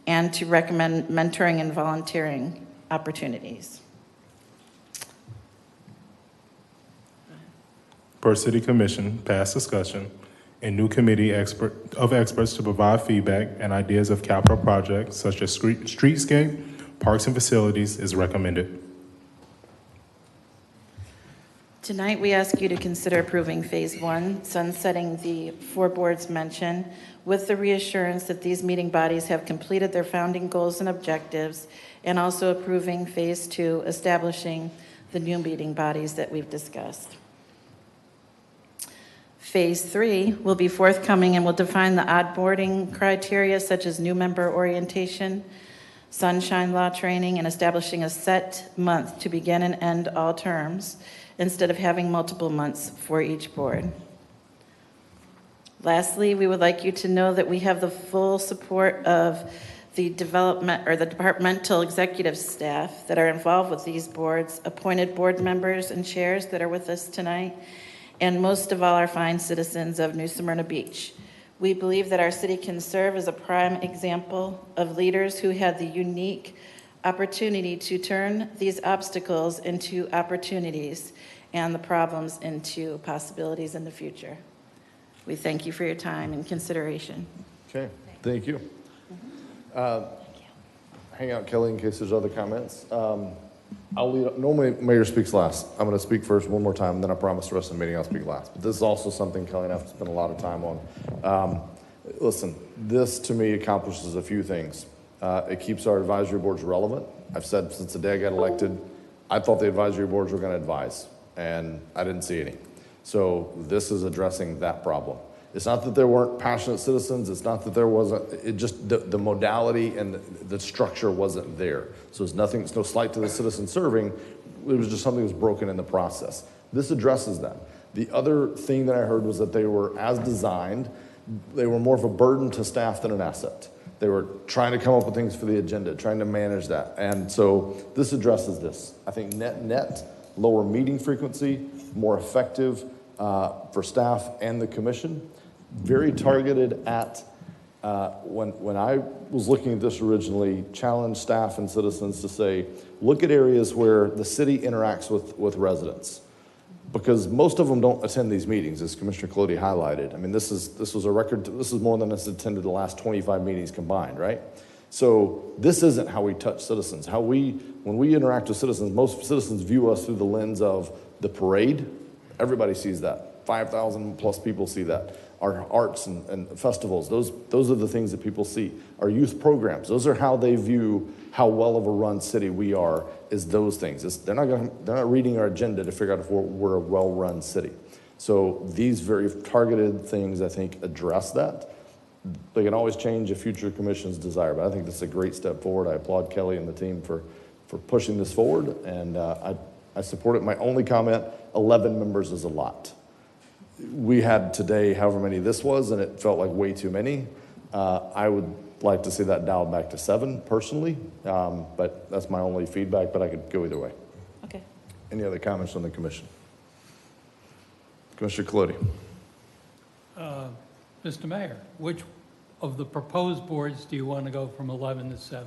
and to recommend mentoring and volunteering opportunities. Per City Commission, past discussion, a new committee of experts to provide feedback and ideas of capital projects such as streetscape, parks, and facilities is recommended. Tonight, we ask you to consider approving Phase 1, sunsetting the 4 boards mentioned, with the reassurance that these meeting bodies have completed their founding goals and objectives, and also approving Phase 2, establishing the new meeting bodies that we've discussed. Phase 3 will be forthcoming and will define the onboarding criteria such as new member orientation, sunshine law training, and establishing a set month to begin and end all terms instead of having multiple months for each board. Lastly, we would like you to know that we have the full support of the development or the departmental executive staff that are involved with these boards, appointed board members and chairs that are with us tonight, and most of all, our fine citizens of New Smyrna Beach. We believe that our city can serve as a prime example of leaders who had the unique opportunity to turn these obstacles into opportunities and the problems into possibilities in the future. We thank you for your time and consideration. Okay, thank you. Hang out, Kelly, in case there's other comments. I'll lead. Normally, Mayor speaks last. I'm going to speak first one more time, and then I promise the rest of the meeting I'll speak last. But this is also something Kelly and I have spent a lot of time on. Listen, this to me accomplishes a few things. It keeps our advisory boards relevant. I've said since the day I got elected, I thought the advisory boards were going to advise, and I didn't see any. So this is addressing that problem. It's not that there weren't passionate citizens. It's not that there wasn't. It just the modality and the structure wasn't there. So it's nothing. It's no slight to the citizen serving. It was just something that was broken in the process. This addresses that. The other thing that I heard was that they were, as designed, they were more of a burden to staff than an asset. They were trying to come up with things for the agenda, trying to manage that. And so this addresses this. I think net, lower meeting frequency, more effective for staff and the commission. Very targeted at, when I was looking at this originally, challenged staff and citizens to say, look at areas where the city interacts with residents. Because most of them don't attend these meetings, as Commissioner Colodi highlighted. I mean, this was a record, this is more than us attended the last 25 meetings combined, right? So this isn't how we touch citizens. When we interact with citizens, most citizens view us through the lens of the parade. Everybody sees that. 5,000 plus people see that. Our arts and festivals, those are the things that people see. Our youth programs, those are how they view how well of a run city we are, is those things. They're not reading our agenda to figure out if we're a well-run city. So these very targeted things, I think, address that. They can always change a future commission's desire, but I think this is a great step forward. I applaud Kelly and the team for pushing this forward, and I support it. My only comment, 11 members is a lot. we had today however many this was, and it felt like way too many. I would like to see that dialed back to 7 personally, but that's my only feedback, but I could go either way. Okay. Any other comments from the commission? Commissioner Colodi. Mr. Mayor, which of the proposed boards do you want to go from 11 to 7?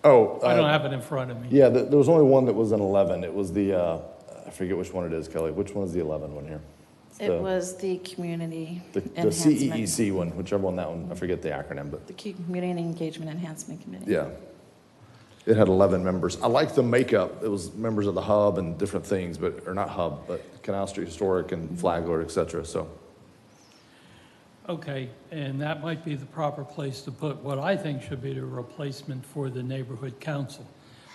Oh. I don't have it in front of me. Yeah, there was only one that was an 11. It was the, I forget which one it is, Kelly. Which one is the 11 one here? It was the community The enhancement. CEEC one, whichever one that one, I forget the acronym, but The Community Engagement Enhancement Committee. yeah. It had 11 members. I like the makeup. It was members of the hub and different things, but, or not hub, but Canal Street Historic and Flagler, et cetera, so. Okay, and that might be the proper place to put what I think should be the replacement for the neighborhood council.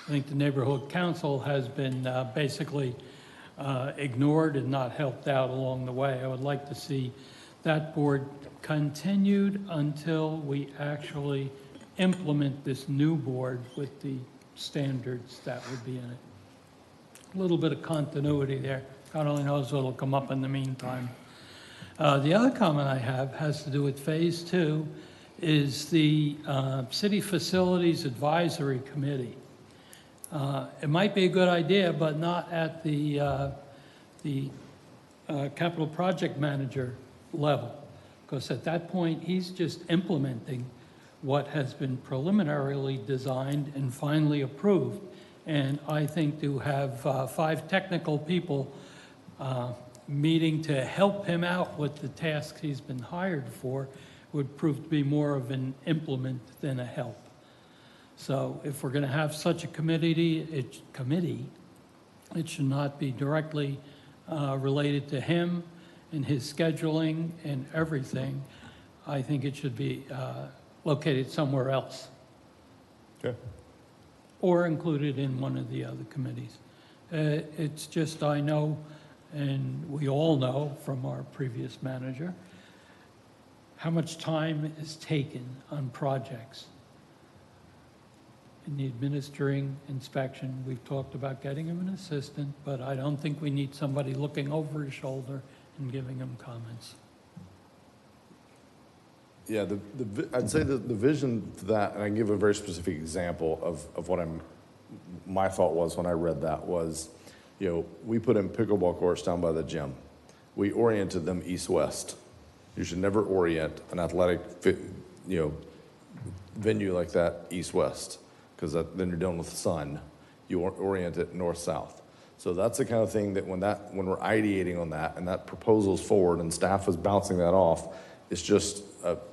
I think the neighborhood council has been basically ignored and not helped out along the way. I would like to see that board continued until we actually implement this new board with the standards that would be in it. A little bit of continuity there. God only knows what'll come up in the meantime. The other comment I have has to do with Phase 2, is the City Facilities Advisory Committee. It might be a good idea, but not at the capital project manager level, because at that point, he's just implementing what has been preliminarily designed and finally approved. And I think to have 5 technical people meeting to help him out with the tasks he's been hired for would prove to be more of an implement than a help. So if we're going to have such a committee, it should not be directly related to him and his scheduling and everything. I think it should be located somewhere else. Okay. Or included in one of the other committees. It's just, I know, and we all know from our previous manager, how much time is taken on projects. In the administering inspection, we've talked about getting him an assistant, but I don't think we need somebody looking over his shoulder and giving him comments. Yeah, I'd say the vision to that, and I can give a very specific example of what my thought was when I read that was, you know, we put in pickleball courts down by the gym. We oriented them east-west. You should never orient an athletic, venue like that east-west, because then you're dealing with the sun. You orient it north-south. So that's the kind of thing that when we're ideating on that and that proposal's forward and staff is bouncing that off, it's just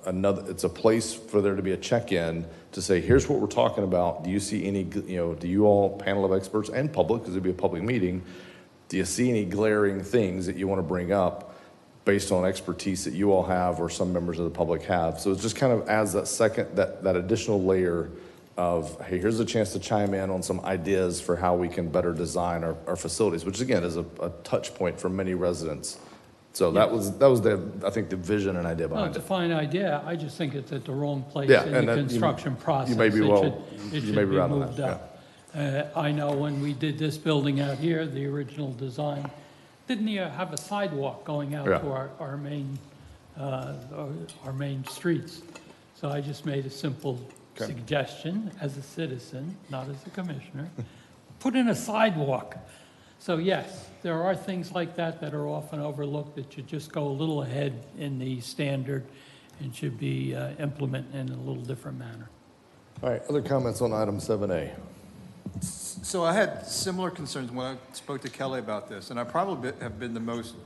it's a place for there to be a check-in to say, here's what we're talking about. Do you see any, do you all, panel of experts and public, because it'd be a public meeting, do you see any glaring things that you want to bring up based on expertise that you all have or some members of the public have? So it just kind of adds that additional layer of, hey, here's a chance to chime in on some ideas for how we can better design our facilities, which again is a touch point for many residents. So that was I think the vision and idea behind It's a it. fine idea. I just think it's at the wrong place Yeah, in and the that construction process. you may be It should be right on moved that, up. I know when we did this building out here, the original design didn't even have a sidewalk going out Yeah. to our main streets. So I just made a simple Okay. suggestion as a citizen, not as a commissioner. Put in a sidewalk. So yes, there are things like that that are often overlooked that should just go a little ahead in the standard and should be implemented in a little different manner. All right, other comments on item 7A? So I had similar concerns when I spoke to Kelly about this, and I probably have been the most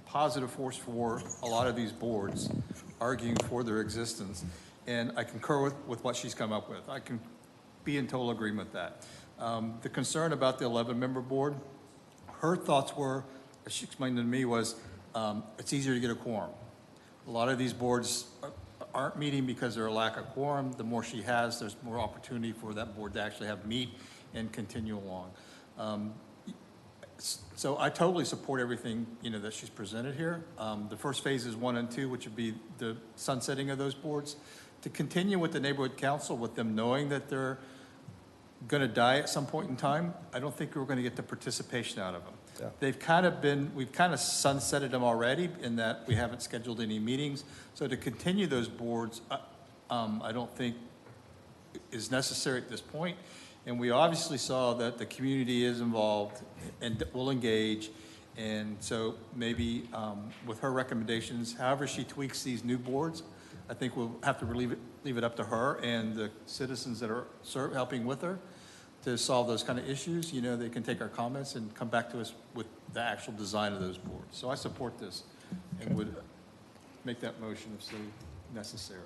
positive force for a lot of these boards arguing for their existence. And I concur with what she's come up with. I can be in total agreement with that. The concern about the 11-member board, her thoughts were, as she explained to me, was it's easier to get a quorum. A lot of these boards aren't meeting because there's a lack of quorum. The more she has, there's more opportunity for that board to actually have meet and continue along. So I totally support everything, that she's presented here. The first phases 1 and 2, which would be the sunsetting of those boards, to continue with the neighborhood council, with them knowing that they're going to die at some point in time, I don't think we're going to get the participation out of them. Yeah. They've kind of been, we've kind of sunsetted them already in that we haven't scheduled any meetings. So to continue those boards, I don't think is necessary at this point. And we obviously saw that the community is involved and will engage. And so maybe with her recommendations, however she tweaks these new boards, I think we'll have to leave it up to her and the citizens that are helping with her to solve those kind of issues. You know, they can take our comments and come back to us with the actual design of those boards. So I support this and would make that motion if so necessary.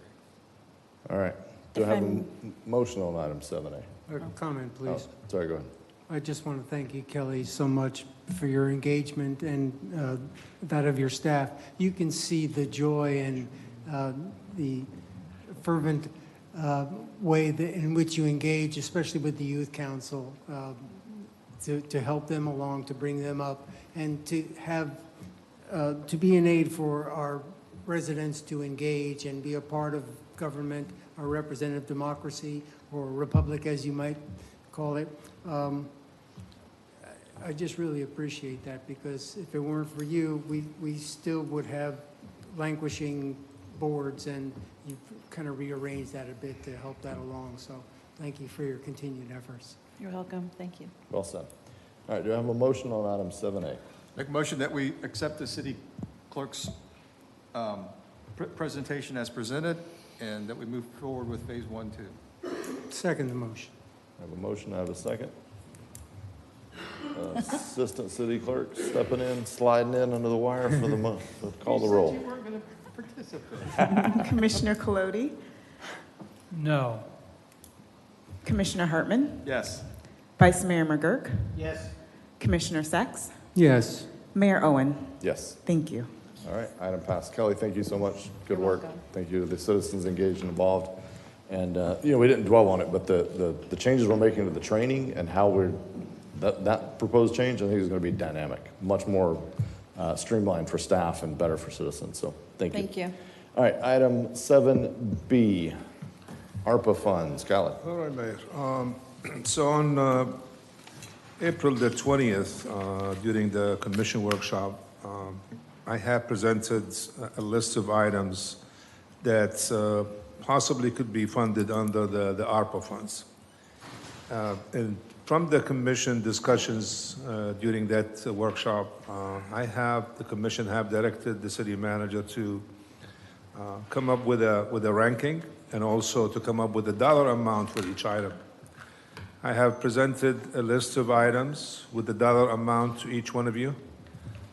All right. Do I have a motion on item 7A? A comment, please. Oh, sorry, go ahead. I just want to thank you, Kelly, so much for your engagement and that of your staff. You can see the joy and the fervent way in which you engage, especially with the Youth Council, to help them along, to bring them up, and to have to be an aid for our residents to engage and be a part of government, our representative democracy, or republic, as you might call it. I just really appreciate that, because if it weren't for you, we still would have languishing boards, and you've kind of rearranged that a bit to help that along. So thank you for your continued efforts. You're welcome. Thank you. Well said. All right, do I have a motion on item 7A? Make a motion that we accept the city clerk's presentation as presented and that we move forward with phase 1, 2. Second the motion. I have a motion, I have a second. Assistant City Clerk stepping in, sliding in under the wire for the month. Call the roll. You weren't going to participate. Commissioner Colodi, No. Commissioner Hartman, Yes. Vice Mayor McGurk, Yes. Commissioner Sacks, Yes. Mayor Owen. Yes. Thank you. All right, item passed. Kelly, thank you so much. Good work. Thank you to the citizens engaged and involved. And, we didn't dwell on it, but the changes we're making to the training and how that proposed change, I think is going to be dynamic, much more streamlined for staff and better for citizens. So thank you. Thank you. All right, item 7B, ARPA funds. Kelly. All right, Mayor. So on April the 20th, during the commission workshop, I have presented a list of items that possibly could be funded under the ARPA funds. And from the commission discussions during that workshop, the commission have directed the city manager to come up with a ranking and also to come up with a dollar amount for each item. I have presented a list of items with the dollar amount to each one of you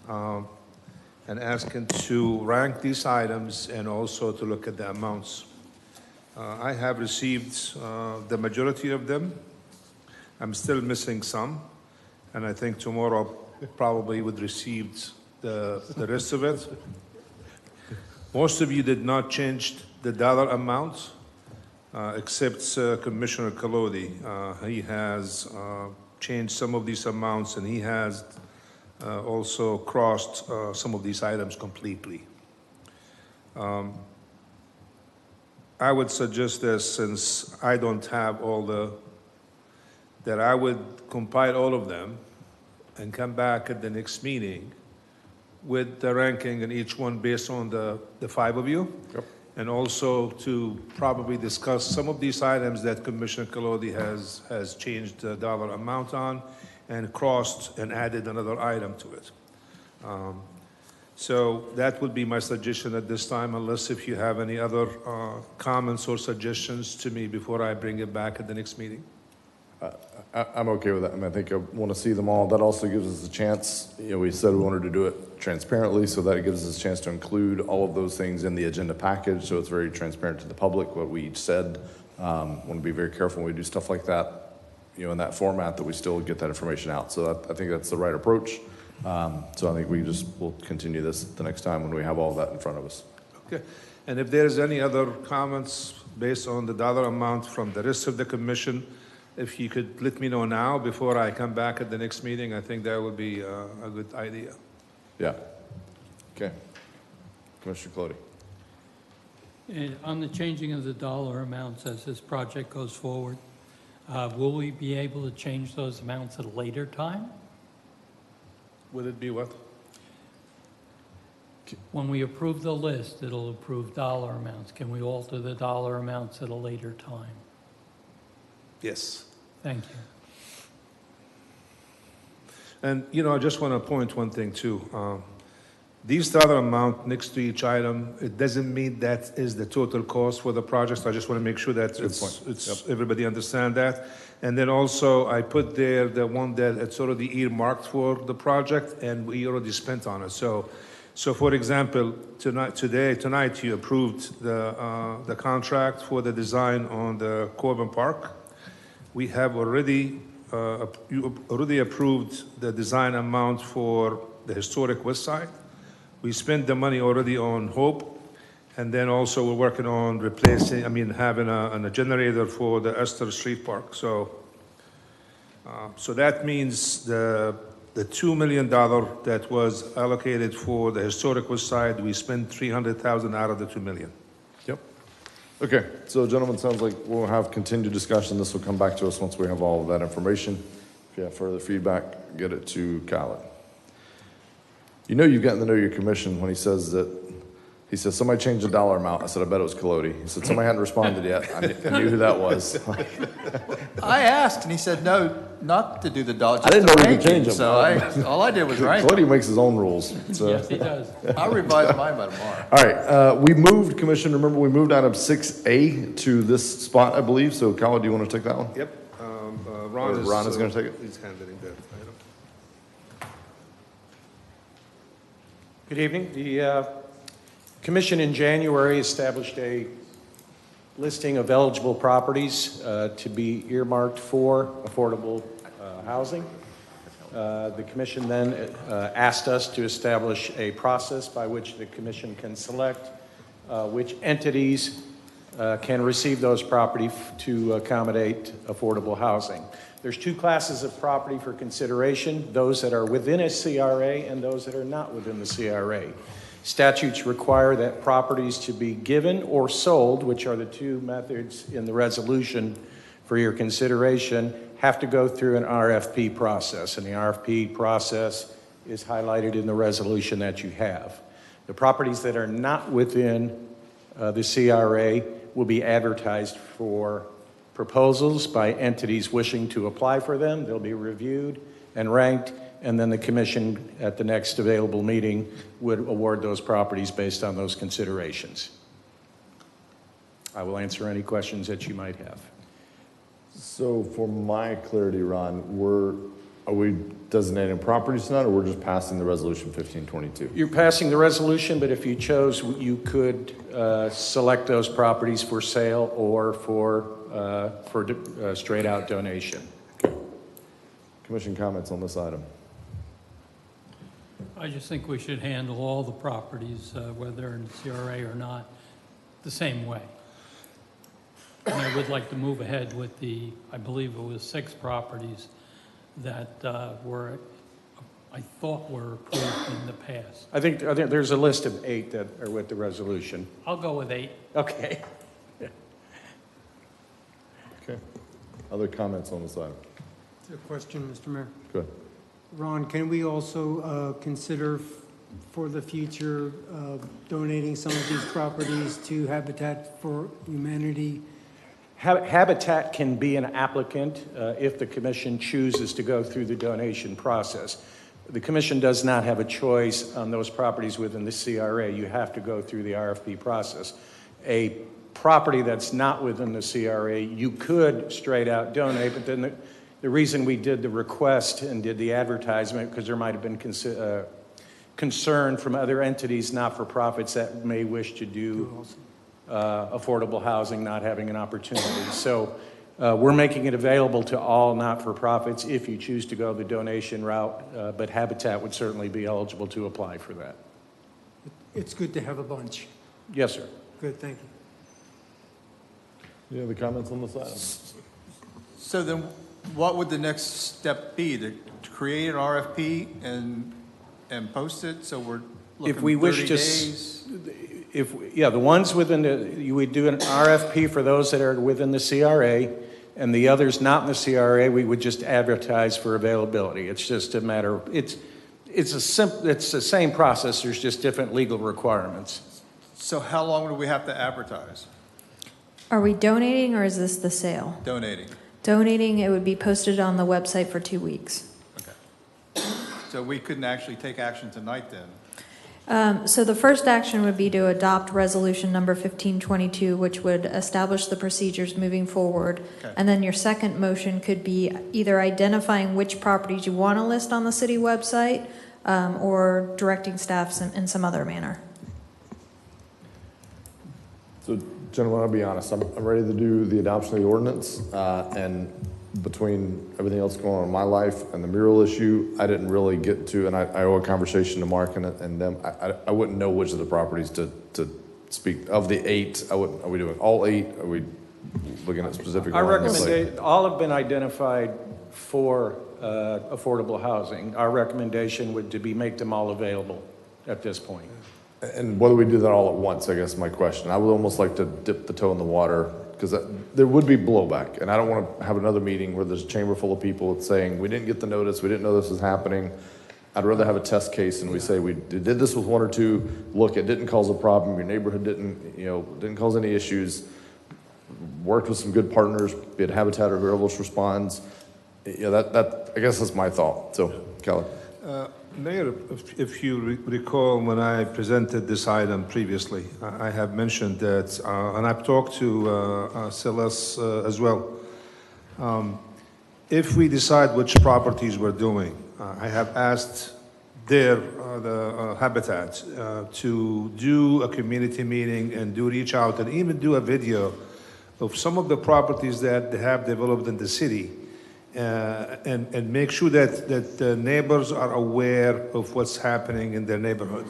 and asking to rank these items and also to look at the amounts. I have received the majority of them. I'm still missing some, and I think tomorrow probably would receive the rest of it. Most of you did not change the dollar amount, except Commissioner Colodi. He has changed some of these amounts, and he has also crossed some of these items completely. I would suggest this, since I don't have that I would compile all of them and come back at the next meeting with the ranking in each one based on the five of you. Yep. And also to probably discuss some of these items that Commissioner Colodi has changed the dollar amount on and crossed and added another item to it. So that would be my suggestion at this time, unless if you have any other comments or suggestions to me before I bring it back at the next meeting. I'm okay with that. I mean, I think I want to see them all. That also gives us a chance. We said we wanted to do it transparently, so that it gives us a chance to include all of those things in the agenda package, so it's very transparent to the public what we each said. Want to be very careful when we do stuff like that, in that format, that we still get that information out. So I think that's the right approach. So I think we'll continue this the next time when we have all that in front of us. Okay. And if there's any other comments based on the dollar amount from the rest of the commission, if you could let me know now before I come back at the next meeting, I think that would be a good idea. Yeah. Okay. Commissioner Colodi. On the changing of the dollar amounts as this project goes forward, Will we be able to change those amounts at a later time? Would it be what? When we approve the list, it'll approve dollar amounts. Can we alter the dollar amounts at a later time? Yes. Thank you. And, I just want to point one thing too. These dollar amount next to each item, it doesn't mean that is the total cost for the project. So I just want to make sure that everybody understand that. And then also I put there the one that it's already earmarked for the project and we already spent on it. So for example, tonight you approved the contract for the design on the Corbin Park. We have already you already approved the design amount for the historic West Side. We spent the money already on Hope, and then also we're working on having a generator for the Esther Street Park. So that means the $2 million that was allocated for the historic West Side, we spent $300,000 out of the $2 million. Yep. Okay, so gentlemen, sounds like we'll have continued discussion. This will come back to us once we have all of that information. If you have further feedback, get it to Khaled. You've gotten to know your commission when he says, somebody changed the dollar amount. I said, I bet it was Colodi. He said, somebody hadn't responded yet. I knew who that was. I asked, and he said, no, not to do the dollar. I didn't know we could change them. So all I did was rank. Colodi makes his own rules. So. Yes, he does. I'll revise mine by tomorrow. All right, we moved, Commissioner, remember we moved item 6A to this spot, I believe. So Khaled, do you want to take that one? Yep. Ron is going to take it? He's handling that item. Good evening. The Commission in January established a listing of eligible properties to be earmarked for affordable housing. The Commission then asked us to establish a process by which the Commission can select which entities can receive those property to accommodate affordable housing. There's two classes of property for consideration, those that are within a CRA and those that are not within the CRA. Statutes require that properties to be given or sold, which are the two methods in the resolution for your consideration, have to go through an RFP process, and the RFP process is highlighted in the resolution that you have. The properties that are not within the CRA will be advertised for proposals by entities wishing to apply for them. They'll be reviewed and ranked, and then the Commission at the next available meeting would award those properties based on those considerations. I will answer any questions that you might have. So for my clarity, Ron, are we designating properties tonight, or we're just passing the resolution 1522? You're passing the resolution, but if you chose, you could select those properties for sale or for straight out donation. Commission comments on this item? I just think we should handle all the properties, whether in CRA or not, the same way. And I would like to move ahead with I believe it was 6 properties that I thought were approved in the past. I think there's a list of 8 that are with the resolution. I'll go with 8. Okay. Okay. Other comments on this item? A question, Mr. Mayor. Go ahead. Ron, can we also consider for the future donating some of these properties to Habitat for Humanity? Habitat can be an applicant if the Commission chooses to go through the donation process. The Commission does not have a choice on those properties within the CRA. You have to go through the RFP process. A property that's not within the CRA, you could straight out donate, but then the reason we did the request and did the advertisement, because there might have been concern from other entities, not-for-profits, that may wish to do affordable housing, not having an opportunity. So we're making it available to all not-for-profits if you choose to go the donation route, but Habitat would certainly be eligible to apply for that. It's good to have a bunch. Yes, sir. Good, thank you. Any other comments on this item? So then what would the next step be? To create an RFP and post it, so we're looking If we wish 30 to, days? the ones within you would do an RFP for those that are within the CRA. And the others not in the CRA, we would just advertise for availability. It's just a matter, it's the same process, there's just different legal requirements. So how long do we have to advertise? Are we donating or is this the sale? Donating. Donating, it would be posted on the website for 2 weeks. So we couldn't actually take action tonight then? So the first action would be to adopt resolution number 1522, which would establish the procedures moving forward. Okay. And then your second motion could be either identifying which properties you want to list on the city website or directing staffs in some other manner. So, gentlemen, I'll be honest, I'm ready to do the adoption of the ordinance, and between everything else going on in my life and the mural issue, I didn't really get to, and I owe a conversation to Mark and them, I wouldn't know which of the properties to speak. Of the 8, are we doing all 8? Are we looking at specific Our ones? recommendation, all have been identified for affordable housing. Our recommendation would to be make them all available at this point. And whether we do that all at once, I guess my question. I would almost like to dip the toe in the water, because there would be blowback, and I don't want to have another meeting where there's a chamber full of people saying, we didn't get the notice, we didn't know this was happening. I'd rather have a test case and we say, we did this with 1 or 2, look, it didn't cause a problem, your neighborhood didn't cause any issues, worked with some good partners, be it Habitat or whoever else responds. Yeah, that I guess that's my thought. So, Kelly. Mayor, if you recall, when I presented this item previously, I have mentioned that, and I've talked to Silas as well. If we decide which properties we're doing, I have asked the Habitat to do a community meeting and reach out and even do a video of some of the properties that they have developed in the city. And make sure that the neighbors are aware of what's happening in their neighborhood.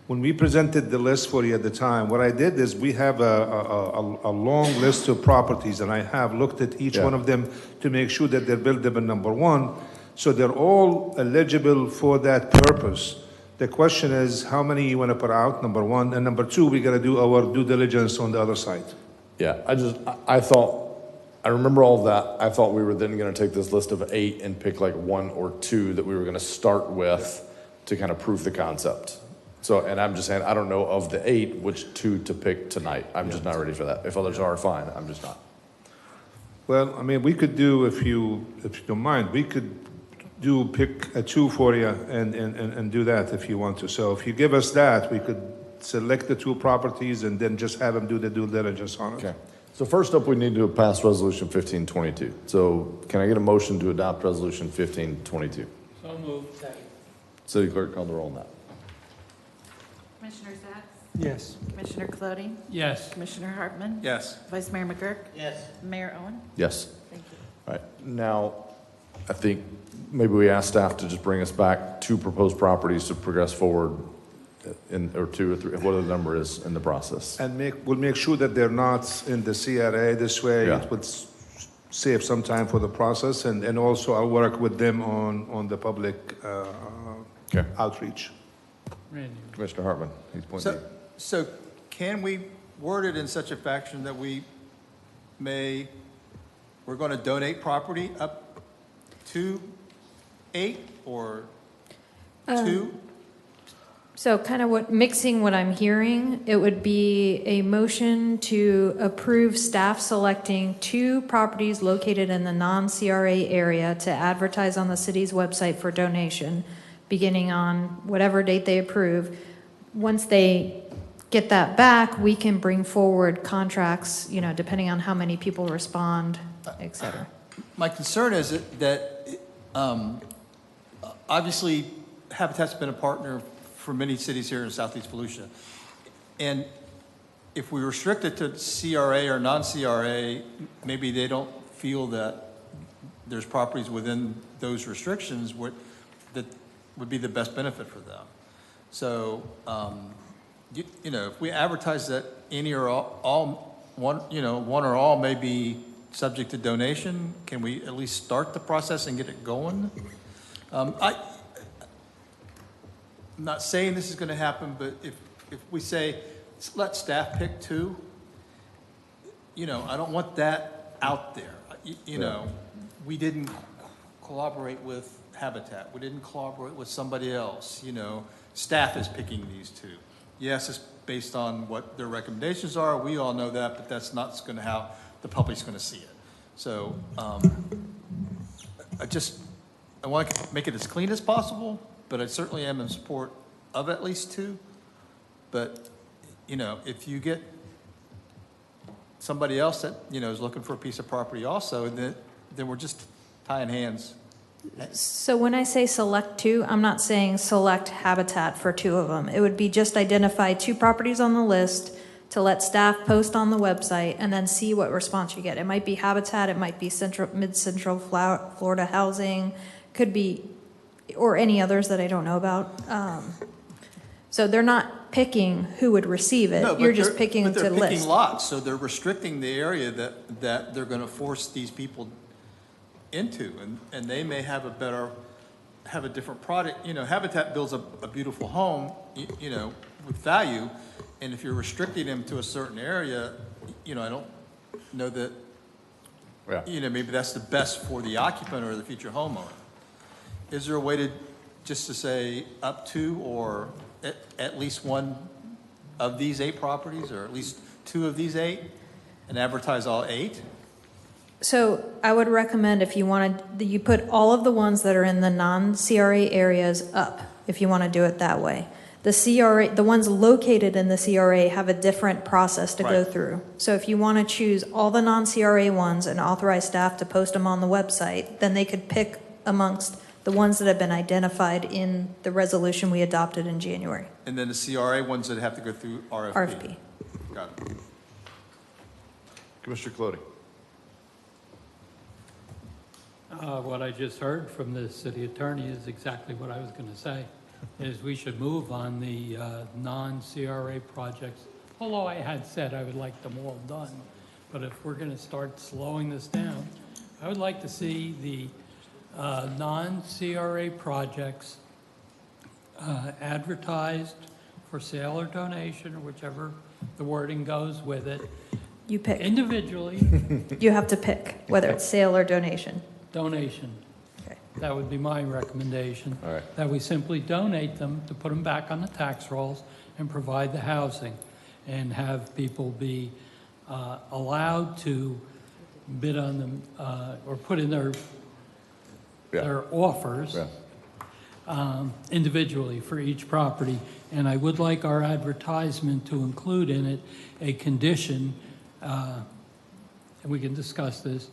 When we presented the list for you at the time, what I did is we have a long list of properties, and I have looked at each one of them to make sure that they're buildable, number one, so they're all eligible for that purpose. The question is how many you want to put out, number one, and number two, we got to do our due diligence on the other side. Yeah, I remember all of that. I thought we were then going to take this list of 8 and pick like 1 or 2 that we were going to start with to kind of prove the concept. So, and I'm just saying, I don't know of the 8 which 2 to pick tonight. I'm just not ready for that. If others are, fine. I'm just not. Well, I mean, we could do, if you don't mind, we could pick a 2 for you and do that if you want to. So if you give us that, we could select the 2 properties and then just have them do the due diligence on it. Okay. So first up, we need to pass Resolution 1522. So can I get a motion to adopt Resolution 1522? So moved. Second. City Clerk, call the roll on that. Commissioner Sacks? Yes. Commissioner Colodi? Yes. Commissioner Hartman? Yes. Vice Mayor McGurk? Yes. Mayor Owen? Yes. Thank you. All right. Now, I think maybe we ask staff to just bring us back 2 proposed properties to progress forward or 2 or 3, whatever the number is in the process. And we'll make sure that they're not in the CRA. This way it would save some time for the process, and also I'll work with them on the public outreach. Randy. Commissioner Hartman, he's pointing to you. So can we word it in such a fashion that we're going to donate property up to 8 or 2? So kind of mixing what I'm hearing, it would be a motion to approve staff selecting 2 properties located in the non-CRA area to advertise on the city's website for donation, beginning on whatever date they approve. Once they get that back, we can bring forward contracts, depending on how many people respond, et cetera. My concern is that obviously Habitat's been a partner for many cities here in Southeast Volusia. And if we restrict it to CRA or non-CRA, maybe they don't feel that there's properties within those restrictions that would be the best benefit for them. So, if we advertise that any or all one or all may be subject to donation, can we at least start the process and get it going? I'm not saying this is going to happen, but if we say, let staff pick 2, I don't want that out there. You know, we didn't collaborate with Habitat. We didn't collaborate with somebody else, you know. Staff is picking these two. Yes, it's based on what their recommendations are. We all know that, but that's not going to how the public's going to see it. So I want to make it as clean as possible, but I certainly am in support of at least two. But, you know, if you get somebody else that, you know, is looking for a piece of property also, then we're just tying hands. So when I say select two, I'm not saying select Habitat for two of them. It would be just identify two properties on the list to let staff post on the website and then see what response you get. It might be Habitat, it might be Mid-Central Florida Housing, could be, or any others that I don't know about. So they're not picking who would receive it. No, but You're just picking to they're list. picking lots, so they're restricting the area that they're going to force these people into, and they may have a different product. You know, Habitat builds a beautiful home, you know, with value, and if you're restricting them to a certain area, you know, I don't know that, you know, maybe that's the best for the occupant or the future homeowner. Is there a way to just to say up to or at least one of these 8 properties, or at least 2 of these 8, and advertise all 8? So I would recommend if you wanted, you put all of the ones that are in the non-CRA areas up, if you want to do it that way. The CRA, the ones located in the CRA have a different process to go through. So if you want to choose all the non-CRA ones and authorize staff to post them on the website, then they could pick amongst the ones that have been identified in the resolution we adopted in January. And then the CRA ones that have to go through RFP. RFP. Got it. Commissioner Clody. What I just heard from the city attorney is exactly what I was going to say, is we should move on the non-CRA projects, although I had said I would like them all done. But if we're going to start slowing this down, I would like to see the non-CRA projects advertised for sale or donation, or whichever the wording goes with it. You pick. Individually. You have to pick whether it's sale or donation. Donation. That would be my recommendation. All right. That we simply donate them to put them back on the tax rolls and provide the housing, and have people be allowed to bid on them or put in their offers individually for each property. And I would like our advertisement to include in it a condition, and we can discuss this,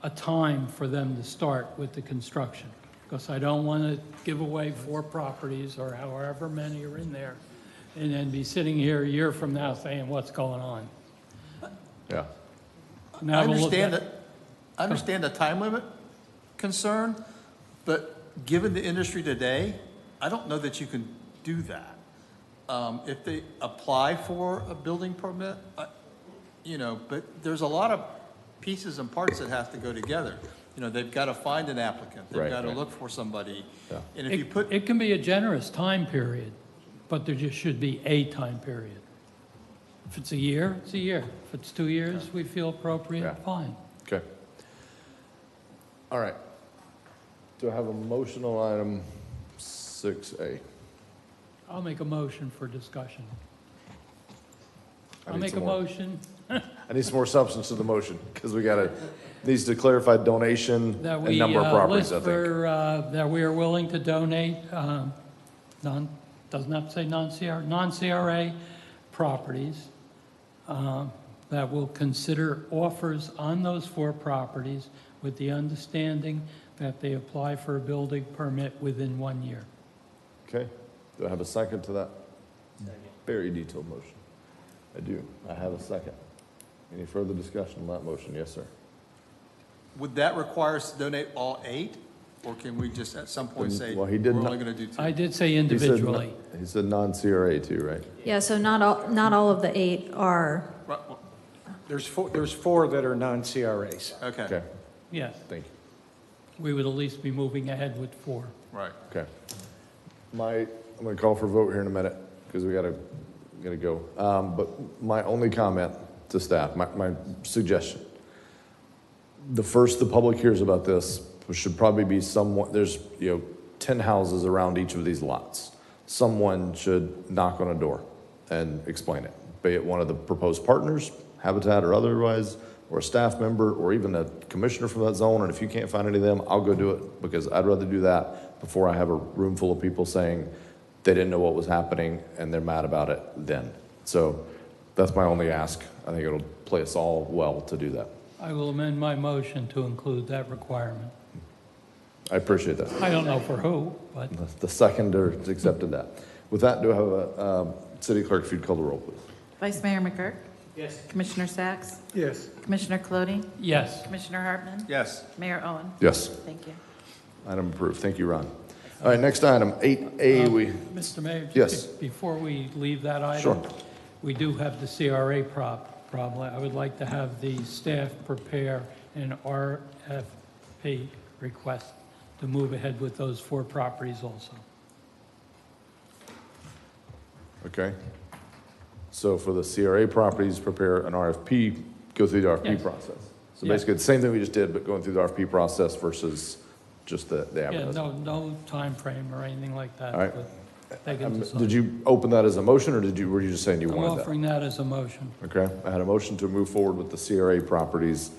a time for them to start with the construction. Because I don't want to give away 4 properties or however many are in there and then be sitting here a year from now saying what's going on. Yeah. Now I we'll look understand at- that. I understand the time limit concern, but given the industry today, I don't know that you can do that. If they apply for a building permit, you know, but there's a lot of pieces and parts that have to go together. You know, they've got to find an applicant. They've got to look for somebody. And if you put, It can be a generous time period, but there just should be a time period. If it's a year, it's a year. If it's 2 years, we feel appropriate, fine. Okay. All right. Do I have a motion on item 6A? I'll make a motion for discussion. I I'll need make a some more. motion I need some more substance to the motion, because we got to, needs to clarify donation that and we number of properties, list I think. for, that we are willing to donate, doesn't have to say non-CRA properties, that will consider offers on those 4 properties with the understanding that they apply for a building permit within 1 year. Okay. Do I have a second to that? Very detailed motion. I do. I have a second. Any further discussion on that motion? Yes, sir. would that require us to donate all 8? Or can we just at some point say, Well, we're he did only not- going to do 2? I did say He said individually. He said non-CRA too, right? Yeah, so not all of the 8 are, Right, well, There's 4 that are non-CRAs. okay, Okay, Yes, thank you. we would at least be moving ahead with 4. right. Okay. I'm going to call for a vote here in a minute because we got to go. But my only comment to staff, my suggestion, the first the public hears about this, which should probably be someone, there's, 10 houses around each of these lots. Someone should knock on a door and explain it, be it one of the proposed partners, Habitat or otherwise, or a staff member, or even a commissioner from that zone. And if you can't find any of them, I'll go do it, because I'd rather do that before I have a room full of people saying they didn't know what was happening and they're mad about it then. So that's my only ask. I think it'll play us all well to do that. I will amend my motion to include that requirement. I appreciate that. I don't know for who, but The seconder accepted that. With that, do I have a city clerk, if you'd call the roll, please? Vice Mayor McGurk? Yes. Commissioner Sacks? Yes. Commissioner Cloney? yes. Commissioner Hartman? Yes. Mayor Owen? Yes. Thank you. Item approved. Thank you, Ron. All right, next item, 8A, Mr. Mayor, just Yes. before we leave that item, Sure. we do have the CRA problem. I would like to have the staff prepare an RFP request to move ahead with those 4 properties also. Okay. So for the CRA properties, prepare an RFP, go through the RFP Yes. process. So Yeah. basically, the same thing we just did, but going through the RFP process versus just the Yeah, advertising. no time frame or anything like that. All right. but they can decide. Did you open that as a motion, or were you just saying you I'm wanted that? offering that as a motion. Okay, I had a motion to move forward with the CRA properties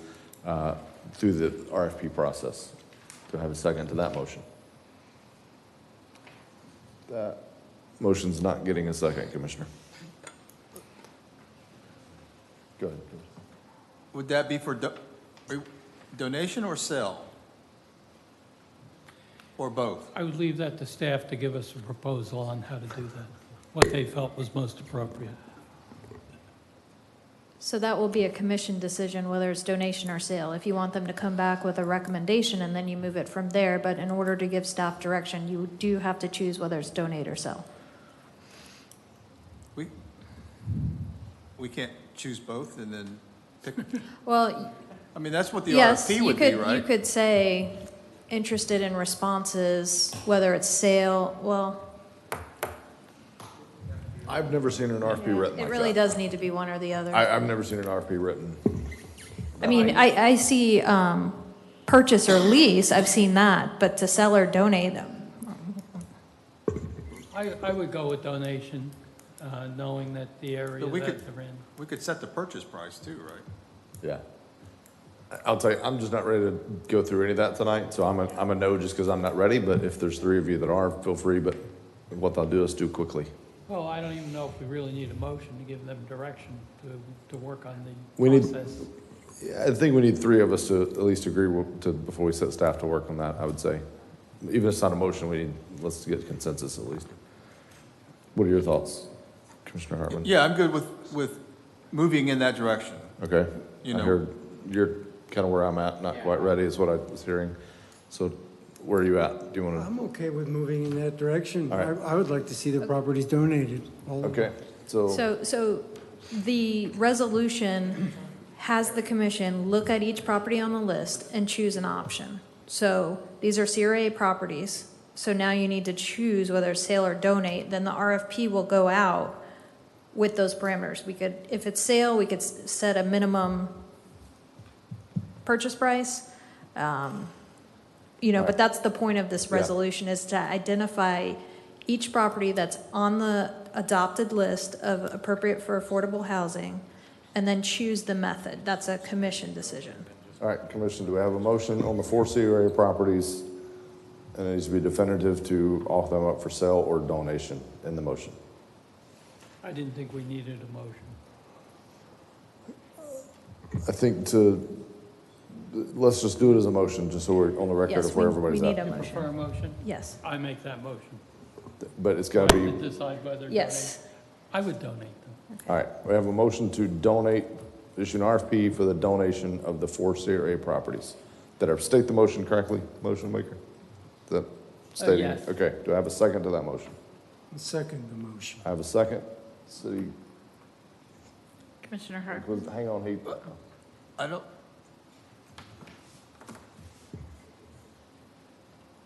through the RFP process. Do I have a second to that motion? That motion's not getting a second, Commissioner. Go ahead. Would that be for donation or sale? Or both? I would leave that to staff to give us a proposal on how to do that, what they felt was most appropriate. So that will be a commission decision, whether it's donation or sale. If you want them to come back with a recommendation and then you move it from there, but in order to give staff direction, you do have to choose whether it's donate or sell. We can't choose both and then pick? Well, I mean, that's what the yes, RFP you would be, could, right? you could say interested in responses, whether it's sale, well, I've never seen an RFP written it like really that. does need to be one or the other. I've never seen an RFP written. I mean, I see purchase or lease, I've seen that, but to sell or donate them. I would go with donation, knowing that the area But we that could- they're in. We could set the purchase price too, right? Yeah. I'll tell you, I'm just not ready to go through any of that tonight, so I'm a no just because I'm not ready, but if there's 3 of you that are, feel free, but what I'll do is do quickly. Well, I don't even know if we really need a motion to give them direction to work on the We need- process. Yeah, I think we need 3 of us to at least agree before we set staff to work on that, I would say. Even if it's not a motion, let's get consensus at least. What are your thoughts, Commissioner Hartman? Yeah, I'm good with moving in that direction. Okay. You I know. heard you're kind of where I'm at, not quite ready is what I was hearing. So where are you at? Do you want to? I'm okay with moving in that direction. All right. I would like to see the properties donated. all of them. Okay, so. So the resolution has the commission look at each property on the list and choose an option. So these are CRA properties. So now you need to choose whether it's sale or donate. Then the RFP will go out with those parameters. We could, if it's sale, we could set a minimum purchase price. But that's the point of this resolution, is to identify each property that's on the adopted list of appropriate for affordable housing, and then choose the method. That's a commission decision. All right, Commission, do we have a motion on the 4 CRA properties? And it needs to be definitive to offer them up for sale or donation in the motion. I didn't think we needed a motion. I think let's just do it as a motion, just so we're on the record Yes, of where we everybody's need at. a You prefer a motion? Yes. I make that motion. But it's got to To be, decide whether to Yes. donate. I would donate them. all right, we have a motion to donate, issue an RFP for the donation of the 4 CRA properties. Did I state the motion correctly, motion maker? Is that stating? yes. Okay, do I have a second to that motion? Second the motion. I have a second. City, Commissioner Hartman? hang on,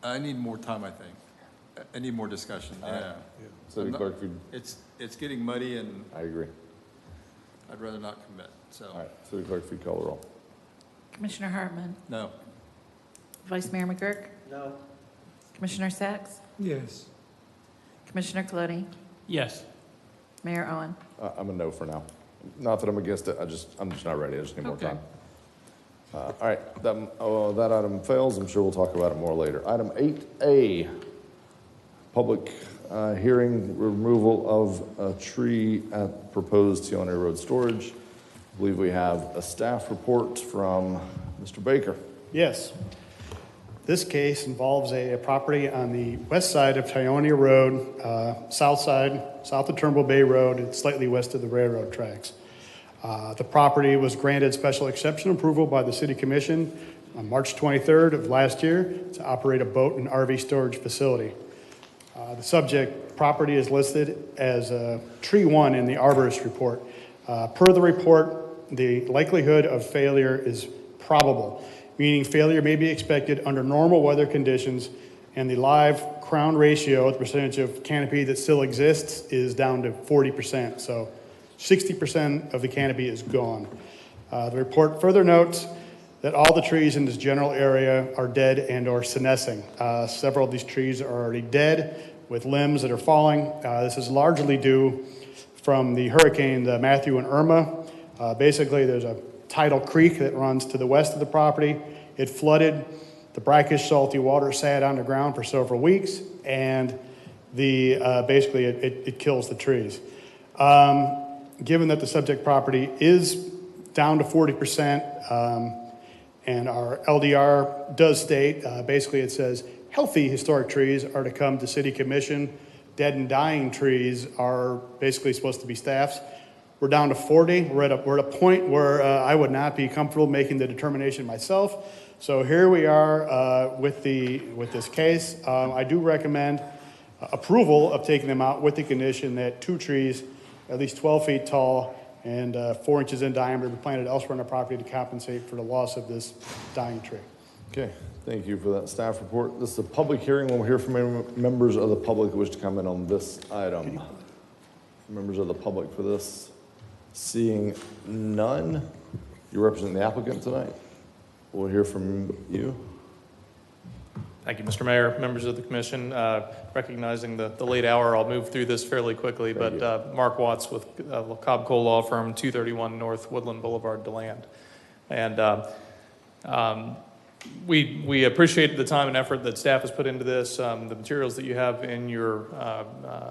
I need more time, I think. I need more discussion, yeah. City I'm not- Clerk, if you, It's getting muddy and I agree. I'd rather not commit, so. All right, City Clerk, if you call the roll. Commissioner Hartman? No. Vice Mayor McGurk? No. Commissioner Sacks? Yes. Commissioner Colodi? Yes. Mayor Owen? I'm a no for now. Not that I'm against it, I'm just not ready, I just need more Okay. time. All right, that item fails, I'm sure we'll talk about it more later. Item 8A, public hearing removal of a tree at proposed Tione Road storage. I believe we have a staff report from Mr. Baker. Yes. This case involves a property on the west side of Tionia Road, south of Turnbull Bay Road, and slightly west of the railroad tracks. The property was granted special exception approval by the City Commission on March 23rd of last year to operate a boat and RV storage facility. The subject property is listed as Tree 1 in the arborist report. Per the report, the likelihood of failure is probable, meaning failure may be expected under normal weather conditions, and the live crown ratio, the percentage of canopy that still exists, is down to 40%. So 60% of the canopy is gone. The report further notes that all the trees in this general area are dead and or senescing. Several of these trees are already dead with limbs that are falling. This is largely due from the hurricane Matthew and Irma. Basically, there's a tidal creek that runs to the west of the property. It flooded. The brackish salty water sat on the ground for several weeks, and basically it kills the trees. Given that the subject property is down to 40%, and our LDR does state, basically it says, healthy historic trees are to come to City Commission. Dead and dying trees are basically supposed to be staffs. We're down to 40. We're at a point where I would not be comfortable making the determination myself. So here we are with this case. I do recommend approval of taking them out with the condition that 2 trees, at least 12 feet tall and 4 inches in diameter, be planted elsewhere on the property to compensate for the loss of this dying tree. Okay, thank you for that staff report. This is a public hearing. We'll hear from any members of the public who wish to comment on this item. Members of the public for this? Seeing none, you represent the applicant tonight. We'll hear from you. Thank you, Mr. Mayor, members of the commission. Recognizing the late hour, I'll move through this fairly quickly, but Mark Watts with Cobb Cole Law Firm, 231 North Woodland Boulevard, DeLand. And we appreciate the time and effort that staff has put into this. The materials that you have in your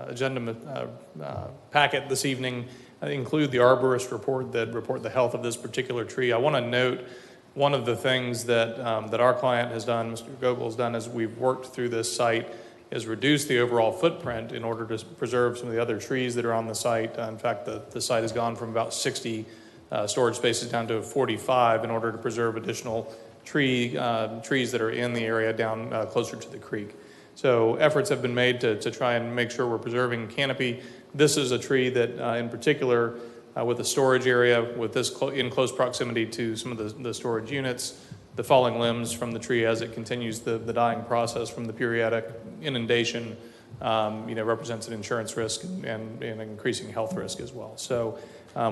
agenda packet this evening include the arborist report that report the health of this particular tree. I want to note one of the things that our client has done, Mr. Gogol has done, as we've worked through this site, is reduce the overall footprint in order to preserve some of the other trees that are on the site. In fact, the site has gone from about 60 storage spaces down to 45 in order to preserve additional trees that are in the area down closer to the creek. So efforts have been made to try and make sure we're preserving canopy. This is a tree that, in particular, with the storage area, with this in close proximity to some of the storage units, the falling limbs from the tree as it continues the dying process from the periodic inundation, represents an insurance risk and an increasing health risk as well. So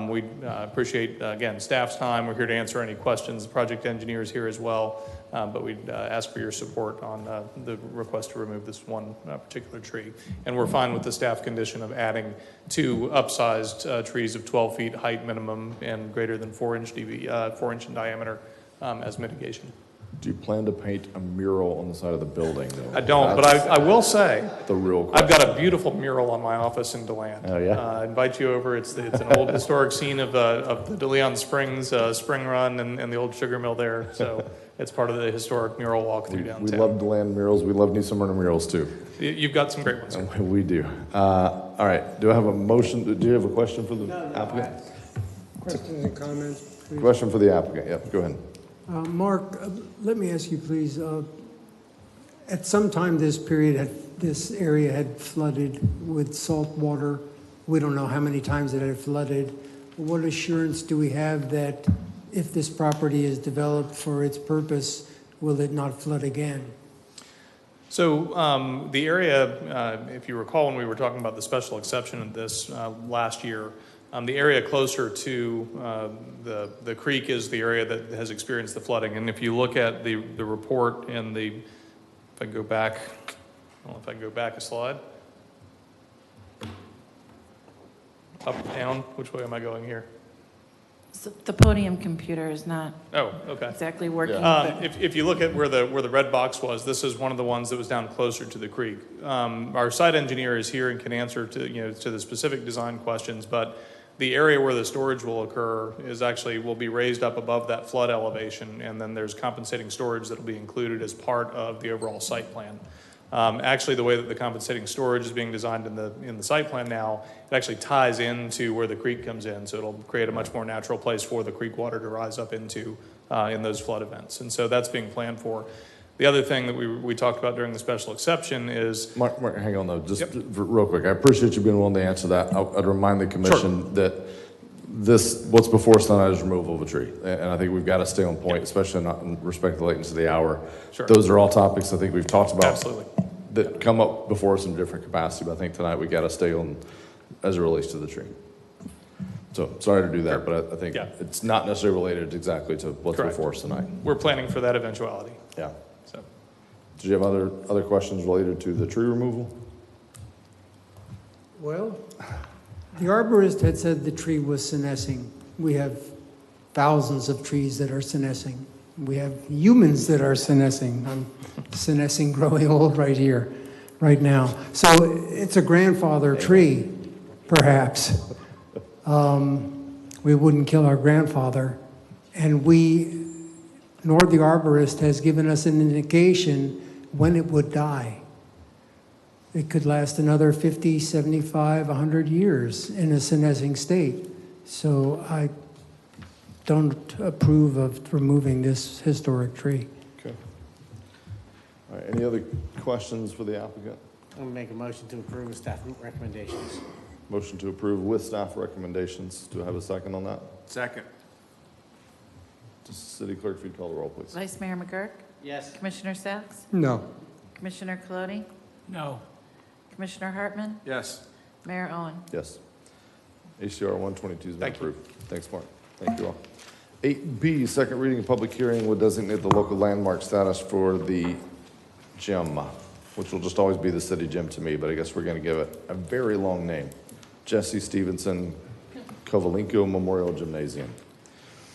we appreciate, again, staff's time. We're here to answer any questions. The project engineer is here as well, but we'd ask for your support on the request to remove this one particular tree. And we're fine with the staff condition of adding 2 upsized trees of 12 feet height minimum and greater than 4 inch in diameter as mitigation. Do you plan to paint a mural on the side of the building, though? I don't, but I will say, the real question. I've got a beautiful mural on my office in DeLand. Oh, yeah? I invite you over. It's an old historic scene of the DeLeon Springs spring run and the old sugar mill there. So it's part of the historic mural walk through downtown. We love the land murals. We love New Smyrna murals, too. You've got some great ones. We do. All right. Do I have a motion? Do you have a question for the applicant? Questions and comments, please? Question for the applicant. Yep, go ahead. Mark, let me ask you, please. At some time this area had flooded with salt water. We don't know how many times it had flooded. What assurance do we have that if this property is developed for its purpose, will it not flood again? So the area, if you recall when we were talking about the special exception of this last year, The area closer to the creek is the area that has experienced the flooding. And if you look at the report and if I can go back, I don't know if I can go back a slide. Up, down, which way am I going here? So the podium computer is not Oh, okay. exactly working. but- If you look at where the red box was, this is one of the ones that was down closer to the creek. Our site engineer is here and can answer to the specific design questions, but the area where the storage will occur will be raised up above that flood elevation, and then there's compensating storage that will be included as part of the overall site plan. Actually, the way that the compensating storage is being designed in the site plan now, it actually ties into where the creek comes in, so it'll create a much more natural place for the creek water to rise up into in those flood events. And so that's being planned for. The other thing that we talked about during the special exception is... Mark, hang on though, just real quick. I appreciate you being willing to answer that. I'd remind the commission that what's before us tonight is removal of a tree. And I think we've got to stay on point, especially not in respect to the latency of the hour. Sure. Those are all topics I think we've talked about. Absolutely. That come up before us in different capacity, but I think tonight we got to stay on as it relates to the tree. So sorry to do that, but I think it's not necessarily related exactly to what's Correct. before us tonight. We're planning for that eventuality. Yeah. So. Did you have other questions related to the tree removal? Well, the arborist had said the tree was senescing. We have thousands of trees that are senescing. We have humans that are senescing. I'm senescing growing old right here, right now. So it's a grandfather tree, perhaps. We wouldn't kill our grandfather. And nor the arborist has given us an indication when it would die. It could last another 50, 75, 100 years in a senescing state. So I don't approve of removing this historic tree. Okay. All right, any other questions for the applicant? I'm going to make a motion to approve with staff recommendations. Motion to approve with staff recommendations. Do I have a second on that? Second. City Clerk, if you'd call the roll, please. Vice Mayor McGurk? Yes. Commissioner Sacks? No. Commissioner Colodi? No. Commissioner Hartman? Yes. Mayor Owen? Yes. HCR 122 has been approved. Thanks, Mark. Thank you all. 8B, second reading and public hearing would designate the local landmark status for the gym, which will just always be the city gym to me, but I guess we're going to give it a very long name. Jesse Stevenson Kovalenko Memorial Gymnasium.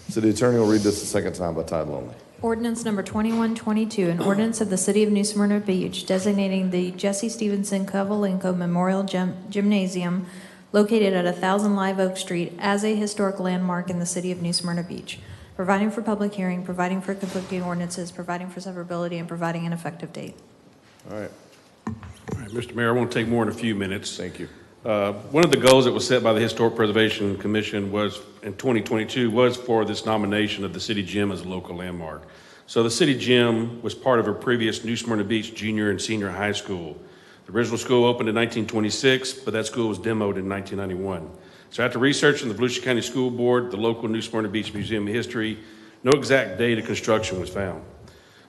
City Attorney will read this a second time by title only. Ordinance number 2122, an ordinance of the City of New Smyrna Beach designating the Jesse Stevenson Kovalenko Memorial Gymnasium located at 1000 Live Oak Street as a historic landmark in the City of New Smyrna Beach, providing for public hearing, providing for conflicting ordinances, providing for severability, and providing an effective date. All right. All right, Mr. Mayor, I won't take more than a few minutes. Thank you. One of the goals that was set by the Historic Preservation Commission was, in 2022, was for this nomination of the city gym as a local landmark. So the city gym was part of a previous New Smyrna Beach junior and senior high school. The original school opened in 1926, but that school was demoed in 1991. So after researching the Volusia County School Board, the local New Smyrna Beach Museum of History, no exact date of construction was found.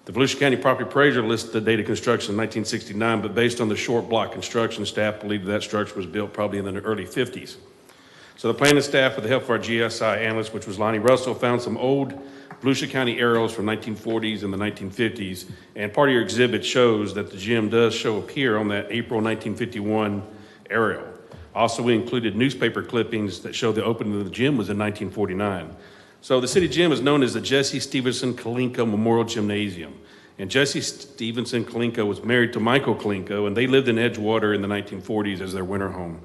The Volusia County Property Appraiser listed the date of construction in 1969, but based on the short block construction, staff believed that structure was built probably in the early 50s. So the planning staff, with the help of our GSI analyst, which was Lonnie Russell, found some old Volusia County aerials from 1940s and the 1950s, and part of your exhibit shows that the gym does show up here on that April 1951 aerial. Also, we included newspaper clippings that show the opening of the gym was in 1949. So the city gym is known as the Jesse Stevenson Kolenko Memorial Gymnasium. And Jesse Stevenson Kolenko was married to Michael Kolenko, and they lived in Edgewater in the 1940s as their winter home.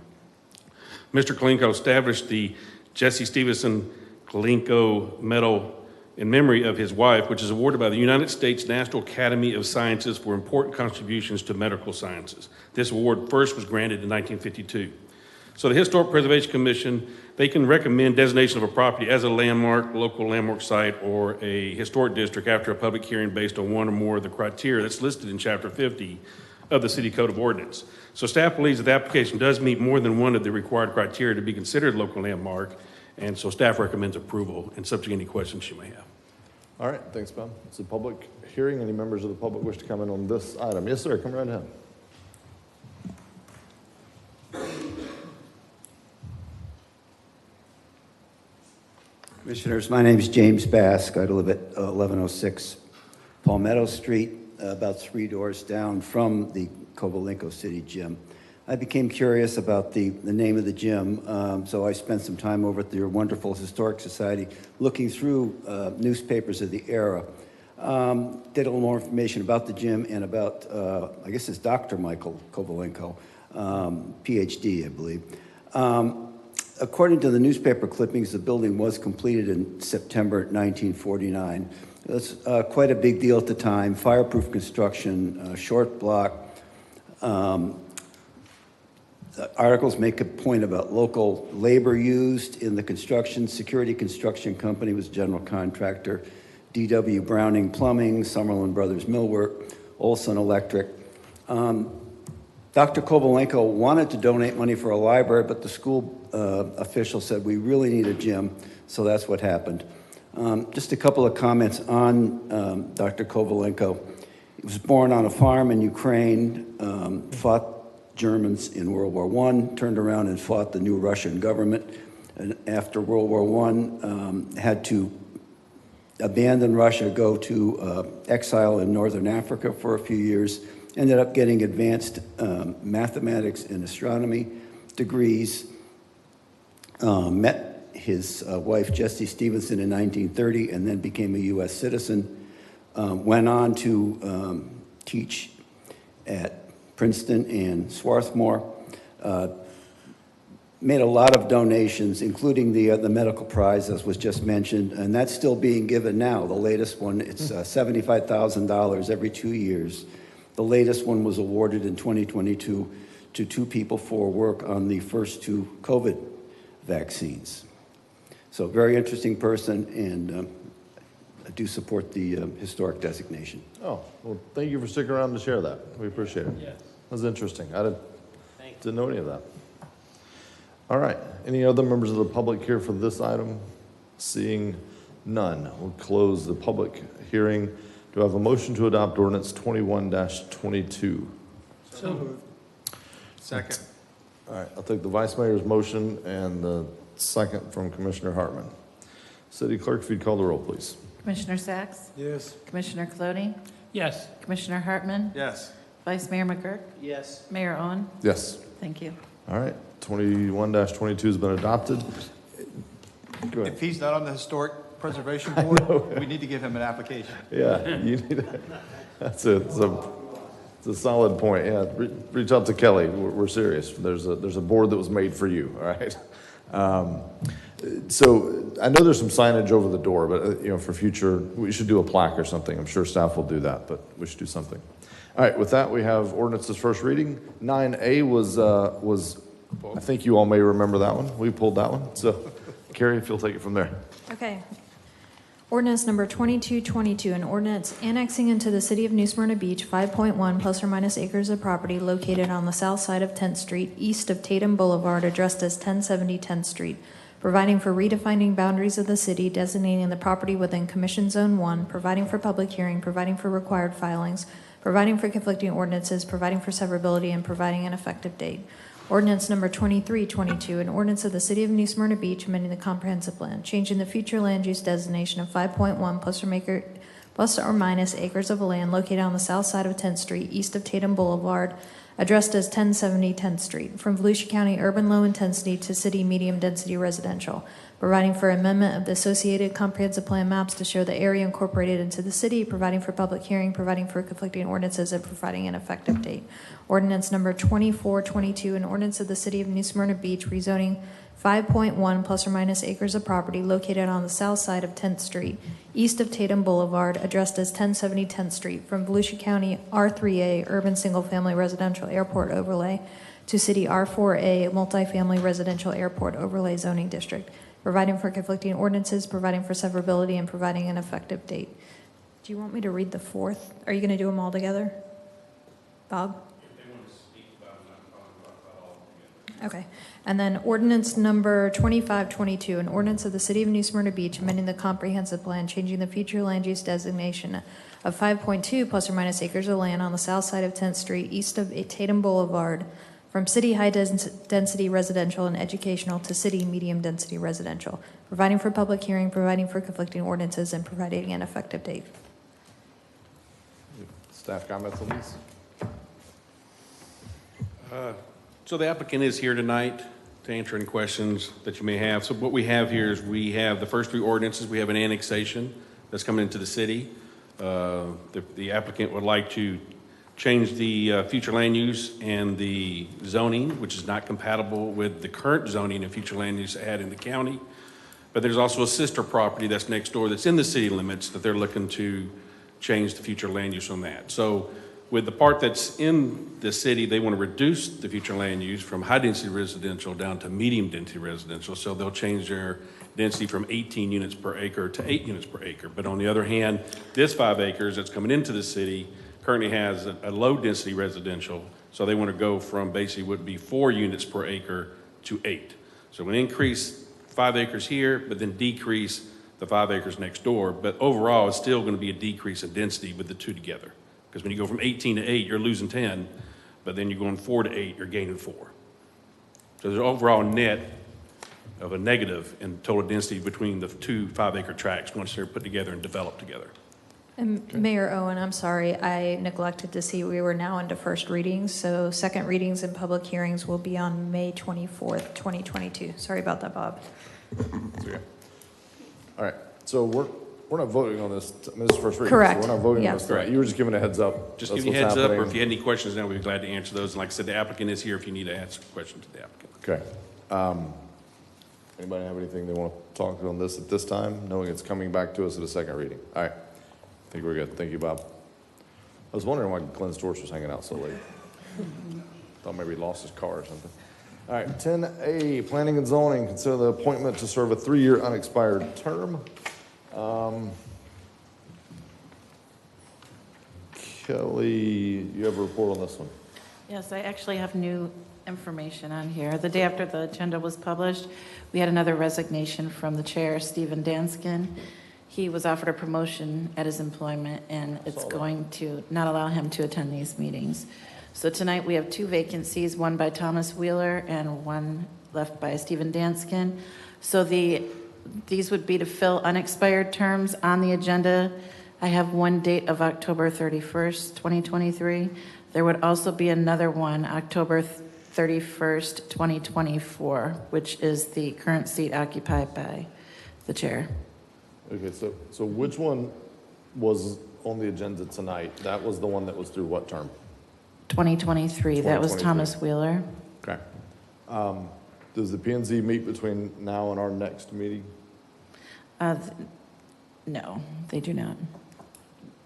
Mr. Kolenko established the Jesse Stevenson Kolenko Medal in memory of his wife, which is awarded by the United States National Academy of Sciences for important contributions to medical sciences. This award first was granted in 1952. So the Historic Preservation Commission, they can recommend designation of a property as a landmark, local landmark site, or a historic district after a public hearing based on one or more of the criteria that's listed in Chapter 50 of the City Code of Ordinance. So staff believes that the application does meet more than one of the required criteria to be considered local landmark, and so staff recommends approval and subject to any questions you may have. All right, thanks, Ben. It's a public hearing. Any members of the public wish to comment on this item? Yes, sir, come right ahead. Commissioners, my name is James Bask. I live at 1106 Palmetto Street, about 3 doors down from the Kovalenko City Gym. I became curious about the name of the gym, so I spent some time over at your wonderful Historic Society looking through newspapers of the era. Did a little more information about the gym and about, I guess it's Dr. Michael Kovalenko, PhD, I believe. According to the newspaper clippings, the building was completed in September 1949. It was quite a big deal at the time. Fireproof construction, short block. The articles make a point about local labor used in the construction. Security Construction Company was general contractor. D.W. Browning Plumbing, Summerlin Brothers Millwork, Olson Electric. Dr. Kovalenko wanted to donate money for a library, but the school official said, we really need a gym, so that's what happened. Just a couple of comments on Dr. Kovalenko. He was born on a farm in Ukraine, fought Germans in World War I, turned around and fought the new Russian government. And after World War I, had to abandon Russia, go to exile in Northern Africa for a few years, ended up getting advanced mathematics and astronomy degrees, met his wife Jessie Stevenson in 1930 and then became a U.S. citizen, went on to teach at Princeton and Swarthmore, made a lot of donations, including the medical prize, as was just mentioned, and that's still being given now. The latest one, it's $75,000 every 2 years. The latest one was awarded in 2022 to 2 people for work on the first 2 COVID vaccines. So very interesting person, and I do support the historic designation. Oh, well, thank you for sticking around to share that. We appreciate it. Yes. That was interesting. I didn't know any of that. All right. Any other members of the public here for this item? Seeing none, we'll close the public hearing. Do I have a motion to adopt ordinance 21-22? So moved. Second. All right. I'll take the Vice Mayor's motion and the second from Commissioner Hartman. City Clerk, if you'd call the roll, please. Commissioner Sacks? Yes. Commissioner Cloney? Yes. Commissioner Hartman? Yes. Vice Mayor McGurk? Yes. Mayor Owen? Yes. Thank you. All right. 21-22 has been adopted. Go ahead. If he's not on the Historic Preservation Board, we need to give him an application. Yeah, you need that's it. It's a solid point. Yeah, reach out to Kelly. We're serious. There's a board that was made for you. All right. So I know there's some signage over the door, but for future, we should do a plaque or something. I'm sure staff will do that, but we should do something. All right. With that, we have ordinance's first reading. 9A was I think you all may remember that one. We pulled that one. So, Carrie, if you'll take it from there. Okay. Ordinance number 2222, an ordinance annexing into the city of New Smyrna Beach 5.1 plus or minus acres of property located on the south side of 10th Street, east of Tatum Boulevard, addressed as 1070 10th Street, providing for redefining boundaries of the city, designating the property within Commission Zone 1, providing for public hearing, providing for required filings, providing for conflicting ordinances, providing for severability, and providing an effective date. Ordinance number 2322, an ordinance of the City of New Smyrna Beach amending the comprehensive plan, changing the future land use designation of 5.1 plus or minus acres of land located on the south side of 10th Street, east of Tatum Boulevard, addressed as 1070 10th Street, from Volusia County urban low intensity to city medium density residential, providing for amendment of the associated comprehensive plan maps to show the area incorporated into the city, providing for public hearing, providing for conflicting ordinances, and providing an effective date. Ordinance number 2422, an ordinance of the City of New Smyrna Beach rezoning 5.1 plus or minus acres of property located on the south side of 10th Street, east of Tatum Boulevard, addressed as 1070 10th Street, from Volusia County R3A urban single-family residential airport overlay to city R4A multifamily residential airport overlay zoning district, providing for conflicting ordinances, providing for severability, and providing an effective date. Do you want me to read the fourth? Are you going to do them all together? Bob? Okay. And then ordinance number 2522, an ordinance of the City of New Smyrna Beach amending the comprehensive plan, changing the future land use designation of 5.2 plus or minus acres of land on the south side of 10th Street, east of Tatum Boulevard, from city high-density residential and educational to city medium-density residential, providing for public hearing, providing for conflicting ordinances, and providing an effective date. Staff comments on these? So the applicant is here tonight to answer any questions that you may have. So what we have here is we have the first 3 ordinances. We have an annexation that's coming into the city. The applicant would like to change the future land use and the zoning, which is not compatible with the current zoning and future land use had in the county. But there's also a sister property that's next door that's in the city limits that they're looking to change the future land use on that. So with the part that's in the city, they want to reduce the future land use from high-density residential down to medium-density residential. So they'll change their density from 18 units per acre to 8 units per acre. But on the other hand, this 5 acres that's coming into the city currently has a low-density residential. So they want to go from basically would be 4 units per acre to 8. So we're going to increase 5 acres here, but then decrease the 5 acres next door. But overall, it's still going to be a decrease in density with the 2 together. Because when you go from 18 to 8, you're losing 10, but then you're going 4 to 8, you're gaining 4. So there's an overall net of a negative in total density between the 2 5-acre tracts once they're put together and developed together. And Mayor Owen, I'm sorry, I neglected to see we were now into first readings. So second readings and public hearings will be on May 24th, 2022. Sorry about that, Bob. Okay. All right, so we're not voting on this. I mean, this is first reading. Correct. So we're not voting Yeah. on this tonight. You were just giving a heads up. Just That's give you a what's heads up, or happening. if you had any questions now, we'd be glad to answer those. And like I said, the applicant is here if you need to ask a question to the applicant. Okay. Anybody have anything they want to talk on this at this time, knowing it's coming back to us at a second reading? All right. I think we're good. Thank you, Bob. I was wondering why Glenn Storch was hanging out so late. Thought maybe he lost his car or something. All right, 10A, Planning and Zoning, consider the appointment to serve a 3-year unexpired term. Kelly, you have a report on this one? Yes, I actually have new information on here. The day after the agenda was published, we had another resignation from the chair, Stephen Danskin. He was offered a promotion at his employment, and it's going to not allow him to attend these meetings. So tonight, we have 2 vacancies, one by Thomas Wheeler and one left by Stephen Danskin. So these would be to fill unexpired terms on the agenda. I have one date of October 31st, 2023. There would also be another one, October 31st, 2024, which is the current seat occupied by the chair. Okay, so which one was on the agenda tonight? That was the one that was through what term? 2023, that was 2023. Thomas Wheeler. Okay. Does the P and Z meet between now and our next meeting? No, they do not.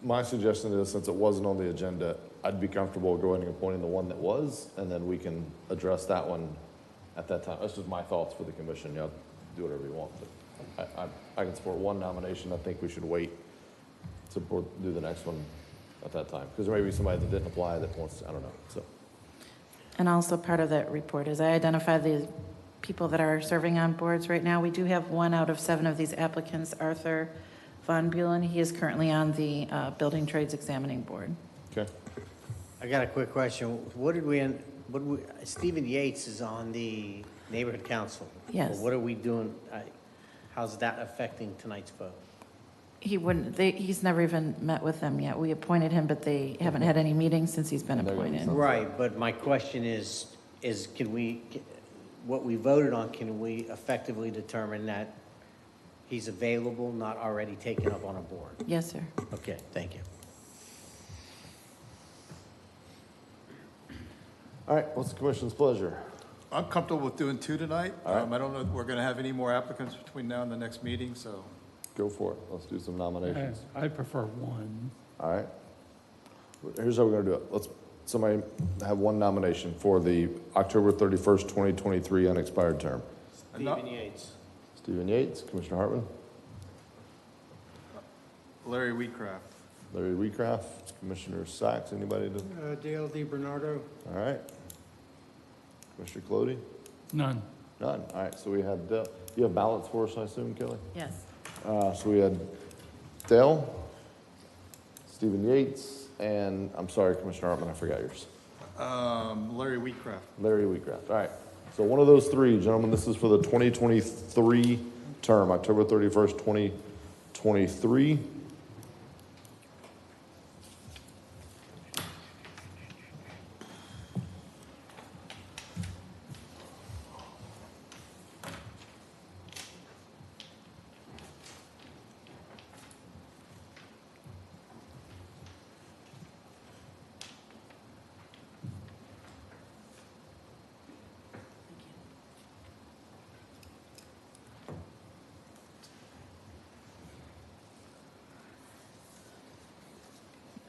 My suggestion is, since it wasn't on the agenda, I'd be comfortable going and appointing the one that was, and then we can address that one at that time. That's just my thoughts for the commission. Y'all do whatever you want, but I can support one nomination. I think we should wait to do the next one at that time, because there may be somebody that didn't apply that wants to, I don't know, so. And also part of that report is I identify the people that are serving on boards right now. We do have 1 out of 7 of these applicants, Arthur Von Bulen. He is currently on the Building Trades Examining Board. Okay. I got a quick question. Stephen Yates is on the neighborhood council. Yes. What are we doing? How's that affecting tonight's vote? He wouldn't, he's never even met with them yet. We appointed him, but they haven't had any meetings since he's been appointed. Right, but my question is can we, what we voted on, can we effectively determine that he's available, not already taken up on a board? Yes, sir. Okay, thank you. All right, what's the commission's pleasure? I'm comfortable with doing 2 tonight. All right. I don't know if we're going to have any more applicants between now and the next meeting, so. Go for it. Let's do some nominations. I prefer 1. All right. Here's how we're gonna do it. Let's, somebody have one nomination for the October 31st, 2023 unexpired term. Stephen Yates. Stephen Yates, Commissioner Hartman. Larry Wheatcraft. Larry Wheatcraft, Commissioner Sacks, anybody to? Dale DiBernardo. All right. Commissioner Clody? None. None. All right, so we had Dale. You have ballots for us, I assume, Kelly? Yes. So we had Dale, Stephen Yates, and I'm sorry, Commissioner Hartman, I forgot yours. Larry Wheatcraft. Larry Wheatcraft. All right. So one of those three, gentlemen, this is for the 2023 term, October 31st, 2023.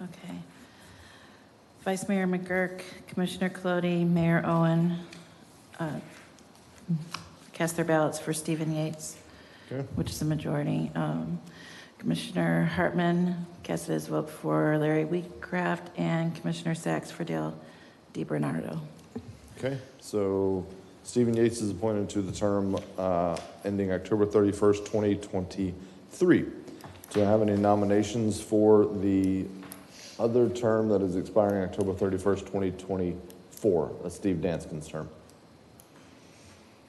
Okay. Vice Mayor McGurk, Commissioner Colodi, Mayor Owen cast their ballots for Stephen Yates, Okay. which is a majority. Commissioner Hartman casted his vote for Larry Wheatcraft, and Commissioner Sachs for Dale DiBernardo. Okay. So Stephen Yates is appointed to the term ending October 31st, 2023. Do I have any nominations for the other term that is expiring October 31st, 2024? That's Steve Danskin's term.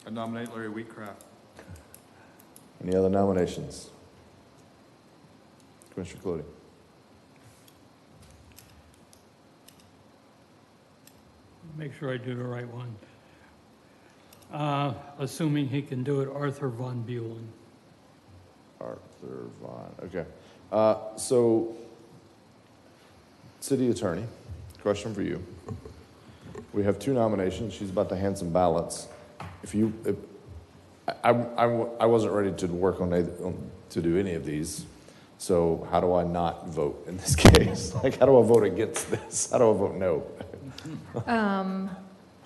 I nominate Larry Wheatcraft. Any other nominations? Commissioner Colodi. Make sure I do the right one. Assuming he can do it, Arthur Von Buren. Arthur Vaughn, okay. So, City Attorney, question for you. We have two nominations. She's about to hand some ballots. I wasn't ready to work to do any of these, so how do I not vote in this case? Like, how do I vote against this? How do I vote no?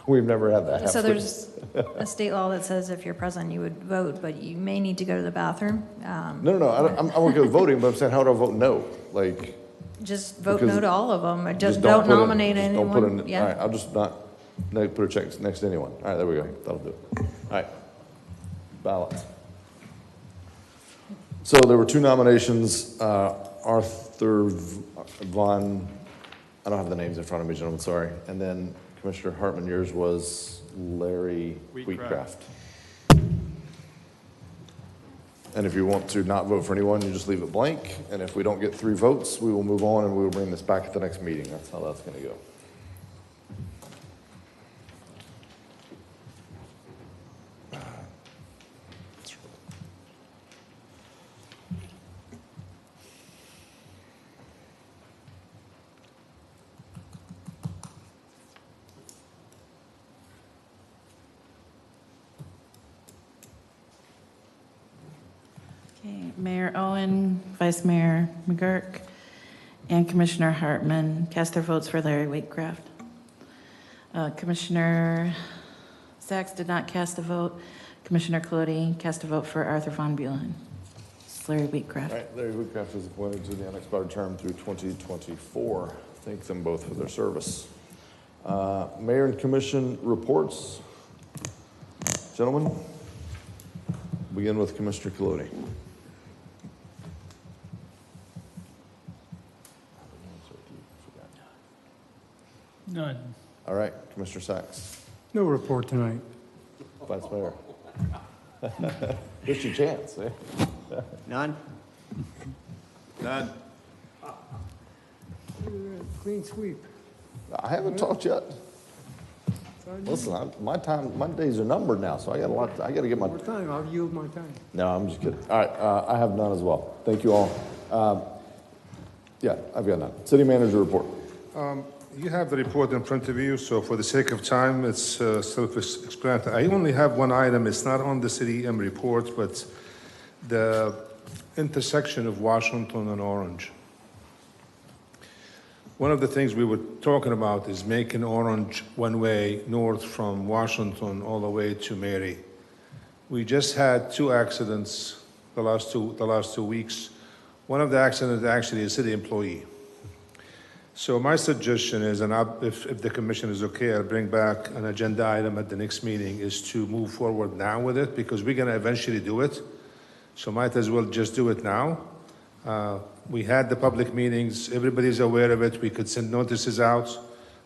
We've never had that. So have we? there's a state law that says if you're present, you would vote, but you may need to go to the bathroom. No. I'm okay with voting, but I'm saying, how do I vote no? Like, Just vote because- no to all of them. Just don't don't put nominate just anyone. Don't put Yeah. All right, I'll just not put a check next to anyone. All right, there we go. That'll do it. All right, ballots. So there were two nominations. Arthur Vaughn, I don't have the names in front of me, gentlemen, sorry. And then Commissioner Hartman, yours was Larry Wheatcraft. And if you want to not vote for anyone, you just leave it blank. And if we don't get 3 votes, we will move on and we will bring this back at the next meeting. That's how that's going to go. Okay, Mayor Owen, Vice Mayor McGurk, and Commissioner Hartman cast their votes for Larry Wheatcraft. Commissioner Sachs did not cast a vote. Commissioner Colodi cast a vote for Arthur Von Buren. It's Larry Wheatcraft. All right, Larry Wheatcraft is appointed to the unexpired term through 2024. Thank them both for their service. Mayor and Commission reports. Gentlemen, begin with Commissioner Colodi. None. All right, Commissioner Sachs. No report tonight. Vice Mayor. Here's your chance, eh? None? None. Clean sweep. I haven't talked yet. Listen, my days are numbered now, so I got a lot. I got to get my. More time, I'll yield my time. No, I'm just kidding. All right, I have none as well. Thank you all. Yeah, I've got none. City manager report. You have the report in front of you, so for the sake of time, it's self-explanatory. I only have one item. It's not on the city report, but the intersection of Washington and Orange. One of the things we were talking about is making Orange one-way north from Washington all the way to Mary. We just had 2 accidents the last two weeks. One of the accidents actually is a city employee. So my suggestion is, and if the commission is okay, I'll bring back an agenda item at the next meeting, is to move forward now with it, because we're gonna eventually do it. So might as well just do it now. We had the public meetings, everybody's aware of it, we could send notices out.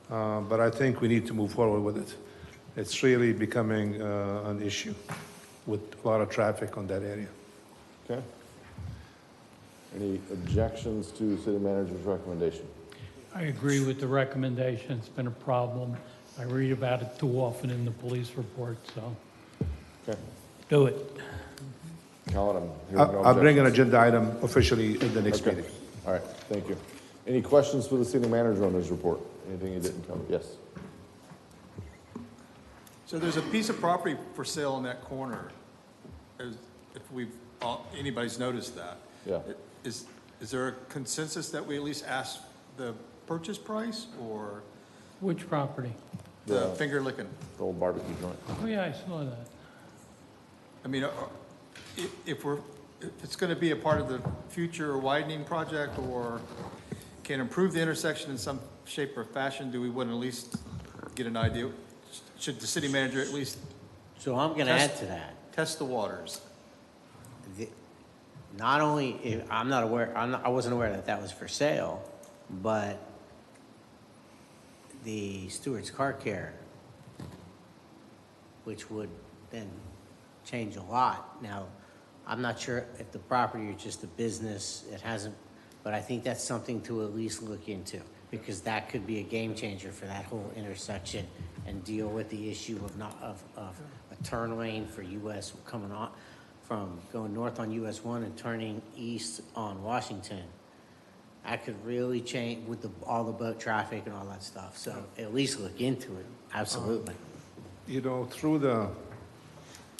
but I think we need to move forward with it. It's really becoming an issue with a lot of traffic on that area. Okay. Any objections to city manager's recommendation? I agree with the recommendation. It's been a problem. I read about it too often in the police report, so Okay. do it. Colin, I'm hearing no I'll bring an objections. agenda item officially in the next Okay. meeting. All right, thank you. Any questions for the city manager on his report? Anything he didn't cover? Yes. So there's a piece of property for sale in that corner. If anybody's noticed that. Yeah. Is there a consensus that we at least ask the purchase price or Which property? the finger licking? The old barbecue joint. Oh, yeah, I saw that. I mean, if it's going to be a part of the future widening project or can improve the intersection in some shape or fashion, do we want to at least get an idea? Should the city manager at least? So I'm going to add to that. Test the waters. Not only, I wasn't aware that that was for sale, but the Stewart's Car Care, which would then change a lot. Now, I'm not sure if the property is just a business, it hasn't, but I think that's something to at least look into, because that could be a game changer for that whole intersection and deal with the issue of a turn lane for US coming on, from going north on US 1 and turning east on Washington. That could really change with all the boat traffic and all that stuff. So at least look into it, absolutely. You know,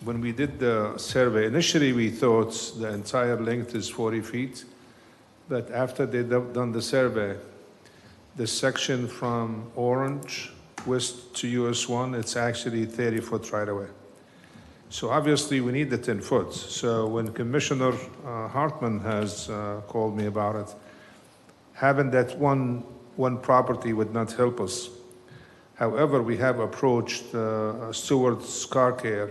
when we did the survey, initially we thought the entire length is 40 feet, but after they done the survey, the section from Orange west to US 1, it's actually 30-foot right away. So obviously we need the 10 foot. So when Commissioner Hartman has called me about it, having that one property would not help us. However, we have approached Stewart's Car Care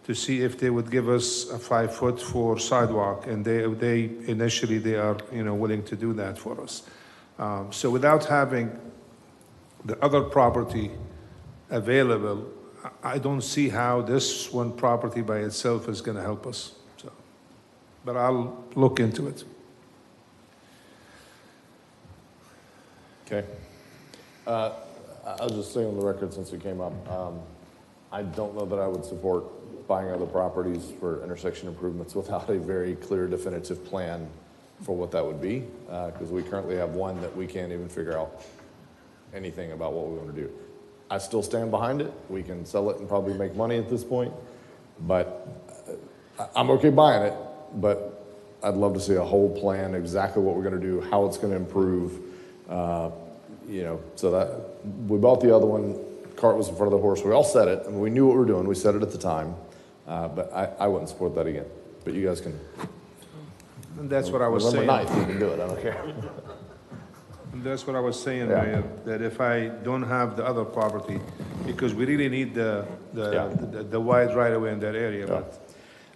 to see if they would give us a 5 foot for sidewalk, and they initially they are willing to do that for us. So without having the other property available, I don't see how this one property by itself is going to help us. So, but I'll look into it. Okay. I'll just say on the record since it came up, I don't know that I would support buying other properties for intersection improvements without a very clear definitive plan for what that would be, because we currently have one that we can't even figure out anything about what we want to do. I still stand behind it. We can sell it and probably make money at this point, but I'm okay buying it, but I'd love to see a whole plan, exactly what we're going to do, how it's going to improve, so that we bought the other one, cart was in front of the horse. We all said it, and we knew what we were doing. We said it at the time, but I wouldn't support that again. But you guys can. And that's what I was saying. November 9th, you can do it. I don't care. And that's what I was saying, Yeah. Mayor, that if I don't have the other property, because we really need the wide right away in that area. Yeah. But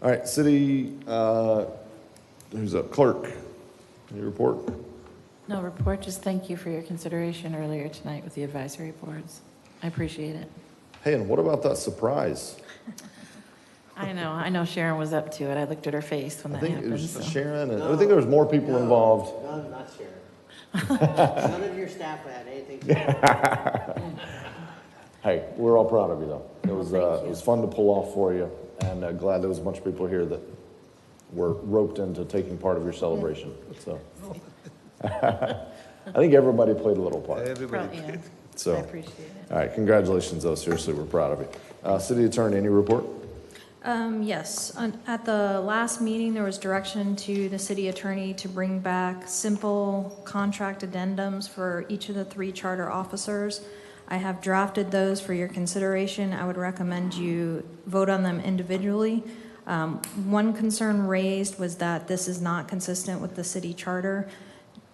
All right, city. Who's up? Clerk. Any report? No report, just thank you for your consideration earlier tonight with the advisory boards. I appreciate it. Hey, and what about that surprise? I know Sharon was up to it. I looked at her face when I that think happened. it was so. Sharon, and I think there was more people involved. No, not Sharon. None of your staff had anything to do. Hey, we're all proud of you, though. It was thank it you. was fun to pull off for you, and glad there was a bunch of people here that were roped into taking part of your celebration. So, I think everybody played a little part. everybody. Yeah, So, I appreciate it. all right, congratulations, though. Seriously, we're proud of you. City Attorney, any report? Yes, at the last meeting, there was direction to the city attorney to bring back simple contract addendums for each of the 3 charter officers. I have drafted those for your consideration. I would recommend you vote on them individually. One concern raised was that this is not consistent with the city charter.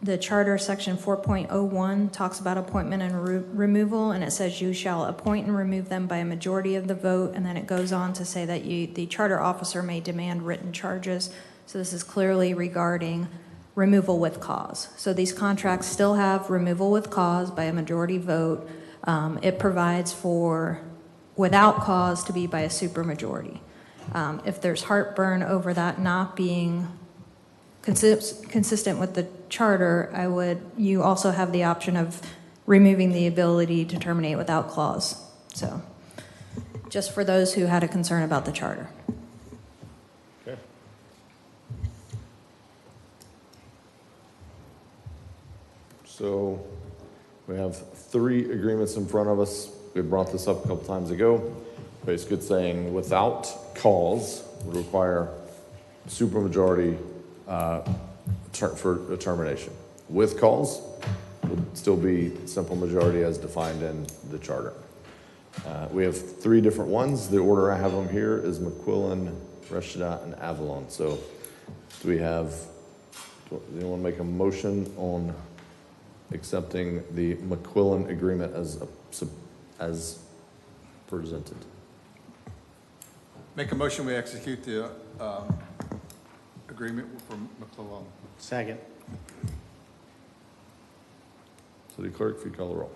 The charter section 4.01 talks about appointment and removal, and it says you shall appoint and remove them by a majority of the vote, and then it goes on to say that the charter officer may demand written charges. So this is clearly regarding removal with cause. So these contracts still have removal with cause by a majority vote. It provides for without cause to be by a supermajority. If there's heartburn over that not being consistent with the charter, you also have the option of removing the ability to terminate without clause. So, just for those who had a concern about the charter. Okay. So we have 3 agreements in front of us. We brought this up a couple times ago. Basically saying without cause would require supermajority for a termination. With cause would still be simple majority as defined in the charter. We have 3 different ones. The order I have them here is McQuillan, Rashida, and Avalon. So does anyone make a motion on accepting the McQuillan agreement as presented? Make a motion, we execute the agreement for McClellan. Second. City Clerk, if you call the roll.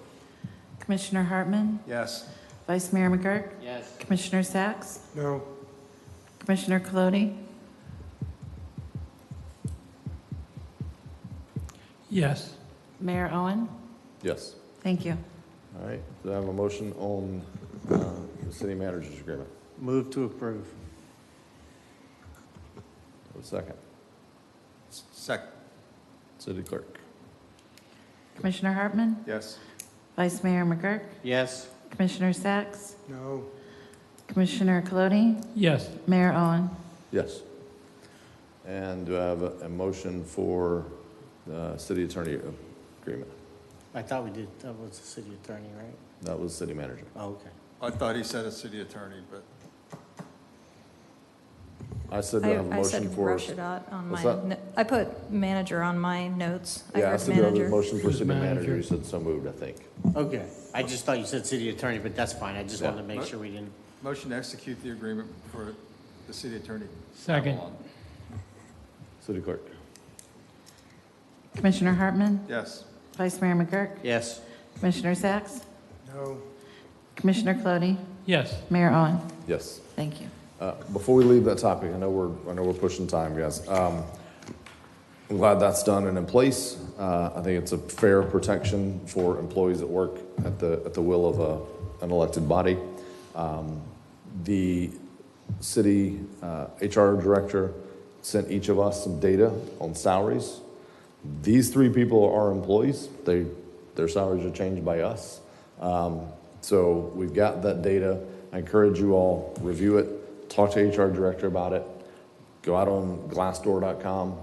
Commissioner Hartman? Yes. Vice Mayor McGurk? Yes. Commissioner Sacks? No. Commissioner Colodi? Yes. Mayor Owen? Yes. Thank you. All right. Do I have a motion on the city manager's agreement? Move to approve. A second. Second. City Clerk. Commissioner Hartman? Yes. Vice Mayor McGurk? Yes. Commissioner Sacks? No. Commissioner Colodi? Yes. Mayor Owen? Yes. And do I have a motion for the city attorney agreement? I thought we did, that was the city attorney, right? That was city manager. Oh, okay. I thought he said a city attorney, but I said do I have a I motion said for. Rashadat on What's my, that? I put manager on my notes. I Yeah, I heard said do I have a manager. motion for Who's city manager. manager? You said so moved, I think. Okay. I just thought you said city attorney, but that's fine. I just Yeah. wanted to make sure we didn't. motion to execute the agreement for the city attorney. Second. Avalon. City Clerk. Commissioner Hartman? Yes. Vice Mayor McGurk? Yes. Commissioner Sacks? No. Commissioner Colodi? Yes. Mayor Owen? Yes. Thank you. Before we leave that topic, I know we're pushing time, guys. I'm glad that's done and in place. I think it's a fair protection for employees that work at the will of an elected body. The city HR director sent each of us some data on salaries. These 3 people are employees. Their salaries are changed by us. So we've got that data. I encourage you all, review it, talk to HR director about it, go out on glassdoor.com,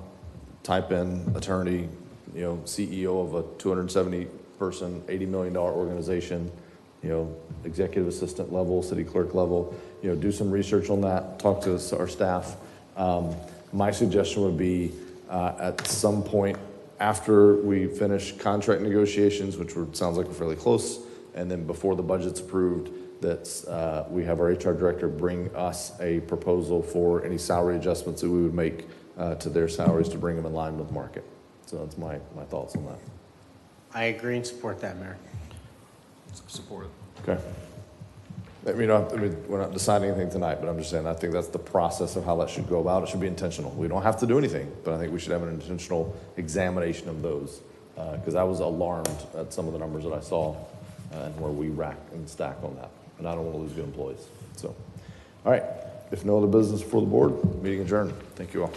type in attorney, CEO of a 270-person, $80 million organization, executive assistant level, city clerk level, do some research on that, talk to our staff. My suggestion would be at some point after we finish contract negotiations, which sounds like we're fairly close, and then before the budget's approved, that we have our HR director bring us a proposal for any salary adjustments that we would make to their salaries to bring them in line with market. So that's my thoughts on that. I agree and support that, Mayor. Support it. Okay. We're not deciding anything tonight, but I'm just saying I think that's the process of how that should go about. It should be intentional. We don't have to do anything, but I think we should have an intentional examination of those because I was alarmed at some of the numbers that I saw and where we rack and stack on that. And I don't want to lose good employees. So, all right. If no other business before the board, meeting adjourned. Thank you all.